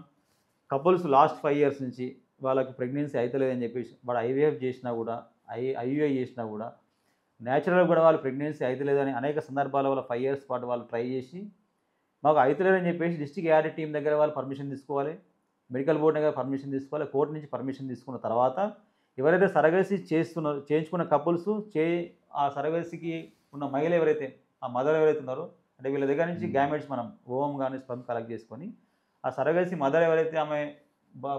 కపుల్స్ లాస్ట్ 5 years నుంచి వాళ్ళకి ప్రెగ్నెన్సీ అవుతలేదని చెప్పేసి వాడు ఐవీఎఫ్ చేసినా కూడా ఐయుఐ చేసినా కూడా న్యాచురల్గా కూడా వాళ్ళు ప్రెగ్నెన్సీ అవుతలేదని అనేక సందర్భాల వల్ల 5 years పాటు వాళ్ళు ట్రై చేసి మాకు అవుతలేదని చెప్పేసి డిస్ట్రిక్ట్ ఏఆర్టీ టీం దగ్గర వాళ్ళు పర్మిషన్ తీసుకోవాలి, మెడికల్ బోర్డు దగ్గర పర్మిషన్ తీసుకోవాలి, కోర్టు నుంచి పర్మిషన్ తీసుకున్న తర్వాత ఎవరైతే సరగసి చేయించుకున్న కపుల్స్ ఆ సరగసికి ఉన్న మహిళ ఎవరైతే ఆ మదర్ ఎవరైతే ఉన్నారో అంటే వీళ్ళ దగ్గర నుంచి గ్యామెట్స్ మనం ఓవం కానీ స్పర్మ్ కలెక్ట్ చేసుకొని ఆ సరగసి మదర్ ఎవరైతే ఆమె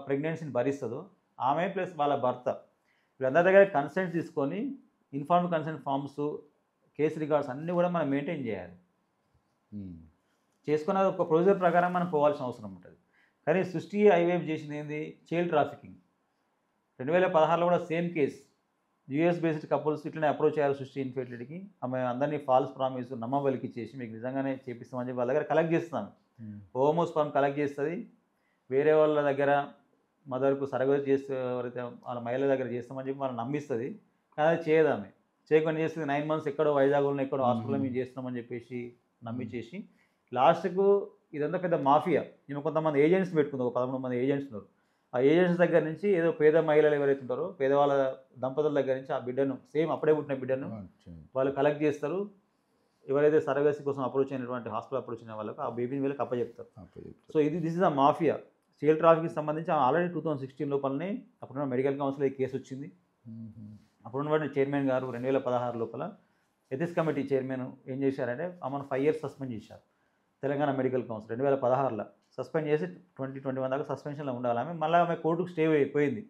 ప్రెగ్నెన్సీని భరిస్తుందో ఆమె ప్లస్ వాళ్ళ భర్త వీళ్ళందరి దగ్గర కన్సెంట్ తీసుకొని informed consent forms, case records అన్నీ కూడా మనం మెయింటైన్ చేయాలి. చేసుకున్న ఒక ప్రొసీజర్ ప్రకారం మనం పోవాల్సిన అవసరం ఉంటుంది. కానీ సృష్టి ఐవీఎఫ్ చేసింది ఏంది, చైల్డ్ ట్రాఫికింగ్. 2016లో కూడా same case US based couples ఇట్లనే అప్రోచ్ అయ్యారు సృష్టి ఇన్ఫెర్టిలిటీకి. ఆమె అందరినీ ఫాల్స్ ప్రామిస్ నమ్మబలికి ఇచ్చేసి మీకు నిజంగానే చేపిస్తామని చెప్పి వాళ్ళ దగ్గర కలెక్ట్ చేస్తున్నాను. ఓమోస్పర్మ్ కలెక్ట్ చేస్తుంది, వేరే వాళ్ళ దగ్గర మదర్కు సరగతి చేస్తే ఎవరైతే వాళ్ళ మహిళ దగ్గర చేస్తామని చెప్పి వాళ్ళని నమ్మిస్తుంది. కానీ అది చేయదు. ఆమె చేయకుండా చేస్తుంది 9 months ఎక్కడో వైజాగ్లో ఎక్కడో హాస్పిటల్లో మేము చేస్తున్నామని చెప్పేసి నమ్మించేసి లాస్ట్కు ఇదంతా పెద్ద మాఫియా. ఈమె కొంతమంది ఏజెంట్స్ పెట్టుకుంది, ఒక 13 మంది ఏజెంట్స్ ఉన్నారు. ఆ ఏజెంట్స్ దగ్గర నుంచి ఏదో పేద మహిళలు ఎవరైతే ఉంటారో పేదవాళ్ళ దంపతుల దగ్గర నుంచి ఆ బిడ్డను సేమ్ అప్పుడే పుట్టిన బిడ్డను వాళ్ళు కలెక్ట్ చేస్తారు. ఎవరైతే సరగసి కోసం అప్రోచ్ అయినటువంటి హాస్పిటల్ అప్రోచ్ అయిన వాళ్ళకు ఆ బేబీని వీళ్ళకి అప్పచెప్తారు. So this is a mafia. Child ట్రాఫిక్కి సంబంధించి ఆల్రెడీ 2016 లోపలనే అప్పుడున్న మెడికల్ కౌన్సిల్ ఈ కేసు వచ్చింది. అప్పుడున్నటువంటి చైర్మన్ గారు 2016 లోపల ఎథిక్స్ కమిటీ చైర్మన్ ఏం చేశారంటే ఆమెను 5 years సస్పెండ్ చేశారు. తెలంగాణ మెడికల్ కౌన్సిల్ 2016లో సస్పెండ్ చేసి 2021 దాకా సస్పెన్షన్లో ఉండాలి. మళ్ళీ ఆమె కోర్టుకు స్టే అయిపోయింది.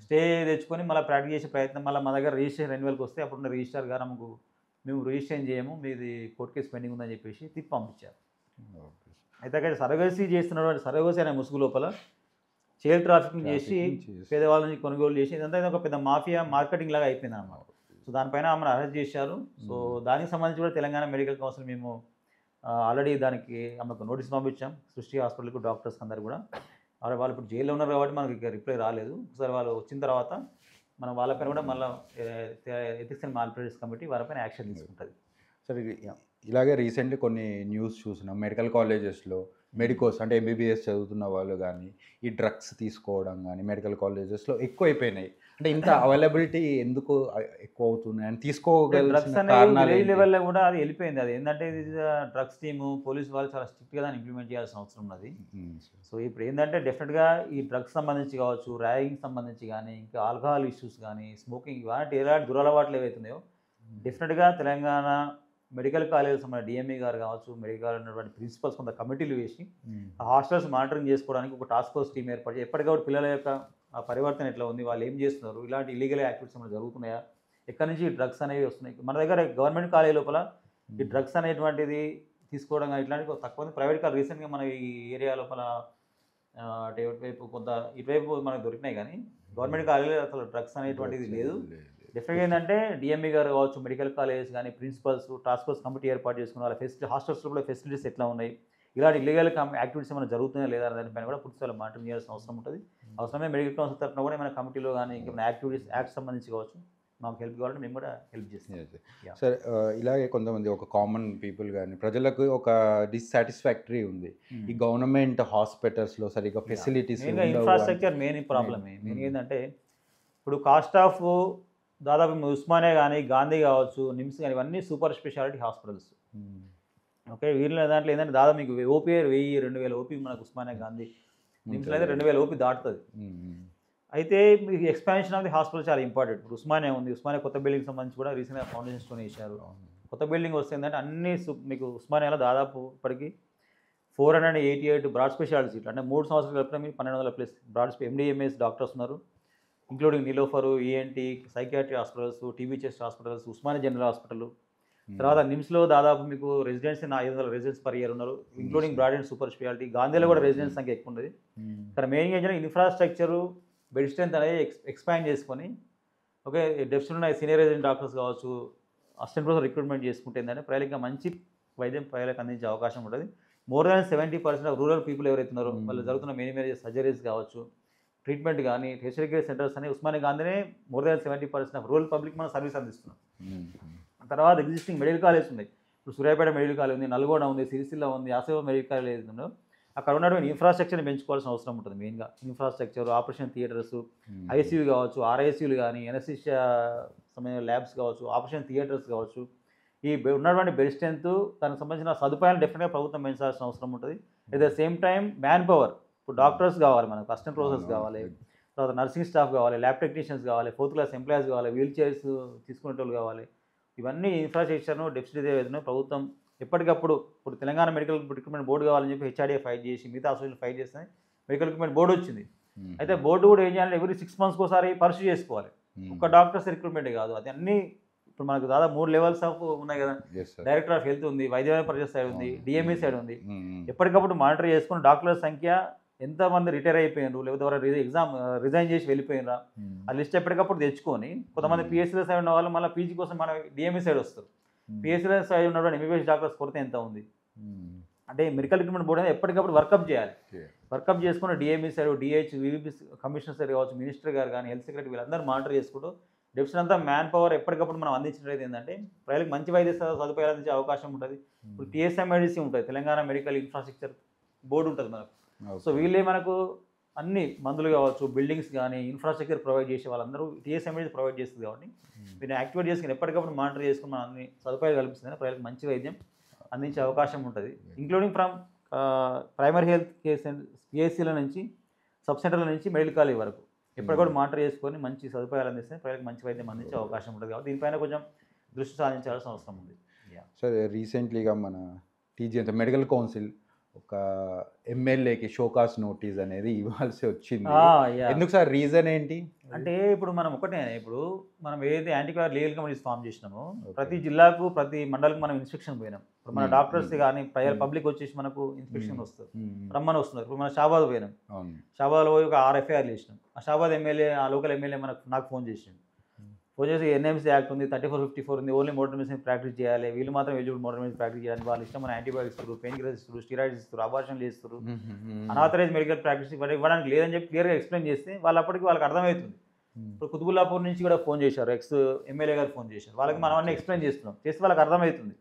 స్టే తెచ్చుకొని మళ్ళీ ప్రాక్టీస్ చేసే ప్రయత్నం మళ్ళీ మా దగ్గర రిజిస్ట్రేషన్ రెన్యువల్కి వస్తే అప్పుడున్న రిజిస్ట్రార్ గారు ఆమెకు మేము రిజిస్ట్రేషన్ చేయము, మీది కోర్టు కేసు పెండింగ్ ఉందని చెప్పేసి తిప్పి పంపించారు. అయితే అక్కడ సరగసి చేస్తున్నటువంటి సరగసి అనే ముసుగు లోపల చైల్డ్ ట్రాఫికింగ్ చేసి పేదవాళ్ళ నుంచి కొనుగోలు చేసి ఇదంతా ఒక పెద్ద మాఫియా మార్కెటింగ్ లాగా అయిపోయింది అన్నమాట. సో దానిపైన ఆమెను అరెస్ట్ చేశారు. సో దానికి సంబంధించి కూడా తెలంగాణ మెడికల్ కౌన్సిల్ మేము ఆల్రెడీ దానికి ఆమెకు నోటీస్ పంపించాం సృష్టి హాస్పిటల్కు, డాక్టర్స్ అందరు కూడా. వాళ్ళు ఇప్పుడు జైల్లో ఉన్నారు కాబట్టి మనకి ఇక రిప్లై రాలేదు. ఒకసారి వాళ్ళు వచ్చిన తర్వాత మనం వాళ్ళపైన కూడా మళ్ళీ ఎథిక్స్ అండ్ మాల్ప్రాక్టీస్ కమిటీ వాళ్ళపైన యాక్షన్ తీసుకుంటుంది. సరే, ఇలాగే రీసెంట్లీ కొన్ని న్యూస్ చూసినాం. మెడికల్ కాలేజెస్లో మెడికోస్ అంటే ఎంబీబీఎస్ చదువుతున్న వాళ్ళు కానీ ఈ డ్రగ్స్ తీసుకోవడం కానీ మెడికల్ కాలేజెస్లో ఎక్కువ అయిపోయినాయి. అంటే ఇంత అవైలబిలిటీ ఎందుకు ఎక్కువ అవుతున్నాయి అని డ్రగ్స్ అనేది లెవెల్లో కూడా అది వెళ్ళిపోయింది. అది ఏంటంటే ఇది డ్రగ్స్ టీము పోలీసు వాళ్ళు చాలా స్ట్రిక్ట్గా దాన్ని ఇంప్లిమెంట్ చేయాల్సిన అవసరం ఉన్నది. సో ఇప్పుడు ఏంటంటే డెఫినెట్గా ఈ డ్రగ్స్ సంబంధించి కావచ్చు, ర్యాగింగ్ సంబంధించి కానీ, ఇంకా ఆల్కహాల్ ఇష్యూస్ కానీ, స్మోకింగ్ ఇలాంటి ఎలాంటి దురలవాట్లు ఏవైతున్నాయో డెఫినెట్గా తెలంగాణ మెడికల్ కాలేజ్ సంబంధించిన డిఎంఈ గారు కావచ్చు, మెడికల్ ఉన్నటువంటి ప్రిన్సిపల్స్ కొంత కమిటీలు వేసి ఆ హాస్టల్స్ మానిటరింగ్ చేసుకోవడానికి ఒక టాస్క్ ఫోర్స్ టీం ఏర్పాటు చేసి ఎప్పటికప్పుడు పిల్లల యొక్క ఆ పరివర్తన ఎట్లా ఉంది, వాళ్ళు ఏం చేస్తున్నారు, ఇలాంటి ఇల్లీగల్ యాక్టివిటీస్ ఏమైనా జరుగుతున్నాయా, ఎక్కడి నుంచి ఈ డ్రగ్స్ అనేవి వస్తున్నాయి. మన దగ్గర గవర్నమెంట్ కాలేజ్ లోపల ఈ డ్రగ్స్ అనేటువంటిది తీసుకోవడం కానీ ఇట్లాంటి తక్కువ ప్రైవేట్ కాలేజ్ రీసెంట్గా మన ఈ ఏరియా లోపల అంటే ఇటువైపు కొంత ఇటువైపు మనకు దొరికినాయి. కానీ గవర్నమెంట్ కాలేజీలో అసలు డ్రగ్స్ అనేటువంటిది లేదు. డెఫినెట్గా ఏంటంటే డిఎంఈ గారు కావచ్చు, మెడికల్ కాలేజెస్ కానీ, ప్రిన్సిపల్స్ టాస్క్ ఫోర్స్ కమిటీ ఏర్పాటు చేసుకున్న వాళ్ళ హాస్టల్స్లో కూడా ఫెసిలిటీస్ ఎట్లా ఉన్నాయి, ఇలాంటి ఇల్లీగల్ యాక్టివిటీస్ ఏమైనా జరుగుతున్నాయా లేదా దానిపైన కూడా పూర్తి స్థాయిలో మానిటరింగ్ చేయాల్సిన అవసరం ఉంటుంది. అవసరమే మెడికల్ కౌన్సిల్ తరఫున కూడా మన కమిటీలో కానీ ఇంకేమైనా యాక్ట్ సంబంధించి కావచ్చు మాకు హెల్ప్ కావాలంటే మేము కూడా హెల్ప్ చేస్తాం. సార్ ఇలాగే కొంతమంది ఒక కామన్ పీపుల్ కానీ ప్రజలకు ఒక డిస్సాటిస్ఫాక్టరీ ఉంది. ఈ గవర్నమెంట్ హాస్పిటల్స్లో సరిగ్గా ఫెసిలిటీస్ ఇన్ఫ్రాస్ట్రక్చర్ మెయిన్ ప్రాబ్లమే. మెయిన్ ఏంటంటే ఇప్పుడు కాస్ట్ ఆఫ్ దాదాపు ఉస్మానియా కానీ గాంధీ కావచ్చు నిమ్స్ కానీ ఇవన్నీ సూపర్ స్పెషాలిటీ హాస్పిటల్స్. ఓకే, వీళ్ళ దాంట్లో ఏంటంటే దాదాపు మీకు ఓపీ 1000-2000 ఓపీ మనకు ఉస్మానియా గాంధీ నిమ్స్లో అయితే 2000 ఓపీ దాటుతుంది. అయితే మీకు ఎక్స్పాన్షన్ ఆఫ్ ది హాస్పిటల్ చాలా ఇంపార్టెంట్. ఇప్పుడు ఉస్మానియా ఉంది, ఉస్మానియా కొత్త బిల్డింగ్ సంబంధించి కూడా రీసెంట్గా ఫౌండేషన్ స్టోన్ వేశారు. కొత్త బిల్డింగ్ వస్తే ఏంటంటే అన్ని మీకు ఉస్మానియాలో దాదాపు ఇప్పటికి 488 బ్రాడ్ స్పెషాలిటీ సీట్లు, అంటే 3 సంవత్సరాలు కలిపిన మీకు 1200+ బ్రాడ్ MD/MS డాక్టర్స్ ఉన్నారు, including Niloufer, ENT, psychiatry hospitals, TB chest hospitals, Osmania general hospital. తర్వాత నిమ్స్లో దాదాపు మీకు రెసిడెన్సీ 500 రెసిడెంట్స్ పర్ ఇయర్ ఉన్నారు, including broad and super speciality. గాంధీలో కూడా రెసిడెన్స్ సంఖ్య ఎక్కువ ఉంది. ఇక్కడ మెయిన్గా ఏంటంటే ఇన్ఫ్రాస్ట్రక్చరు బెడ్ స్ట్రెంత్ అనేది ఎక్స్పాండ్ చేసుకొని ఓకే డెఫ్షన్ ఉన్న సీనియర్ రెసిడెంట్ డాక్టర్స్ కావచ్చు, అసిస్టెంట్ ప్రొఫెసర్ రిక్రూట్మెంట్ చేసుకుంటే ఏంటంటే ప్రజలకు మంచి వైద్యం ప్రజలకు అందించే అవకాశం ఉంటుంది. More than 70% of rural people ఎవరైతే ఉన్నారో వాళ్ళు జరుగుతున్న మేజర్ సర్జరీస్ కావచ్చు, ట్రీట్మెంట్ కానీ టెర్షియరీ కేర్ సెంటర్స్ అని ఉస్మానియా గాంధీనే more than 70% of rural public మనం సర్వీస్ అందిస్తున్నాం. తర్వాత ఎగ్జిస్టింగ్ మెడికల్ కాలేజ్ ఉన్నాయి. ఇప్పుడు సూర్యాపేట మెడికల్ కాలేజ్ ఉంది, నల్గొండ ఉంది, సిరిసిల్ల ఉంది, ఆసిఫాబాద్ మెడికల్ కాలేజ్ ఉందో అక్కడ ఉన్నటువంటి ఇన్ఫ్రాస్ట్రక్చర్ని పెంచుకోవాల్సిన అవసరం ఉంటుంది. మెయిన్గా ఇన్ఫ్రాస్ట్రక్చర్, ఆపరేషన్ థియేటర్స్, ఐసీయూ కావచ్చు, ఆర్ఐసీయూలు కానీ, ఎనస్థీషియా సమయ ల్యాబ్స్ కావచ్చు, ఆపరేషన్ థియేటర్స్ కావచ్చు, ఈ ఉన్నటువంటి బెడ్ స్ట్రెంత్ దానికి సంబంధించిన సదుపాయాలు డెఫినెట్గా ప్రభుత్వం పెంచాల్సిన అవసరం ఉంటుంది. At the same time man power, ఇప్పుడు డాక్టర్స్ కావాలి, మనకు అసిస్టెంట్ ప్రొఫెసర్స్ కావాలి, తర్వాత నర్సింగ్ స్టాఫ్ కావాలి, ల్యాబ్ టెక్నీషియన్స్ కావాలి, 4th క్లాస్ ఎంప్లాయీస్ కావాలి, వీల్ చైర్స్ తీసుకునేటోళ్ళు కావాలి. ఇవన్నీ ఇన్ఫ్రాస్ట్రక్చర్ను డెఫిసిట్ ఏదైనా ప్రభుత్వం ఎప్పటికప్పుడు ఇప్పుడు తెలంగాణ మెడికల్ రిక్రూట్మెంట్ బోర్డు కావాలని చెప్పి హెచ్ఆర్డీఏ ఫైట్ చేసి మిగతా అసోసియేషన్ ఫైట్ చేస్తే మెడికల్ రిక్రూట్మెంట్ బోర్డు వచ్చింది. అయితే బోర్డు కూడా ఏం చేయాలంటే ఎవ్రీ 6 months ఒకసారి పర్సూ చేసుకోవాలి. ఒక డాక్టర్స్ రిక్రూట్మెంట్ కాదు, అది అన్నీ ఇప్పుడు మనకు దాదాపు 3 levels ఆఫ్ ఉన్నాయి కదా. డైరెక్టర్ ఆఫ్ హెల్త్ ఉంది, వైద్య పరిషత్ సైడ్ ఉంది, డిఎంఈ సైడ్ ఉంది. ఎప్పటికప్పుడు మానిటర్ చేసుకుని డాక్టర్ల సంఖ్య ఎంతమంది రిటైర్ అయిపోయినారు, లేకపోతే రిజైన్ చేసి వెళ్ళిపోయినరా ఆ లిస్ట్ ఎప్పటికప్పుడు తెచ్చుకొని, కొంతమంది పిఎస్సీల సైడ్ ఉన్న వాళ్ళు మళ్ళీ పీజీ కోసం మన డిఎంఈ సైడ్ వస్తారు. పిఎస్సీల సైడ్ ఉన్నటువంటి ఎంబీబీఎస్ డాక్టర్స్ కొరత ఎంత ఉంది అంటే మెడికల్ రిక్రూట్మెంట్ బోర్డు అనేది ఎప్పటికప్పుడు వర్కప్ చేయాలి. వర్కప్ చేసుకుని DME side, DH, VVP commissioner side కావచ్చు, మినిస్టర్ గారు కానీ, హెల్త్ సెక్రటరీ వీళ్ళందరూ మానిటర్ చేసుకుంటూ డెఫిషన్ అంతా మ్యాన్ పవర్ ఎప్పటికప్పుడు మనం అందించినట్లయితే ఏంటంటే ప్రజలకు మంచి వైద్య సదుపాయాలు అందించే అవకాశం ఉంటుంది. ఇప్పుడు టీఎస్ఎంఐడిసి ఉంటుంది, తెలంగాణ మెడికల్ ఇన్ఫ్రాస్ట్రక్చర్ బోర్డు ఉంటుంది మనకు. సో వీళ్ళే మనకు అన్ని మందులు కావచ్చు, బిల్డింగ్స్ కానీ ఇన్ఫ్రాస్ట్రక్చర్ ప్రొవైడ్ చేసే వాళ్ళందరూ టీఎస్ఎంఐడిసి ప్రొవైడ్ చేస్తుంది. కాబట్టి వీటిని యాక్టివేట్ చేసుకుని ఎప్పటికప్పుడు మానిటర్ చేసుకుని మనం అన్ని సదుపాయాలు కల్పిస్తుంది, ప్రజలకు మంచి వైద్యం అందించే అవకాశం ఉంటుంది. Including from primary health care పిఎస్సీల నుంచి, సబ్ సెంటర్ల నుంచి మెడికల్ కాలేజ్ వరకు ఎప్పటికప్పుడు మానిటర్ చేసుకొని మంచి సదుపాయాలు అందిస్తే ప్రజలకు మంచి వైద్యం అందించే అవకాశం ఉంటుంది. కాబట్టి దీనిపైన కొంచెం దృష్టి సాధించాల్సిన అవసరం ఉంది. సార్ రీసెంట్లీగా మన టీజీ మెడికల్ కౌన్సిల్ ఒక ఎమ్మెల్యేకి షోకాస్ నోటీస్ అనేది ఇవ్వాల్సి వచ్చింది. ఎందుకు సార్, రీజన్ ఏంటి? అంటే ఇప్పుడు మనం ఒకటే, ఇప్పుడు మనం ఏదైతే యాంటీక్లార్ లీగల్ కమిటీస్ ఫామ్ చేసినామో ప్రతి జిల్లాకు ప్రతి మండలకు మనం ఇన్స్పెక్షన్ పోయినాం. ఇప్పుడు మన డాక్టర్స్ కానీ పబ్లిక్ వచ్చేసి మనకు ఇన్స్పెక్షన్ వస్తుంది, రమ్మని వస్తున్నారు. ఇప్పుడు మనం షాబాద్ పోయినాం, షాబాద్లో పోయి ఒక 6 FIRలు చేసినాం. ఆ షాబాద్ ఎమ్మెల్యే, ఆ లోకల్ ఎమ్మెల్యే నాకు ఫోన్ చేసిండు. ఫోన్ చేసి ఎన్ఎంసీ యాక్ట్ ఉంది, 3454 ఉంది, ఓన్లీ మోటర్ మెడిసిన్ ప్రాక్టీస్ చేయాలి, వీళ్ళు మాత్రం ఎలిజిబుల్ మోటర్ మెడిసిన్ ప్రాక్టీస్ చేయాలి, వాళ్ళ ఇష్టం మన యాంటీబయాటిక్స్ ఇస్తారు, పెయిన్ కిల్లర్స్ ఇస్తారు, స్టీరాయిడ్స్ ఇస్తారు, అబార్షన్లు చేస్తారు, అనాథరైజ్ మెడికల్ ప్రాక్టీస్ ఇవ్వడానికి లేదని చెప్పి క్లియర్గా ఎక్స్ప్లెయిన్ చేస్తే వాళ్ళప్పటికి వాళ్ళకి అర్థమవుతుంది. ఇప్పుడు కుతుబుల్లాపూర్ నుంచి కూడా ఫోన్ చేశారు, ఎక్స్ ఎమ్మెల్యే గారు ఫోన్ చేశారు, వాళ్ళకి మనం అన్నీ ఎక్స్ప్లెయిన్ చేస్తున్నాం, చేస్తే వాళ్ళకి అర్థమవుతుంది.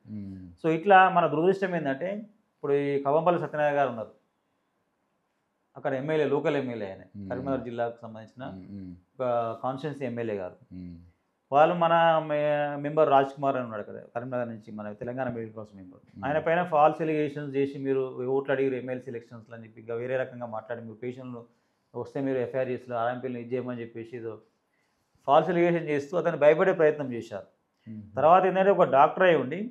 సో ఇట్లా మన దురదృష్టం ఏంటంటే ఇప్పుడు ఈ కవంపల్లి సత్యనారాయణ గారు ఉన్నారు, అక్కడ ఎమ్మెల్యే, లోకల్ ఎమ్మెల్యే ఆయన, కరీంనగర్ జిల్లాకు సంబంధించిన ఒక కాన్స్టిట్యున్సీ ఎమ్మెల్యే గారు. వాళ్ళు మన మెంబర్ రాజ్ కుమార్ అని ఉన్నాడు కదా, కరీంనగర్ నుంచి మన తెలంగాణ మెడికల్ కౌన్సిల్ మెంబర్, ఆయన పైన ఫాల్స్ ఎలిగేషన్స్ చేసి మీరు ఓట్లు అడిగారు ఎమ్మెల్సీ ఎలక్షన్స్లో అని చెప్పి ఇంకా వేరే రకంగా మాట్లాడి మీరు పేషెంట్లు వస్తే మీరు ఎఫ్ఐఆర్ చేస్తారు, ఆర్ఎంపీలను ఇది చేయమని చెప్పేసి ఏదో ఫాల్స్ ఎలిగేషన్ చేస్తూ అతను భయపడే ప్రయత్నం చేశారు. తర్వాత ఏంటంటే ఒక డాక్టర్ అయి ఉండి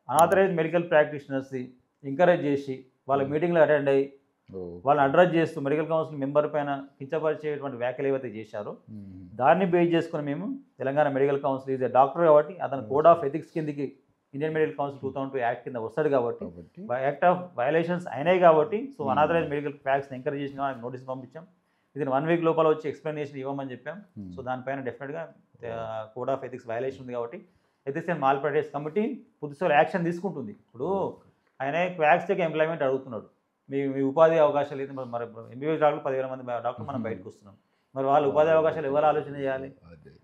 అనాథరైజ్ మెడికల్ ప్రాక్టీషనర్స్ ఎంకరేజ్ చేసి వాళ్ళ మీటింగ్లో అటెండ్ అయ్యి వాళ్ళని అడ్రస్ చేస్తూ మెడికల్ కౌన్సిల్ మెంబర్ పైన కించపరిచేటువంటి వ్యాఖ్యలు ఏవైతే చేశారో దాన్ని బేస్ చేసుకుని మేము Telangana medical council is doctor కాబట్టి అతను కోడ్ ఆఫ్ ఎథిక్స్ కిందకి ఇండియన్ మెడికల్ కౌన్సిల్ 2002 యాక్ట్ కింద వస్తాడు కాబట్టి యాక్ట్ ఆఫ్ వయలేషన్స్ అయినాయి కాబట్టి సో అనాథరైజ్ మెడికల్ ప్రాక్టీస్ని ఎంకరేజ్ చేసిన వాళ్ళకి నోటీస్ పంపించాం. ఇది 1 week లోపల వచ్చి ఎక్స్ప్లెనేషన్ ఇవ్వమని చెప్పాం. సో దానిపైన డెఫినెట్గా కోడ్ ఆఫ్ ఎథిక్స్ వయలేషన్ ఉంది కాబట్టి ethics and malpractice committee పూర్తిస్థాయిలో యాక్షన్ తీసుకుంటుంది. ఇప్పుడు ఆయన క్వాక్స్టెక్ ఎంప్లాయ్మెంట్ అడుగుతున్నాడు. మీ ఉపాధి అవకాశాలు ఏంటి? మరి ఎంబీబీఎస్ డాక్టర్ 10,000 మంది డాక్టర్ మనం బయటకు వస్తున్నాం. మరి వాళ్ళ ఉపాధి అవకాశాలు ఎవరు ఆలోచన చేయాలి?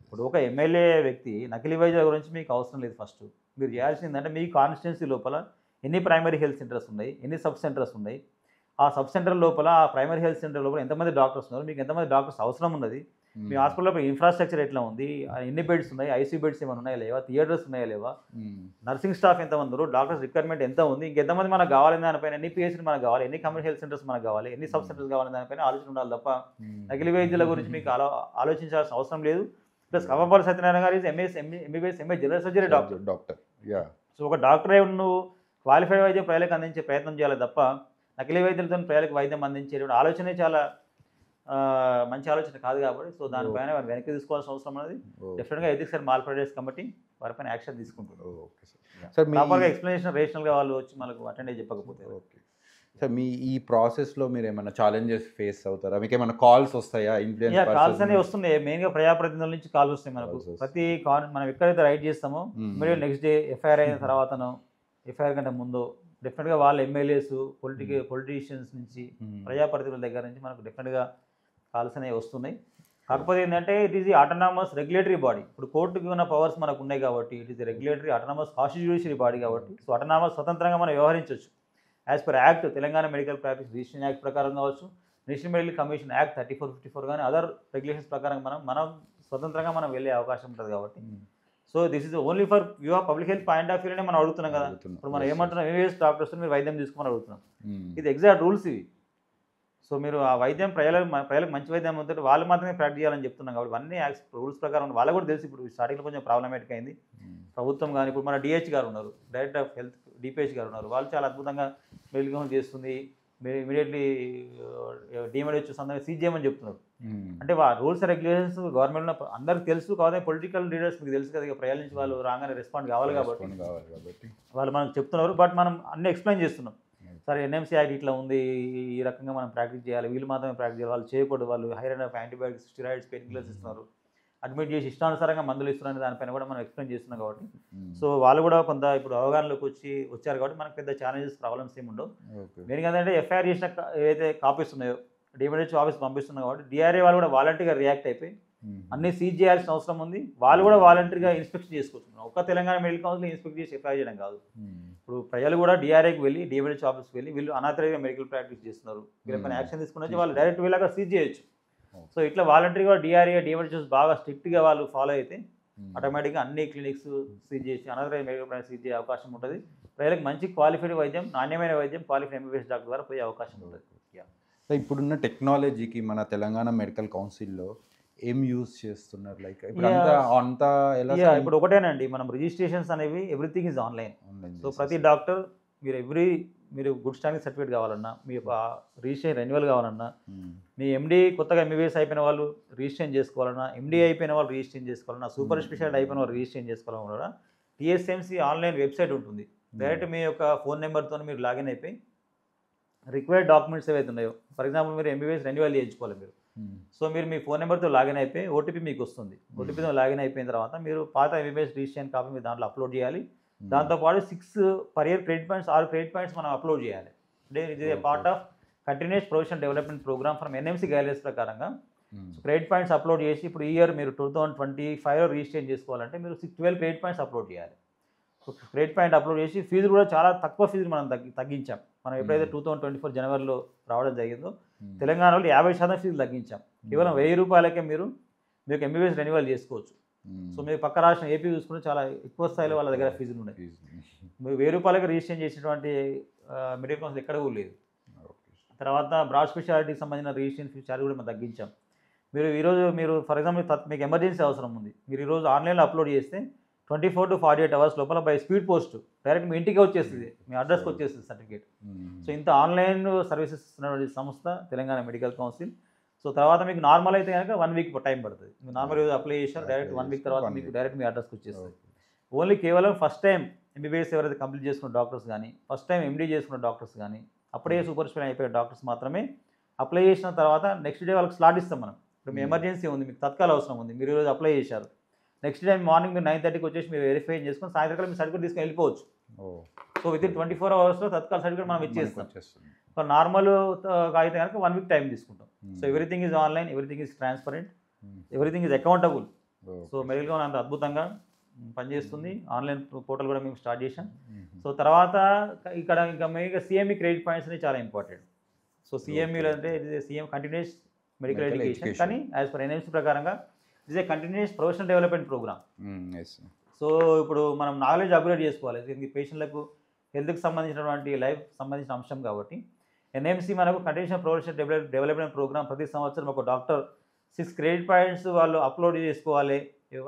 ఇప్పుడు ఒక ఎమ్మెల్యే వ్యక్తి నకిలీ వైద్యుల గురించి మీకు అవసరం లేదు. ఫస్ట్ మీరు చేయాల్సింది ఏంటంటే మీ కాన్స్టిట్యున్సీ లోపల ఎన్ని ప్రైమరీ హెల్త్ సెంటర్స్ ఉన్నాయి, ఎన్ని సబ్ సెంటర్స్ ఉన్నాయి, ఆ సబ్ సెంటర్ లోపల ఆ ప్రైమరీ హెల్త్ సెంటర్ లోపల ఎంతమంది డాక్టర్స్ ఉన్నారు, మీకు ఎంతమంది డాక్టర్స్ అవసరం ఉన్నది, మీ హాస్పిటల్ లోపల ఇన్ఫ్రాస్ట్రక్చర్ ఎట్లా ఉంది, ఎన్ని బెడ్స్ ఉన్నాయి, ఐసీ బెడ్స్ ఏమైనా ఉన్నాయా లేవా, థియేటర్స్ ఉన్నాయా లేవా, నర్సింగ్ స్టాఫ్ ఎంతమంది ఉన్నారు, డాక్టర్స్ రిక్వైర్మెంట్ ఎంత ఉంది, ఇంకెంతమంది మనకు కావాలని దానిపైన, ఎన్ని పిహెచ్డి మనకు కావాలి, ఎన్ని కమ్యూనిటీ హెల్త్ సెంటర్స్ మనకు కావాలి, ఎన్ని సబ్ సెంటర్స్ కావాలని దానిపైన ఆలోచన ఉండాలి తప్ప నకిలీ వైద్యుల గురించి మీకు ఆలోచించాల్సిన అవసరం లేదు. ప్లస్ కవ్వపాల సత్యనారాయణ గారు MBBS MA general surgery doctor. So ఒక డాక్టర్ అయి నువ్వు క్వాలిఫైడ్ వైద్యం ప్రజలకు అందించే ప్రయత్నం చేయాలి తప్ప నకిలీ వైద్యులతో ప్రజలకు వైద్యం అందించేటువంటి ఆలోచనే చాలా మంచి ఆలోచన కాదు. కాబట్టి సో దానిపైన వారు వెనక్కి తీసుకోవాల్సిన అవసరం అనేది డెఫినెట్గా ethics and malpractice committee వారిపైన యాక్షన్ తీసుకుంటారు. ప్రాపర్గా ఎక్స్ప్లెనేషన్ రేషనల్గా వాళ్ళు వచ్చి మనకు అటెండ్ అయ్యి చెప్పకపోతే. సార్ మీ ఈ ప్రాసెస్లో మీరు ఏమైనా ఛాలెంజెస్ ఫేస్ అవుతారా? మీకు ఏమైనా కాల్స్ వస్తాయా? కాల్స్ అనేవి వస్తున్నాయి. మెయిన్గా ప్రజాప్రతినిధుల నుంచి కాల్స్ వస్తాయి మనకు. ప్రతి మనం ఎక్కడైతే రైడ్ చేస్తామో ఇమీడియట్ నెక్స్ట్ డే ఎఫ్ఐఆర్ అయిన తర్వాతనో ఎఫ్ఐఆర్ కంటే ముందు డెఫినెట్గా వాళ్ళ ఎమ్మెల్యేస్ పొలిటీషియన్స్ నుంచి ప్రజాప్రతినిధుల దగ్గర నుంచి మనకు డెఫినెట్గా కాల్స్ అనేవి వస్తున్నాయి. కాకపోతే ఏంటంటే it is the autonomous regulatory body. ఇప్పుడు కోర్టుకి ఉన్న పవర్స్ మనకు ఉన్నాయి కాబట్టి it is the regulatory autonomous constitutionary body కాబట్టి సో ఆటోనామస్ స్వతంత్రంగా మనం వ్యవహరించవచ్చు. As per act Telangana medical practice registration act ప్రకారం కావచ్చు, నేషనల్ మెడికల్ కమిషన్ యాక్ట్ 3454 కానీ అదర్ రెగ్యులేషన్స్ ప్రకారం మనం స్వతంత్రంగా మనం వెళ్ళే అవకాశం ఉంటుంది కాబట్టి so this is only for view of public health point of వ్యూనే మనం అడుగుతున్నాం కదా. ఇప్పుడు మనం ఏమంటున్నాం, ఎంబీబీఎస్ డాక్టర్స్ మీరు వైద్యం తీసుకోమని అడుగుతున్నాం. ఇది ఎగ్జాక్ట్ రూల్స్ ఇవి. సో మీరు ఆ వైద్యం ప్రజలకు మంచి వైద్యం ఉంటే వాళ్ళు మాత్రమే ప్రాక్టీస్ చేయాలని చెప్తున్నాం కాబట్టి అన్ని రూల్స్ ప్రకారం వాళ్ళకు కూడా తెలుసు. ఇప్పుడు స్టార్టింగ్లో కొంచెం ప్రాబ్లమేటిక్ అయింది ప్రభుత్వం కానీ. ఇప్పుడు మన డిహెచ్ గారు ఉన్నారు, డైరెక్టర్ ఆఫ్ హెల్త్ డిపిహెచ్ గారు ఉన్నారు, వాళ్ళు చాలా అద్భుతంగా మెడికల్ చేస్తుంది. మీరు ఇమీడియట్లీ డిఎంఎడ్ వచ్చి సందర్భంగా సీజ్ చేయమని చెప్తున్నారు. అంటే రూల్స్ అండ్ రెగ్యులేషన్స్ గవర్నమెంట్లో అందరికి తెలుసు కాబట్టి పొలిటికల్ లీడర్స్ మీకు తెలుసు కదా, ప్రజల నుంచి వాళ్ళు రాగానే రెస్పాండ్ కావాలి కాబట్టి వాళ్ళు మనకు చెప్తున్నారు. బట్ మనం అన్ని ఎక్స్ప్లెయిన్ చేస్తున్నాం. సరే ఎన్ఎంసీ యాక్ట్ ఇట్లా ఉంది, ఈ రకంగా మనం ప్రాక్టీస్ చేయాలి, వీళ్ళు మాత్రమే ప్రాక్టీస్ చేయాలి, వాళ్ళు చేయకూడదు, వాళ్ళు higher of antibiotics, steroids, painkillers ఇస్తున్నారు, అడ్మిట్ చేసి ఇష్టానుసారంగా మందులు ఇస్తున్నారని దానిపైన కూడా మనం ఎక్స్ప్లెయిన్ చేస్తున్నాం కాబట్టి సో వాళ్ళు కూడా కొంత ఇప్పుడు అవగాహనలోకి వచ్చారు కాబట్టి మనకు పెద్ద ఛాలెంజెస్ ప్రాబ్లమ్స్ ఏమి ఉండవు. మెయిన్గా ఏంటంటే ఎఫ్ఐఆర్ చేసిన ఏదైతే కాపీస్ ఉన్నాయో డిఎంహెచ్ ఆఫీస్ పంపిస్తున్నాం కాబట్టి డిఆర్ఏ వాళ్ళు కూడా వాలంటీర్గా రియాక్ట్ అయిపోయి అన్నీ సీజ్ చేయాల్సిన అవసరం ఉంది. వాళ్ళు కూడా వాలంటీర్గా ఇన్స్పెక్షన్ చేసుకుంటున్నారు. ఒక్క తెలంగాణ మెడికల్ కౌన్సిల్ ఇన్స్పెక్ట్ చేసి ఎఫ్ఐఆర్ చేయడం కాదు. ఇప్పుడు ప్రజలు కూడా డిఆర్ఏకి వెళ్ళి డిఎంహెచ్ ఆఫీస్కి వెళ్ళి వీళ్ళు అనాథరైజ్గా మెడికల్ ప్రాక్టీస్ చేస్తున్నారు, వీళ్ళపైన యాక్షన్ తీసుకుని వచ్చి వాళ్ళు డైరెక్ట్ వీళ్ళగా సీజ్ చేయొచ్చు. సో ఇట్లా వాలంటరీగా డిఆర్ఏ డిఎంహెచ్ బాగా స్ట్రిక్ట్గా వాళ్ళు ఫాలో అయితే ఆటోమేటిక్గా అన్ని క్లినిక్స్ సీజ్ చేసి అనాథరైజ్ మెడికల్ ప్రాక్టీస్ సీజ్ చేసే అవకాశం ఉంటుంది. ప్రజలకు మంచి క్వాలిఫైడ్ వైద్యం, నాణ్యమైన వైద్యం క్వాలిఫైడ్ ఎంబీబీఎస్ డాక్టర్ ద్వారా పోయే అవకాశం ఉంటుంది. ఇప్పుడున్న టెక్నాలజీకి మన తెలంగాణ మెడికల్ కౌన్సిల్లో ఏం యూజ్ చేస్తున్నారు? లైక్ ఇప్పుడు ఒకటేనండి, మనం రిజిస్ట్రేషన్స్ అనేవి ఎవ్రీథింగ్ ఈజ్ ఆన్లైన్. సో ప్రతి డాక్టర్ మీరు గుడ్ స్టాండింగ్ సర్టిఫికేట్ కావాలన్నా, మీ రిజిస్ట్రేషన్ రెన్యువల్ కావాలన్నా, మీ ఎండి కొత్తగా ఎంబీబీఎస్ అయిపోయిన వాళ్ళు రిజిస్ట్రేషన్ చేసుకోవాలన్నా, ఎండి అయిపోయిన వాళ్ళు రిజిస్ట్రేషన్ చేసుకోవాలన్నా, సూపర్ స్పెషాలిటీ అయిపోయిన వాళ్ళు రిజిస్ట్రేషన్ చేసుకోవాలన్నా టీఎస్ఎంసీ ఆన్లైన్ వెబ్సైట్ ఉంటుంది. డైరెక్ట్ మీ యొక్క ఫోన్ నెంబర్తో మీరు లాగిన్ అయిపోయి రిక్వైర్డ్ డాక్యుమెంట్స్ ఏవైతే ఉన్నాయో, ఫర్ ఎగ్జాంపుల్ మీరు ఎంబీబీఎస్ రెన్యువల్ చేయించుకోవాలి మీరు. సో మీరు మీ ఫోన్ నెంబర్తో లాగిన్ అయిపోయి ఓటీపీ మీకు వస్తుంది. ఓటీపీతో లాగిన్ అయిపోయిన తర్వాత మీరు పాత ఎంబీబీఎస్ రిజిస్ట్రేషన్ కాపీ మీరు దాంట్లో అప్లోడ్ చేయాలి. దాంతోపాటు 6 per year credit points, 6 credit points మనం అప్లోడ్ చేయాలి. అంటే ఇది part of continuous professional development programme from NMC guidelines ప్రకారంగా క్రెడిట్ పాయింట్స్ అప్లోడ్ చేసి ఇప్పుడు ఈ ఇయర్ మీరు 2025లో రిజిస్ట్రేషన్ చేసుకోవాలంటే మీరు 12 క్రెడిట్ పాయింట్స్ అప్లోడ్ చేయాలి. సో క్రెడిట్ పాయింట్ అప్లోడ్ చేసి ఫీజు కూడా చాలా తక్కువ ఫీజులు మనం తగ్గించాం. మనం ఎప్పుడైతే 2024 జనవరిలో రావడం జరిగిందో తెలంగాణలో 50% ఫీజులు తగ్గించాం. కేవలం 1000 రూపాయలకే మీకు ఎంబీబీఎస్ రెన్యువల్ చేసుకోవచ్చు. సో మీరు పక్క రాష్ట్రం ఏపీ చూసుకుంటే చాలా ఎక్కువ స్థాయిలో వాళ్ళ దగ్గర ఫీజులు ఉన్నాయి. మీరు 1000 రూపాయలకి రిజిస్ట్రేషన్ చేసినటువంటి మెడికల్ కౌన్సిల్ ఎక్కడ కూడా లేదు. తర్వాత బ్రాడ్ స్పెషాలిటీకి సంబంధించిన రిజిస్ట్రేషన్ ఫీజు ఛార్జ్ కూడా మనం తగ్గించాం. మీరు ఫర్ ఎగ్జాంపుల్ మీకు ఎమర్జెన్సీ అవసరం ఉంది, మీరు ఈరోజు ఆన్లైన్లో అప్లోడ్ చేస్తే 24 to 48 hours లోపల బై స్పీడ్ పోస్ట్ డైరెక్ట్ మీ ఇంటికి వచ్చేస్తుంది, మీ అడ్రస్కి వచ్చేస్తుంది సర్టిఫికేట్. సో ఇంత ఆన్లైన్ సర్వీసెస్ ఇస్తున్నటువంటి సంస్థ తెలంగాణ మెడికల్ కౌన్సిల్. సో తర్వాత మీకు నార్మల్ అయితే కనుక 1 week టైం పడుతుంది. మీరు నార్మల్ రోజు అప్లై చేశారు, డైరెక్ట్ 1 week తర్వాత మీకు డైరెక్ట్ మీ అడ్రస్కి వచ్చేస్తుంది. ఓన్లీ కేవలం ఫస్ట్ టైం ఎంబీబీఎస్ ఎవరైతే కంప్లీట్ చేసుకున్న డాక్టర్స్ కానీ, ఫస్ట్ టైం ఎండీ చేసుకున్న డాక్టర్స్ కానీ, అప్పుడే సూపర్ స్పెషల్ అయిపోయే డాక్టర్స్ మాత్రమే అప్లై చేసిన తర్వాత నెక్స్ట్ డే వాళ్ళకి స్లాట్ ఇస్తాం మనం. ఇప్పుడు మీ ఎమర్జెన్సీ ఉంది, మీకు తత్కాల అవసరం ఉంది, మీరు ఈరోజు అప్లై చేశారు, నెక్స్ట్ డే మార్నింగ్ మీరు 9:30కి వచ్చేసి మీరు వెరిఫై చేసుకొని సాయంత్రం మీ సర్టిఫికేట్ తీసుకొని వెళ్ళిపోవచ్చు. సో వితిన్ 24 అవర్స్లో తత్కాల్ సర్టిఫికేట్ మనం ఇచ్చేస్తాం. వచ్చేస్తుంది. సో నార్మల్ అయితే కనుక 1 వీక్ టైం తీసుకుంటాం. So everything is online, everything is transparent, everything is accountable. So medical college అంత అద్భుతంగా పనిచేస్తుంది. ఆన్లైన్ పోర్టల్ కూడా మేము స్టార్ట్ చేసాం. సో తర్వాత ఇక్కడ ఇంకా మెయిన్గా సిఎంఈ క్రెడిట్ పాయింట్స్ అనేది చాలా ఇంపార్టెంట్. సో సిఎంఈలో అంటే ఇది సిఎం కంటిన్యూస్ మెడికల్ ఎడ్యుకేషన్, కానీ యాజ్ పర్ ఎన్ఎంసీ ప్రకారంగా it is a continuous professional development programme. So ఇప్పుడు మనం నాలెడ్జ్ అప్గ్రేడ్ చేసుకోవాలి. దీనికి పేషెంట్లకు హెల్త్కి సంబంధించినటువంటి లైఫ్ సంబంధించిన అంశం కాబట్టి ఎన్ఎంసీ మనకు కంటిన్యూస్ ప్రొఫెషనల్ డెవలప్మెంట్ ప్రోగ్రామ్ ప్రతి సంవత్సరం ఒక డాక్టర్ 6 క్రెడిట్ పాయింట్స్ వాళ్ళు అప్లోడ్ చేసుకోవాలి.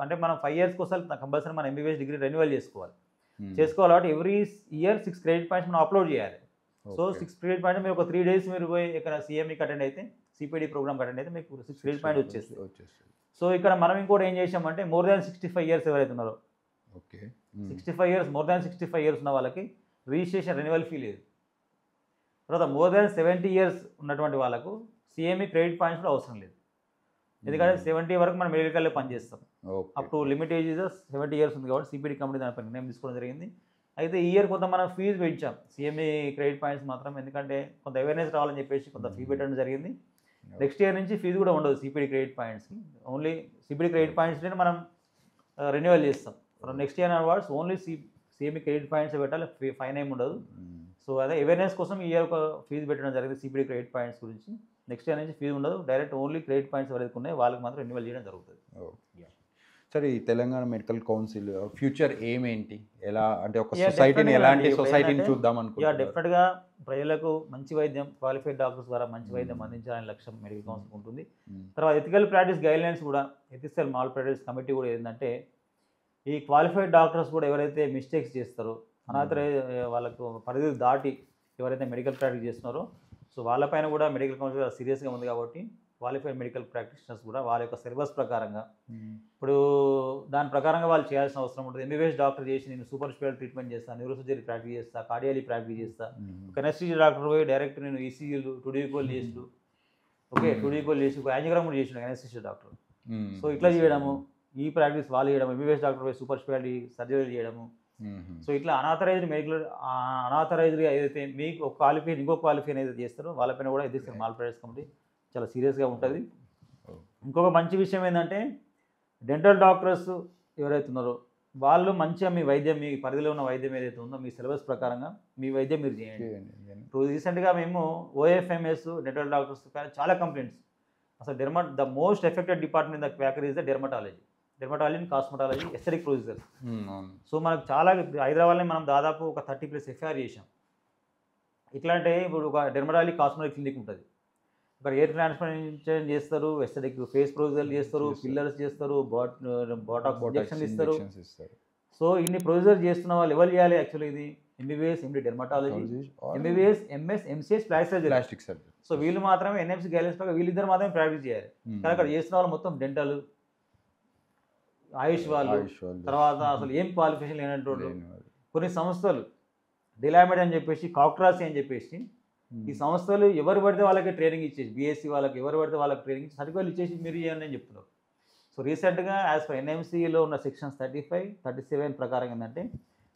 అంటే మనం 5 years కోసం కంపల్సరీ మన ఎంబీబీఎస్ డిగ్రీ రెన్యువల్ చేసుకోవాలి కాబట్టి ఎవ్రీ ఇయర్ 6 క్రెడిట్ పాయింట్స్ మనం అప్లోడ్ చేయాలి. సో 6 క్రెడిట్ పాయింట్స్ మీరు ఒక 3 days మీరు పోయి ఇక్కడ సిఎంఈకి అటెండ్ అయితే, సిపిడి ప్రోగ్రామ్ అటెండ్ అయితే మీకు 6 క్రెడిట్ పాయింట్ వచ్చేస్తుంది. సో ఇక్కడ మనం ఇంకోటి ఏం చేసామంటే మోర్ దాన్ 65 years ఎవరైతే ఉన్నారో, 65 years మోర్ దాన్ 65 years ఉన్న వాళ్ళకి రిజిస్ట్రేషన్ రెన్యువల్ ఫీ లేదు. తర్వాత మోర్ దాన్ 70 years ఉన్నటువంటి వాళ్ళకు సిఎంఈ క్రెడిట్ పాయింట్స్ కూడా అవసరం లేదు. ఎందుకంటే 70 వరకు మనం మెడికల్లో పనిచేస్తాం. Up to limit age 70 years ఉంది కాబట్టి సిపిడి కంపెనీ దానిపై నిర్ణయం తీసుకోవడం జరిగింది. అయితే ఈ ఇయర్ కొంత మనం ఫీజు పెంచాం సిఎంఈ క్రెడిట్ పాయింట్స్ మాత్రం, ఎందుకంటే కొంత అవేర్నెస్ రావాలని చెప్పేసి కొంత ఫీ పెట్టడం జరిగింది. నెక్స్ట్ ఇయర్ నుంచి ఫీజు కూడా ఉండదు సిపిడి క్రెడిట్ పాయింట్స్కి. ఓన్లీ సిపిడి క్రెడిట్ పాయింట్స్ని మనం రెన్యువల్ చేస్తాం. From next year onwards only CME credit points పెట్టాలి, ఫైన్ ఏమి ఉండదు. సో అదే అవేర్నెస్ కోసం ఈ ఇయర్ ఒక ఫీజు పెట్టడం జరిగింది సిపిడి క్రెడిట్ పాయింట్స్ గురించి. నెక్స్ట్ ఇయర్ నుంచి ఫీజు ఉండదు, డైరెక్ట్ ఓన్లీ క్రెడిట్ పాయింట్స్ ఎవరైతే ఉన్నాయో వాళ్ళకి మాత్రం రెన్యువల్ చేయడం జరుగుతుంది. సరే, ఈ తెలంగాణ మెడికల్ కౌన్సిల్ ఫ్యూచర్ ఏమేంటి, ఎలా అంటే ఒక సొసైటీని ఎలాంటి సొసైటీని చూద్దాం అనుకుంటున్నారు? డెఫినెట్గా ప్రజలకు మంచి వైద్యం, క్వాలిఫైడ్ డాక్టర్స్ ద్వారా మంచి వైద్యం అందించాలనే లక్ష్యం మెడికల్ కౌన్సిల్ ఉంటుంది. తర్వాత ఎథికల్ ప్రాక్టీస్ గైడ్లైన్స్ కూడా, ఎథికల్ మాల్ ప్రాక్టీస్ కమిటీ కూడా ఏంటంటే ఈ క్వాలిఫైడ్ డాక్టర్స్ కూడా ఎవరైతే మిస్టేక్స్ చేస్తారో, అనాథరైజ్ వాళ్ళకు పరిధి దాటి ఎవరైతే మెడికల్ ప్రాక్టీస్ చేస్తున్నారో, సో వాళ్ళపైన కూడా మెడికల్ కౌన్సిల్ సీరియస్గా ఉంది కాబట్టి క్వాలిఫైడ్ మెడికల్ ప్రాక్టీషనర్స్ కూడా వాళ్ళ యొక్క సిలబస్ ప్రకారంగా ఇప్పుడు దాని ప్రకారంగా వాళ్ళు చేయాల్సిన అవసరం ఉంటుంది. ఎంబీబీఎస్ డాక్టర్ చేసి నేను సూపర్ స్పెషాలిటీ ట్రీట్మెంట్ చేస్తాను, న్యూరోసర్జరీ ప్రాక్టీస్ చేస్తా, కార్డియాలజీ ప్రాక్టీస్ చేస్తా, ఒక ఎనస్థీషియా డాక్టర్ పోయి డైరెక్ట్ నేను ఈసీయూలు 2D చేసి, ఓకే 2D చేసి ఒక యాంజియోగ్రామ్ కూడా చేసిన ఎనస్థీషియా డాక్టర్. సో ఇట్లా చేయడము, ఈ ప్రాక్టీస్ వాళ్ళు చేయడం, ఎంబీబీఎస్ డాక్టర్ పోయి సూపర్ స్పెషాలిటీ సర్జరీ చేయడము. సో ఇట్లా అనాథరైజ్డ్ ఏదైతే మీకు ఒక క్వాలిఫై ఇంకో క్వాలిఫై ఏదైతే చేస్తారో వాళ్ళపైన కూడా ఎథికల్ మాల్ ప్రాక్టీస్ కమిటీ చాలా సీరియస్గా ఉంటుంది. ఇంకొక మంచి విషయం ఏంటంటే డెంటల్ డాక్టర్స్ ఎవరైతే ఉన్నారో వాళ్ళు మంచిగా మీ వైద్యం, మీ పరిధిలో ఉన్న వైద్యం ఏదైతే ఉందో మీ సిలబస్ ప్రకారంగా మీ వైద్యం మీరు చేయండి. ఇప్పుడు రీసెంట్గా మేము ఓఎఫ్ఎంఎస్ డెంటల్ డాక్టర్స్ చాలా కంప్లైంట్స్. అసలు the most affected department in the Quaker is the dermatology and cosmetology, aesthetic procedures. So మనకు చాలా హైదరాబాద్లో మనం దాదాపు ఒక 30+ ఎఫ్ఐఆర్ చేసాం. ఎట్లా అంటే ఇప్పుడు ఒక డెర్మటాలజీ కాస్మెటాలజీ క్లినిక్ ఉంటుంది, ఒక ఎయిర్ ట్రాన్స్ప్లాంటేషన్ చేస్తారు, ఎస్థెటిక్ ఫేస్ ప్రొసీజర్లు చేస్తారు, ఫిల్లర్స్ చేస్తారు, బాటాక్స్ ఇంజెక్షన్ ఇస్తారు. సో ఇన్ని ప్రొసీజర్ చేస్తున్న వాళ్ళు ఎవరు చేయాలి యాక్చువల్లీ? ఇది MBBS MD dermatology, MBBS MS MCS plastic surgery. So వీళ్ళు మాత్రమే ఎన్ఎంసీ గైడ్లైన్స్ ప్రకారం వీళ్ళిద్దరు మాత్రమే ప్రాక్టీస్ చేయాలి. కానీ అక్కడ చేస్తున్న వాళ్ళు మొత్తం డెంటల్, ఆయుష్ వాళ్ళు, తర్వాత అసలు ఏం క్వాలిఫికేషన్ లేనటువంటి కొన్ని సంస్థలు డిలామెడ్ అని చెప్పేసి, కాక్ట్రాసీ అని చెప్పేసి ఈ సంస్థలు ఎవరు పడితే వాళ్ళకి ట్రైనింగ్ ఇచ్చేసి, బీఎస్సీ వాళ్ళకి ఎవరు పడితే వాళ్ళకి ట్రైనింగ్ ఇచ్చి సర్టిఫికేట్లు ఇచ్చేసి మీరు చేయండి అని చెప్తున్నారు. సో రీసెంట్గా యాజ్ పర్ ఎన్ఎంసీలో ఉన్న సెక్షన్స్ 35, 37 ప్రకారం ఏంటంటే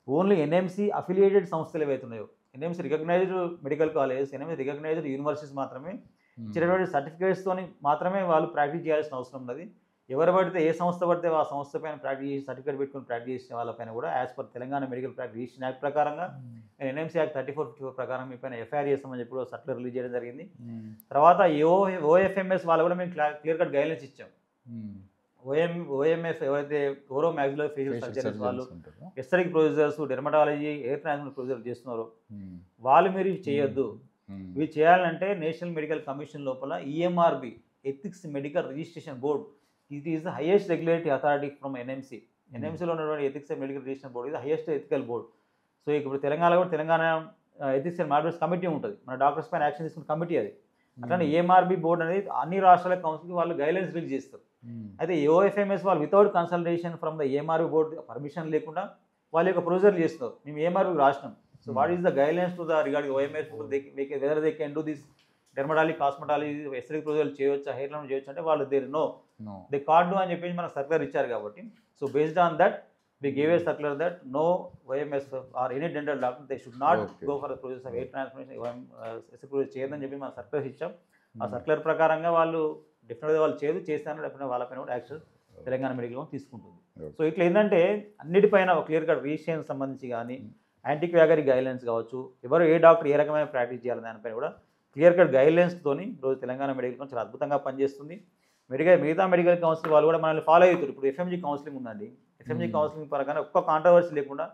ఓన్లీ ఎన్ఎంసీ అఫిలియేటెడ్ సంస్థలు ఏవైతే ఉన్నాయో, NMC recognised medical colleges, NMC recognised universities మాత్రమే ఇచ్చినటువంటి సర్టిఫికేట్స్తో మాత్రమే వాళ్ళు ప్రాక్టీస్ చేయాల్సిన అవసరం ఉన్నది. ఎవరు పడితే ఏ సంస్థ పడితే ఆ సంస్థ పైన ప్రాక్టీస్ చేసి సర్టిఫికేట్ పెట్టుకుని ప్రాక్టీస్ చేసిన వాళ్ళపైన కూడా as per Telangana medical practice registration act ప్రకారంగా ఎన్ఎంసీ యాక్ట్ 3454 ప్రకారం మీ పైన ఎఫ్ఐఆర్ చేస్తామని చెప్పి కూడా సర్టిఫికేట్ రిలీజ్ చేయడం జరిగింది. తర్వాత ఓఎఫ్ఎంఎస్ వాళ్ళు కూడా మేము క్లియర్ కట్ గైడ్లైన్స్ ఇచ్చాం. ఓఎంఎఫ్ ఎవరైతే ఓరో మ్యాక్సిలరీ ఫేషియల్ సర్జరీస్ వాళ్ళు aesthetic procedures, dermatology, air transplant procedure చేస్తున్నారు, వాళ్ళు మీరు చేయొద్దు. ఇవి చేయాలంటే నేషనల్ మెడికల్ కమిషన్ లోపల EMRB, ethics medical registration board, it is the highest regulatory authority from NMC. ఎన్ఎంసీలో ఉన్నటువంటి ఎథిక్స్ మెడికల్ రిజిస్ట్రేషన్ బోర్డ్ ఇది హైయెస్ట్ ఎథికల్ బోర్డ్. సో ఇప్పుడు తెలంగాణలో కూడా Telangana ethics and mal committee ఉంటుంది, మన డాక్టర్స్ పైన యాక్షన్ తీసుకున్న కమిటీ అది. అట్లానే ఏఎంఆర్బి బోర్డు అనేది అన్ని రాష్ట్రాల కౌన్సిల్కి వాళ్ళు గైడ్లైన్స్ రిలీజ్ చేస్తారు. అయితే ఓఎఫ్ఎంఎస్ వాళ్ళు without consultation from the AMRB board permission లేకుండా వాళ్ళ యొక్క ప్రొసీజర్లు చేస్తున్నారు. మేము ఏఎంఆర్బి రాసినాం. So what is the guidelines to the regarding OMS whether they can do this dermatology, cosmetology, aesthetic procedure చేయొచ్చా, హెయిర్ లైన్ చేయొచ్చు అంటే వాళ్ళు దే కాంట్ డూ అని చెప్పేసి మనకు సర్క్యులర్ ఇచ్చారు కాబట్టి, so based on that we gave a circular that no OMS or any dental doctor they should not Okay. go for the process of hair transformation చేయదని చెప్పి మనం సర్క్యులర్ ఇచ్చాం. ఆ circular ప్రకారంగా వాళ్ళు డెఫినెట్గా వాళ్ళు చేస్తాను డెఫినెట్ వాళ్ళపైన కూడా యాక్షన్ తెలంగాణ మెడికల్ కౌన్సిల్ తీసుకుంటుంది. సో ఇట్లా ఏంటంటే అన్నిటిపైన క్లియర్ కట్ రీజియన్ సంబంధించి కానీ యాంటీక్వాగరీ గైడ్లైన్స్ కావచ్చు, ఎవరు ఏ డాక్టర్ ఏ రకమైన ప్రాక్టీస్ చేయాలి దానిపైన కూడా క్లియర్ కట్ గైడ్లైన్స్తోని ఈరోజు తెలంగాణ మెడికల్ కౌన్సిల్ చాలా అద్భుతంగా పనిచేస్తుంది. మిగతా మెడికల్ కౌన్సిల్ వాళ్ళు కూడా మనల్ని ఫాలో అవుతారు. ఇప్పుడు ఎఫ్ఎంజీ కౌన్సిలింగ్ ఉందండి. ఎఫ్ఎంజీ కౌన్సిలింగ్ పరంగా ఒక్క కాంట్రవర్సీ లేకుండా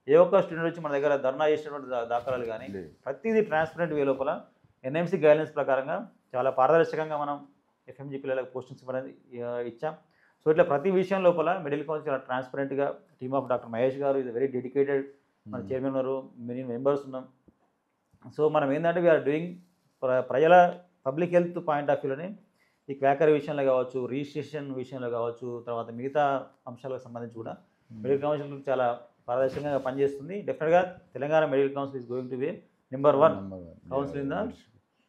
ఏ ఒక్క స్టూడెంట్ వచ్చి మన దగ్గర ధర్నా చేసినటువంటి దాఖలాలు కానీ ప్రతిదీ ట్రాన్స్పరెంట్ వే లోపల ఎన్ఎంసీ గైడ్లైన్స్ ప్రకారంగా చాలా పారదర్శకంగా మనం ఎఫ్ఎంజీ పిల్లలకు పోస్టింగ్స్ అనేది ఇచ్చాం. సో ఇట్లా ప్రతి విషయం లోపల మెడికల్ కౌన్సిల్ చాలా ట్రాన్స్పరెంట్గా టీమ్ ఆఫ్ డాక్టర్ మహేష్ గారు ఇది వెరీ డెడికేటెడ్, మన చైర్మన్ ఉన్నారు, మెనీ మెంబర్స్ ఉన్నాం. సో మనం ఏంటంటే వీఆర్ డూయింగ్ ప్రజల పబ్లిక్ హెల్త్ పాయింట్ ఆఫ్ వ్యూలోనే ఈ క్వాకర్ విషయంలో కావచ్చు, రిజిస్ట్రేషన్ విషయంలో కావచ్చు, తర్వాత మిగతా అంశాలకు సంబంధించి కూడా మెడికల్ కౌన్సిల్ చాలా పారదర్శకంగా పనిచేస్తుంది. డెఫినెట్గా Telangana medical council is going to be number 1 council in the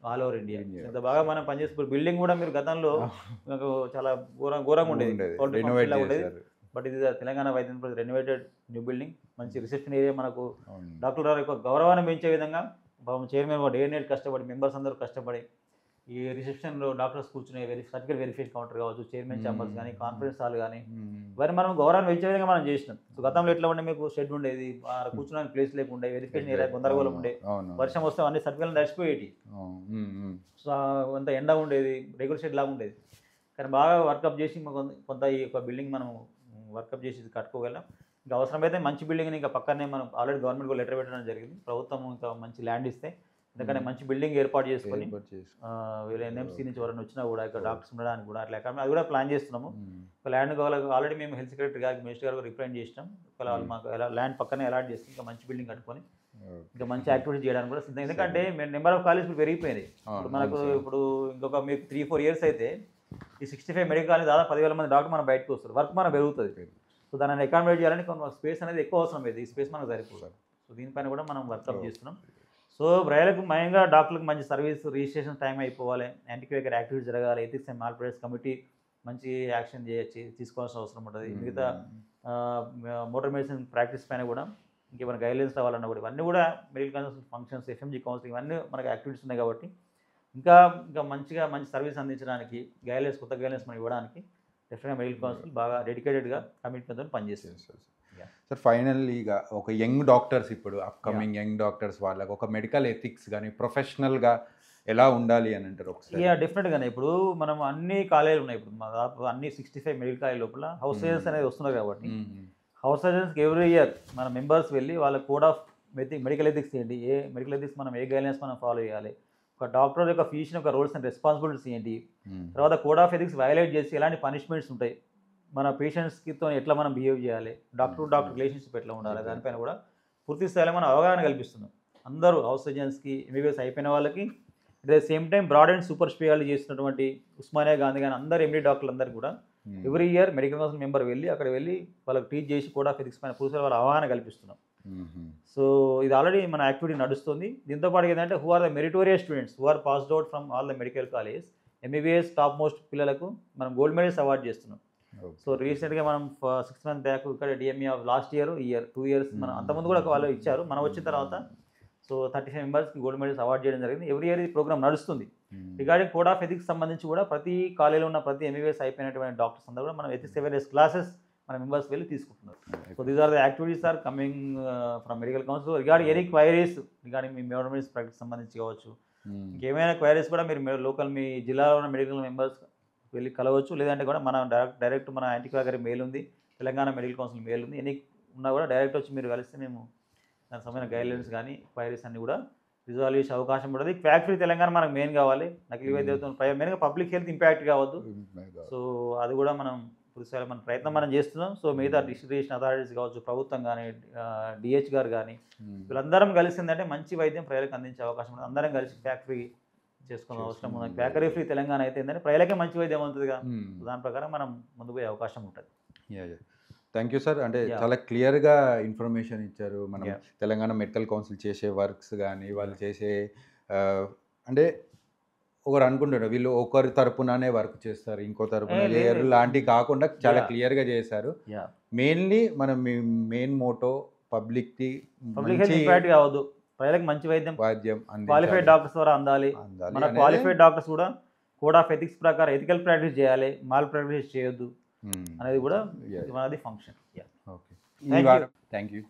all over India. ఇంత బాగా మనం పనిచేస్తున్న బిల్డింగ్ కూడా మీరు గతంలో చాలా ఘోరంగా ఉండేది. బట్ ఇది తెలంగాణ వైద్య రెనోవేటెడ్ న్యూ బిల్డింగ్, మంచి రిసెప్షన్ ఏరియా, మనకు డాక్టర్ గారు యొక్క గౌరవాన్ని పెంచే విధంగా చైర్మన్ డే అండ్ నైట్ కష్టపడి మెంబర్స్ అందరూ కష్టపడి ఈ రిసెప్షన్లో డాక్టర్స్ కూర్చునే సర్టిఫికేట్ వెరిఫికేషన్ కౌంటర్ కావచ్చు, చైర్మన్ ఛాంబర్స్ కానీ, కాన్ఫరెన్స్ హాల్ కానీ ఇవన్నీ మనం గౌరవాన్ని పెంచే విధంగా మనం చేసినాం. సో గతంలో ఎట్లా ఉండే మీకు షెడ్ ఉండేది, కూర్చోడానికి ప్లేస్ లేకుండే, వెరిఫికేషన్ ఏరియా గందరగోళం ఉండే, వర్షం వస్తే అన్ని సర్టిఫికేట్లు తడిచిపోయేటి, సో అంత ఎండ ఉండేది, రెగ్యులర్ షెడ్ లాగా ఉండేది. కానీ బాగా వర్కప్ చేసి కొంత ఈ యొక్క బిల్డింగ్ మనం వర్కప్ చేసి కట్టుకోగలం. ఇంకా అవసరమైతే మంచి బిల్డింగ్ ఇంకా పక్కనే మనం ఆల్రెడీ గవర్నమెంట్ లెటర్ పెట్టడం జరిగింది. ప్రభుత్వం ఇంకా మంచి ల్యాండ్ ఇస్తే ఎందుకంటే మంచి బిల్డింగ్ ఏర్పాటు చేసుకొని వీళ్ళ ఎన్ఎంసీ నుంచి ఎవరైనా వచ్చినా కూడా ఇక్కడ డాక్టర్స్ ఉండడానికి కూడా అట్లా అది కూడా ప్లాన్ చేస్తున్నాము. ఒక ల్యాండ్ కావాలి, ఆల్రెడీ మేము హెల్త్ సెక్రటరీ గారికి, మినిస్టర్ గారికి రిప్రజెంట్ చేసినాం. వాళ్ళు మాకు ల్యాండ్ పక్కనే అలాట్ చేసి ఇంకా మంచి బిల్డింగ్ కట్టుకొని ఇంకా మంచి యాక్టివిటీ చేయడానికి కూడా సిద్ధం. ఎందుకంటే మేము నెంబర్ ఆఫ్ కాలేజ్ ఇప్పుడు పెరిగిపోయింది. ఇప్పుడు మనకు ఇప్పుడు ఇంకొక మీకు 3-4 ఇయర్స్ అయితే ఈ 65 మెడికల్ కాలేజ్ దాదాపు 10,000 మంది డాక్టర్ మనం బయటకు వస్తారు, వర్క్ మనం పెరుగుతుంది. సో దాన్ని అకామిడేట్ చేయాలని కొంత స్పేస్ అనేది ఎక్కువ అవసరం అవుతుంది. ఈ స్పేస్ మనకు సరిపోతుంది. సో దీనిపైన కూడా మనం వర్కప్ చేస్తున్నాం. సో ప్రజలకు మయంగా డాక్టర్లకు మంచి సర్వీస్, రిజిస్ట్రేషన్ టైం అయిపోవాలి, యాంటీక్వేకర్ యాక్టివిటీ జరగాలి, ఎథిక్స్ అండ్ మాల్ప్రాక్టీస్ కమిటీ మంచి యాక్షన్ తీసుకోవాల్సిన అవసరం ఉంటుంది. మిగతా మోటార్ మెడిసిన్ ప్రాక్టీస్ పైన కూడా ఇంకేమైనా గైడ్లైన్స్ రావాలన్నా కూడా ఇవన్నీ కూడా medical council functions, FMG counselling ఇవన్నీ మనకు యాక్టివిటీస్ ఉన్నాయి. కాబట్టి ఇంకా మంచి సర్వీస్ అందించడానికి గైడ్లైన్స్, కొత్త గైడ్లైన్స్ మనం ఇవ్వడానికి డెఫినెట్గా మెడికల్ కౌన్సిల్ బాగా డెడికేటెడ్గా కమిట్మెంట్తో పనిచేస్తుంది. సార్ ఫైనల్లీగా ఒక యంగ్ డాక్టర్స్, ఇప్పుడు అప్కమింగ్ యంగ్ డాక్టర్స్ వాళ్ళకి ఒక మెడికల్ ఎథిక్స్ కానీ ప్రొఫెషనల్గా ఎలా ఉండాలి అని అంటారు ఒకసారి? డెఫినెట్గానే ఇప్పుడు మనం అన్ని కాలేజీలు ఉన్నాయి. ఇప్పుడు దాదాపు అన్ని 65 మెడికల్ కాలేజ్ లోపల హౌస్ సర్జన్స్ అనేది వస్తున్నారు. కాబట్టి హౌస్ సర్జన్స్కి ఎవ్రీ ఇయర్ మన మెంబర్స్ వెళ్ళి వాళ్ళ కోడ్ ఆఫ్ మెడికల్ ఎథిక్స్ ఏంటి, ఏ మెడికల్ ఎథిక్స్ మనం ఏ గైడ్లైన్స్ మనం ఫాలో చేయాలి, ఒక డాక్టర్ యొక్క ఫిజిషియన్ యొక్క రోల్స్ అండ్ రెస్పాన్సిబిలిటీస్ ఏంటి, తర్వాత కోడ్ ఆఫ్ ఎథిక్స్ వైలేట్ చేసి ఎలాంటి పనిష్మెంట్స్ ఉంటాయి, మన పేషెంట్స్కితో ఎట్లా మనం బిహేవ్ చేయాలి, డాక్టర్ టు డాక్టర్ రిలేషన్షిప్ ఎట్లా ఉండాలి, దానిపైన కూడా పూర్తి స్థాయిలో మనం అవగాహన కల్పిస్తున్నాం. అందరూ హౌస్ సర్జన్స్కి, ఎంబీబీఎస్ అయిపోయిన వాళ్ళకి, at the same time broad and super speciality చేస్తున్నటువంటి ఉస్మానియా, గాంధీ కానీ అందరు ఎండీ డాక్టర్లు అందరూ కూడా every year medical council member వెళ్ళి అక్కడ వెళ్ళి వాళ్ళకి టీచ్ చేసి కోడ్ ఆఫ్ ఎథిక్స్ పైన పూర్తి వాళ్ళ అవగాహన కల్పిస్తున్నాం. సో ఇది ఆల్రెడీ మన యాక్టివిటీ నడుస్తుంది. దీంతో పాటు ఏంటంటే who are the meritorious students who are passed out from all the medical college, MBBS top most పిల్లలకు మనం గోల్డ్ మెడల్స్ అవార్డ్ చేస్తున్నాం. సో రీసెంట్గా మనం 6 months బ్యాక్ ఇక్కడ DME of last year 2 years మనం అంతకుముందు కూడా వాళ్ళు ఇచ్చారు. మనం వచ్చిన తర్వాత సో 35 మెంబర్స్కి గోల్డ్ మెడల్స్ అవార్డ్ చేయడం జరిగింది. ఎవ్రీ ఇయర్ ఈ ప్రోగ్రామ్ నడుస్తుంది. రిగార్డింగ్ కోడ్ ఆఫ్ ఎథిక్స్ సంబంధించి కూడా ప్రతి కాలేజీలో ఉన్న ప్రతి ఎంబీబీఎస్ అయిపోయినటువంటి డాక్టర్స్ అందరూ కూడా మనం ఎథిక్స్ అవేర్నెస్ క్లాసెస్ మన మెంబర్స్ వెళ్ళి తీసుకుంటున్నారు. So these are the activities are coming from medical council. Regarding any queries regarding మీ మెడిసిన్ ప్రాక్టీస్ సంబంధించి కావచ్చు, ఇంకేమైనా క్వైరీస్ కూడా మీరు లోకల్ మీ జిల్లాలో ఉన్న మెడికల్ మెంబర్స్ వెళ్ళి కలవచ్చు. లేదంటే కూడా మన డైరెక్ట్ మన యాంటీక్వాగరీ మెయిల్ ఉంది, తెలంగాణ మెడికల్ కౌన్సిల్ మెయిల్ ఉంది. ఎనీ ఉన్నా కూడా డైరెక్ట్ వచ్చి మీరు కలిస్తే మేము దానికి సంబంధించిన గైడ్లైన్స్ కానీ క్వైరీస్ అన్ని కూడా రిజాల్వ్ చేసే అవకాశం ఉంటుంది. ఫ్యాక్టరీ తెలంగాణ మనకు మెయిన్ కావాలి, నకిలీ వైద్యంతో మెయిన్గా పబ్లిక్ హెల్త్ ఇంపాక్ట్ కావద్దు. సో అది కూడా మనం పూర్తిస్థాయిలో మన ప్రయత్నం మనం చేస్తున్నాం. సో మిగతా డిస్ట్రిబ్యూషన్ అథారిటీస్ కావచ్చు, ప్రభుత్వం కానీ, డిహెచ్ గారు కానీ వీళ్ళందరం కలిసిందంటే మంచి వైద్యం ప్రజలకు అందించే అవకాశం ఉంటుంది. అందరం కలిసి ఫ్యాక్టరీ చేసుకునే అవసరం ఉంది. ఫ్యాక్టరీ ఫ్రీ తెలంగాణ అయితే ఏంటంటే ప్రజలకే మంచి వైద్యం అవుతుందిగా, దాని ప్రకారం మనం ముందుకు పోయే అవకాశం ఉంటుంది. Thank you sir. అంటే చాలా క్లియర్గా ఇన్ఫర్మేషన్ ఇచ్చారు. మనం తెలంగాణ మెడికల్ కౌన్సిల్ చేసే వర్క్స్ కానీ వాళ్ళు చేసే అంటే ఒకరు అనుకుంటారు వీళ్ళు ఒకరి తరపుననే వర్క్ చేస్తారు, ఇంకో తరపున లేదు, చేయరు లేదు. లాంటివి కాకుండా చాలా Yeah. క్లియర్గా చేశారు. యా మెయిన్లీ మనం మెయిన్ మోటో పబ్లిక్కి పబ్లిక్ హెల్త్ మంచి ఇంపాక్ట్ కావద్దు, ప్రజలకు మంచి వైద్యం వాద్యం క్వాలిఫైడ్ అందించాలి డాక్టర్స్ ద్వారా అందాలి. అందాలి మన అనేది. క్వాలిఫైడ్ డాక్టర్స్ కూడా కోడ్ ఆఫ్ ఎథిక్స్ ప్రకారం ఎథికల్ ప్రాక్టీస్ చేయాలి, మాల్ ప్రాక్టీస్ చేయొద్దు అనేది కూడా Yeah. మనది function. Okay Thank you. Thank you.